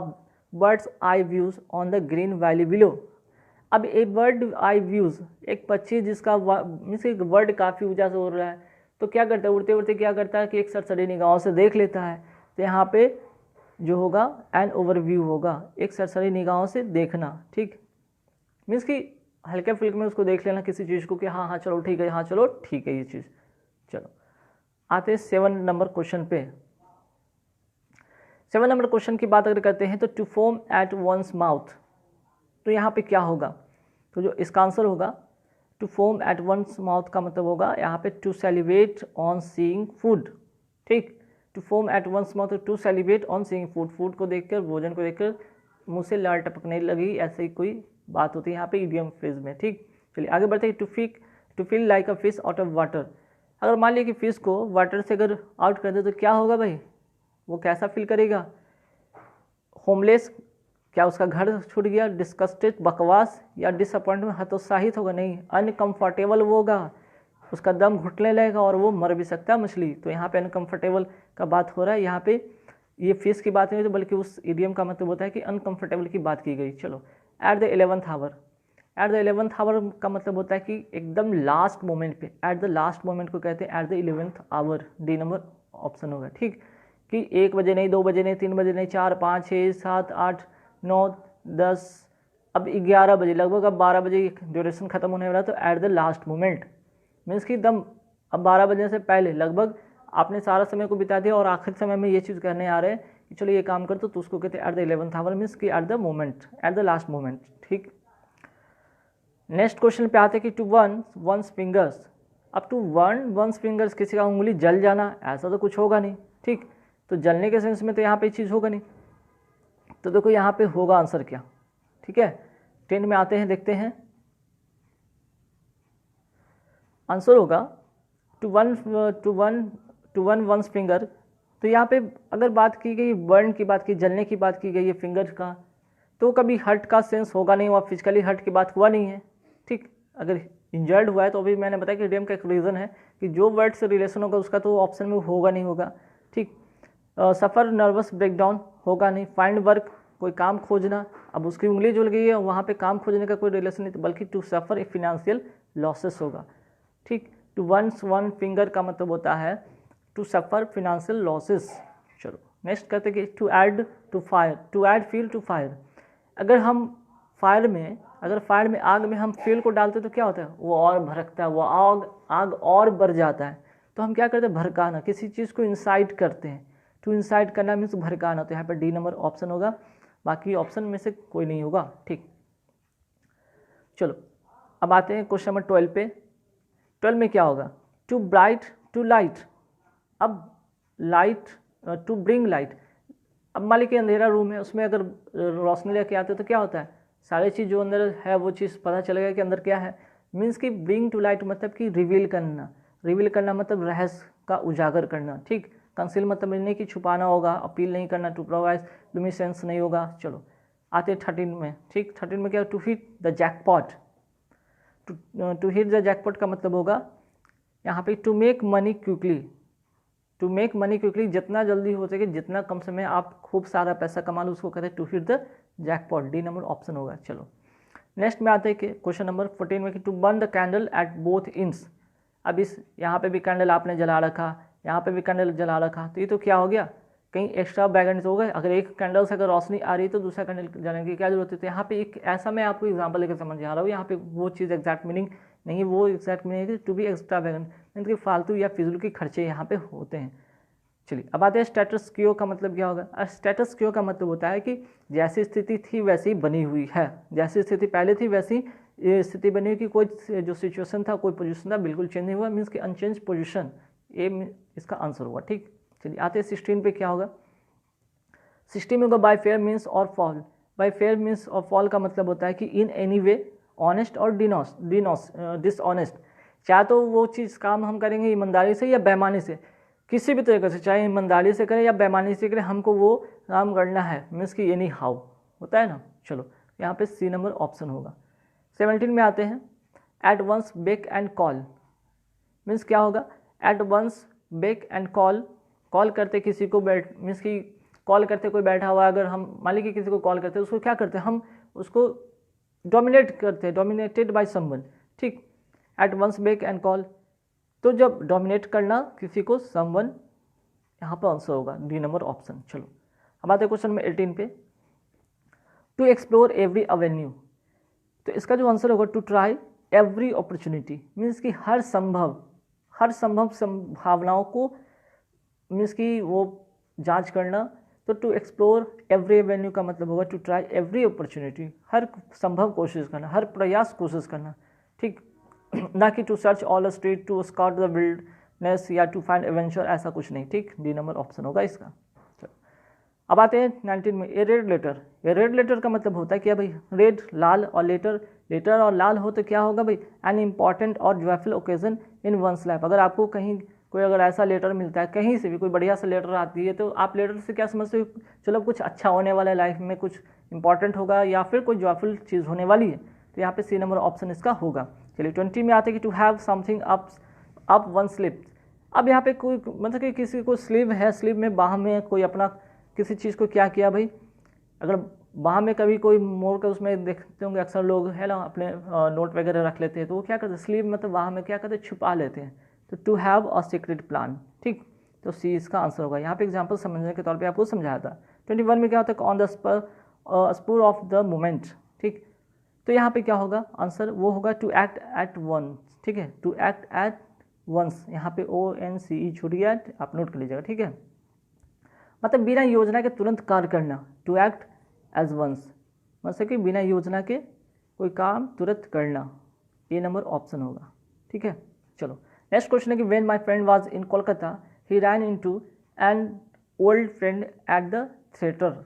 bird's I views on the green valley below. अब एक बर्ड आई व्यूज, एक पक्षी जिसका मीन्स एक बर्ड काफ़ी ऊंचा से उड़ रहा है, तो क्या करता है, उड़ते उड़ते क्या करता है कि एक सरसरी निगाहों से देख लेता है। तो यहाँ पे जो होगा एन ओवरव्यू होगा, एक सरसरी निगाहों से देखना, ठीक। मीन्स कि हल्के फुल्के में उसको देख लेना किसी चीज़ को कि हाँ हाँ चलो ठीक है, हाँ चलो ठीक है ये चीज़। चलो आते हैं 7 नंबर क्वेश्चन पे। 7 नंबर क्वेश्चन की बात अगर करते हैं तो to foam at one's mouth. तो यहाँ पे क्या होगा, तो जो इसका आंसर होगा to foam at one's mouth का मतलब होगा यहाँ पे to celebrate on seeing food, ठीक। To foam at one's mouth, to celebrate on seeing food, food को देखकर, भोजन को देखकर मुँह से लाल टपकने लगी, ऐसे ही कोई बात होती है यहाँ पे इडियम फ्रेज में, ठीक। चलिए आगे बढ़ते हैं। To feel like a fish out of water. अगर मान लिया कि फिश को वाटर से अगर आउट कर दे तो क्या होगा भाई, वो कैसा फील करेगा, होमलेस, क्या उसका घर छूट गया, डिस्कस्टेड बकवास, या डिसअपॉइंटमेंट, हतोत्साहित होगा, नहीं अनकंफर्टेबल वो होगा, उसका दम घुटने लगेगा और वो मर भी सकता है मछली। तो यहाँ पे अनकंफर्टेबल का बात हो रहा है, यहाँ पे ये फिश की बात नहीं होती बल्कि उस इडियम का मतलब होता है कि अनकंफर्टेबल की बात की गई। चलो at the 11th hour, at the 11th hour का मतलब होता है कि एकदम लास्ट मोमेंट पे, एट द लास्ट मोमेंट को कहते हैं at the 11th hour, D number option होगा। ठीक, कि 1 बजे नहीं, 2 बजे नहीं, 3 बजे नहीं, 4, 5, 6, 7, 8, 9, 10, अब 11 बजे लगभग, अब 12 बजे ड्यूरेशन खत्म होने वाला, तो eight the last moment means कि एकदम अब 12 बजे से पहले लगभग आपने सारा समय को बिता दिया और आखिरी समय में ये चीज़ करने आ रहे हैं कि चलो ये काम कर, तो उसको कहते हैं at the 11th hour, means कि at the moment, at the last moment. ठीक, नेक्स्ट क्वेश्चन पे आते हैं कि टू वन वंस फिंगर्स। अब टू वंस फिंगर्स, किसी का उंगली जल जाना, ऐसा तो कुछ होगा नहीं। ठीक, तो जलने के सेंस में तो यहाँ पे चीज़ होगा नहीं, तो देखो यहाँ पे होगा आंसर क्या। ठीक है, 10 में आते हैं, देखते हैं आंसर होगा टू वन वंस फिंगर। तो यहाँ पे अगर बात की गई बर्न की बात की, जलने की बात की गई है फिंगर का, तो कभी हर्ट का सेंस होगा नहीं, वहाँ फिजिकली हर्ट की बात हुआ नहीं है। ठीक, अगर इंजर्ड हुआ है तो अभी मैंने बताया कि डीएम का एक रीज़न है कि जो वर्ड से रिलेशन होगा उसका तो ऑप्शन में होगा नहीं होगा। ठीक, सफ़र नर्वस ब्रेकडाउन होगा नहीं, फाइंड वर्क कोई काम खोजना, अब उसकी उंगली जुल गई है वहाँ पे काम खोजने का कोई रिलेशन नहीं, बल्कि to suffer a financial losses होगा। ठीक, टू वन फिंगर का मतलब होता है टू सफ़र फिनेंशियल लॉसेस। चलो नेक्स्ट कहते हैं कि to add to fire, to add fuel to fire. अगर हम फायर में आग में हम फ्यूल को डालते तो क्या होता है, वो और भड़कता है, वो आग और बढ़ जाता है। तो हम क्या करते हैं, भड़काना, किसी चीज़ को इंसाइट करते हैं। टू इंसाइट करना मीन्स भड़काना, तो यहाँ पर डी नंबर ऑप्शन होगा, बाकी ऑप्शन में से कोई नहीं होगा। ठीक, चलो अब आते हैं क्वेश्चन नंबर 12 पे। 12 में क्या होगा, टू ब्राइट टू लाइट। अब लाइट, टू ब्रिंग लाइट, अब मान लीजिए अंधेरा रूम है, उसमें अगर रोशनी लेके आते तो क्या होता है, सारी चीज़ जो अंदर है वो चीज़ पता चलेगा कि अंदर क्या है। मीन्स कि ब्रिंग टू लाइट मतलब कि रिवील करना मतलब रहस्य का उजागर करना। ठीक, कंसील मतलब नहीं कि छुपाना होगा, अपील नहीं करना, टू प्रोवाइड लुमिसेंस नहीं होगा। चलो आते 13 में। ठीक, 13 में क्या, to hit the jackpot. To hit the jackpot का मतलब होगा यहाँ पे to make money quickly, to make money quickly, जितना जल्दी हो सके, जितना कम समय आप खूब सारा पैसा कमा लो, उसको कहते हैं to hit the jackpot, D number option होगा। चलो नेक्स्ट में आते हैं कि क्वेश्चन नंबर 14 में कि to burn the candle at both ends. अब इस यहाँ पे भी कैंडल आपने जला रखा, यहाँ पे भी कैंडल जला रखा, तो ये तो क्या हो गया, कहीं एक्स्ट्रा बैगेंड हो गए। अगर एक कैंडल से अगर रोशनी आ रही है तो दूसरा कैंडल जलाने की क्या जरूरत है। तो यहाँ पे एक ऐसा मैं आपको एग्जांपल लेकर समझ आ रहा हूँ, यहाँ पे वो चीज़ एग्जैक्ट मीनिंग नहीं है, वो एग्जैक्ट मीनिंग है टू बी एक्स्ट्रा बैगेंड, यानी कि फालतू या फिजूल के खर्चे यहाँ पे होते हैं। चलिए अब आते हैं स्टेटस क्यो का मतलब क्या होगा। स्टेटस क्यो का मतलब होता है कि जैसी स्थिति थी वैसी बनी हुई है, जैसी स्थिति पहले थी वैसी स्थिति बनी हुई, कि कोई जो सिचुएशन था, कोई पोजीशन था, बिल्कुल चेंज नहीं हुआ, मीन्स कि अनचेंज पोजीशन, ये इसका आंसर होगा। ठीक, चलिए आते हैं 16 पे क्या होगा। 16 में होगा बाय फेयर मीन्स और फॉल। बाय फेयर मीन्स और फॉल का मतलब होता है कि इन एनी वे ऑनेस्ट और डिसऑनेस्ट, चाहे तो वो चीज़ काम हम करेंगे ईमानदारी से या बेईमानी से, किसी भी तरीके से, चाहे ईमानदारी से करें या बेईमानी से करें, हमको वो काम करना है, मीन्स कि एनी हाउ होता है ना। चलो यहाँ पे सी नंबर ऑप्शन होगा। 17 में आते हैं at one's beck and call, means क्या होगा, at one's beck and call करते किसी को मीन्स कि कॉल करते कोई बैठा हुआ, अगर हम मान लीजिए किसी को कॉल करते हैं, उसको क्या करते हैं, हम उसको डोमिनेट करते हैं, डोमिनेटेड बाय समवन। ठीक, at one's beck and call, तो जब डोमिनेट करना किसी को, समवन, यहाँ पर आंसर होगा डी नंबर ऑप्शन। चलो अब आते हैं क्वेश्चन नंबर 18 पे। टू एक्सप्लोर एवरी अवेन्यू, तो इसका जो आंसर होगा to try every opportunity, means कि हर संभव संभावनाओं को, मीन्स कि वो जांच करना। तो टू एक्सप्लोर एवरी एवेन्यू का मतलब होगा टू ट्राई एवरी अपॉर्चुनिटी, हर संभव कोशिश करना, हर प्रयास कोशिश करना। ठीक, ना कि to search all street, to scout the wildness या टू फाइंड एडवेंचर, ऐसा कुछ नहीं। ठीक, डी नंबर ऑप्शन होगा इसका। अब आते हैं 19 में ए रेड लेटर। ए रेड लेटर का मतलब होता है क्या भाई, रेड लाल, और लेटर और लाल हो तो क्या होगा भाई, एन इम्पॉर्टेंट और जॉयफुल ओकेजन इन वंस लाइफ। अगर आपको कहीं कोई अगर ऐसा लेटर मिलता है, कहीं से भी कोई बढ़िया सा लेटर आती है, तो आप लेटर से क्या समझते हो, चलो कुछ अच्छा होने वाला है लाइफ में, कुछ इंपॉर्टेंट होगा या फिर कोई जॉयफुल चीज़ होने वाली है, तो यहाँ पे सी नंबर ऑप्शन इसका होगा। चलिए 20 में आते हैं कि to have something up one sleeve. अब यहाँ पे कोई मतलब कि किसी को स्लीव है, स्लीव में बाह में कोई अपना किसी चीज़ को क्या किया भाई, अगर वहाँ में कभी कोई मोड़ का उसमें देखते होंगे अक्सर लोग है ना अपने नोट वगैरह रख लेते हैं, तो वो क्या करते हैं स्लीव मतलब वहाँ में क्या करते हैं छुपा लेते हैं। तो to have a secret plan, ठीक, तो सी इसका आंसर होगा। यहाँ पे एग्जांपल समझने के तौर पे आपको समझाया था। 21 में क्या होता है on the spur of the moment, ठीक, तो यहाँ पे क्या होगा आंसर, वो होगा टू एक्ट एट वंस, ठीक है, टू एक्ट एट वंस, यहाँ पे ONCE छूट गया, आप नोट कर लीजिएगा, ठीक है, मतलब बिना योजना के तुरंत कार्य करना, टू एक्ट एज वंस, मतलब कि बिना योजना के कोई काम तुरंत करना, ये नंबर ऑप्शन होगा, ठीक है। चलो नेक्स्ट क्वेश्चन है कि when my friend was in Kolkata he ran into an old friend at the theatre.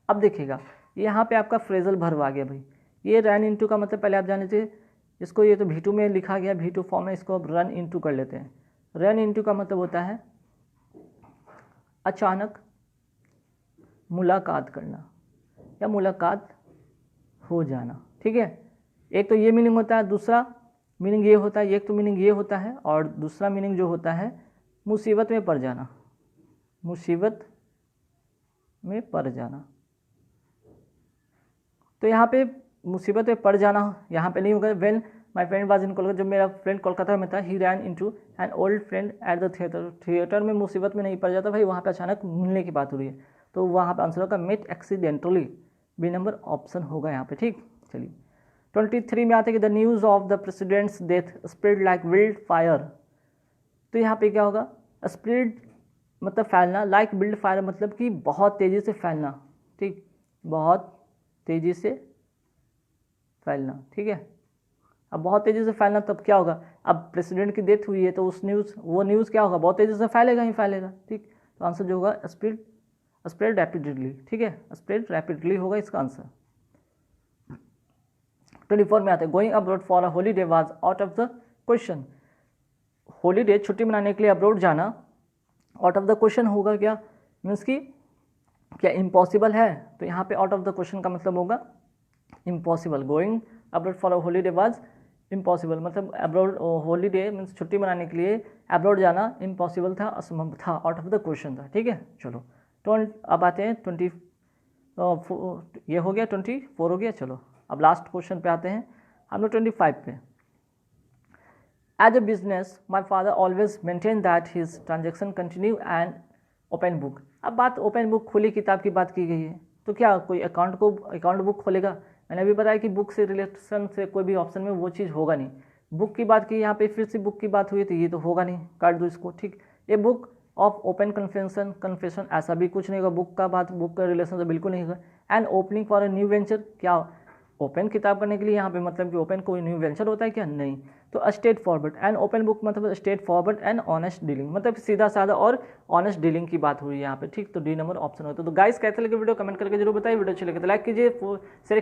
अब देखिएगा यहाँ पे आपका फ्रेजल वर्ब आ गया भाई, ये रन इनटू का मतलब पहले आप जान लीजिए, इसको ये तो V2 में लिखा गया, V2 फॉर्म में, इसको अब रन इनटू कर लेते हैं। रन इनटू का मतलब होता है अचानक मुलाकात करना या मुलाकात हो जाना, ठीक है, एक तो ये मीनिंग होता है, दूसरा मीनिंग ये होता है, एक तो मीनिंग ये होता है और दूसरा मीनिंग जो होता है मुसीबत में पड़ जाना, मुसीबत में पड़ जाना। तो यहाँ पे मुसीबत में पड़ जाना यहाँ पे नहीं होगा। When my friend was in Kolkata, जब मेरा फ्रेंड कोलकाता में था, he ran into an old friend at the theatre, theatre में मुसीबत में नहीं पड़ जाता भाई, वहाँ पे अचानक मिलने की बात हो रही है, तो वहाँ पे आंसर होगा met accidentally, B number option होगा यहाँ पे, ठीक। चलिए 23 में आते हैं कि the news of the president's death spread like wild fire, तो यहाँ पे क्या होगा स्प्रेड मतलब फैलना, लाइक विल्ड फायर मतलब कि बहुत तेज़ी से फैलना, ठीक, बहुत तेज़ी से फैलना, ठीक है। अब बहुत तेज़ी से फैलना तब क्या होगा, अब प्रेसिडेंट की डेथ हुई है तो उस वो न्यूज़ क्या होगा बहुत तेज़ी से फैलेगा ही फैलेगा, ठीक, तो आंसर जो होगा स्प्रेड रैपिडली, ठीक है, स्प्रेड रैपिडली होगा इसका आंसर। 24 में आते हैं going abroad for a holiday was out of the question, holiday छुट्टी मनाने के लिए अब्रॉड जाना आउट ऑफ द क्वेश्चन होगा, क्या मीन्स कि क्या इम्पॉसिबल है, तो यहाँ पे आउट ऑफ द क्वेश्चन का मतलब होगा impossible. Going abroad for a holiday was impossible, मतलब अब्रॉड हॉलीडे मीन्स छुट्टी मनाने के लिए अब्रॉड जाना इम्पॉसिबल था, असंभव था, आउट ऑफ द क्वेश्चन था, ठीक है। चलो अब आते हैं 20 ये हो गया, 24 हो गया। चलो अब लास्ट क्वेश्चन पे आते हैं हम लोग 25 पे। As a business my father always maintain that his transaction continue and open book. अब बात ओपन बुक खुली किताब की बात की गई है, तो क्या कोई अकाउंट बुक खोलेगा, मैंने अभी बताया कि बुक से रिलेशन से कोई भी ऑप्शन में वो चीज़ होगा नहीं। बुक की बात की यहाँ पे फिर से बुक की बात हुई, तो ये तो होगा नहीं, काट दो इसको, ठीक। ये बुक ऑफ ओपन कन्फेशन ऐसा भी कुछ नहीं होगा, बुक का रिलेशन तो बिल्कुल नहीं होगा। And opening for a new venture, क्या ओपन किताब करने के लिए यहाँ पे मतलब कि ओपन कोई न्यू वेंचर होता है क्या, नहीं। तो straightforward and open book मतलब straightforward and honest dealing, मतलब सीधा साधा और ऑनेस्ट डीलिंग की बात हुई है यहाँ पे, ठीक। तो डी नंबर ऑप्शन होता है। तो गाइस कैसे लगे वीडियो कमेंट करके जरूर बताइए, वीडियो अच्छी लगे तो लाइक कीजिए,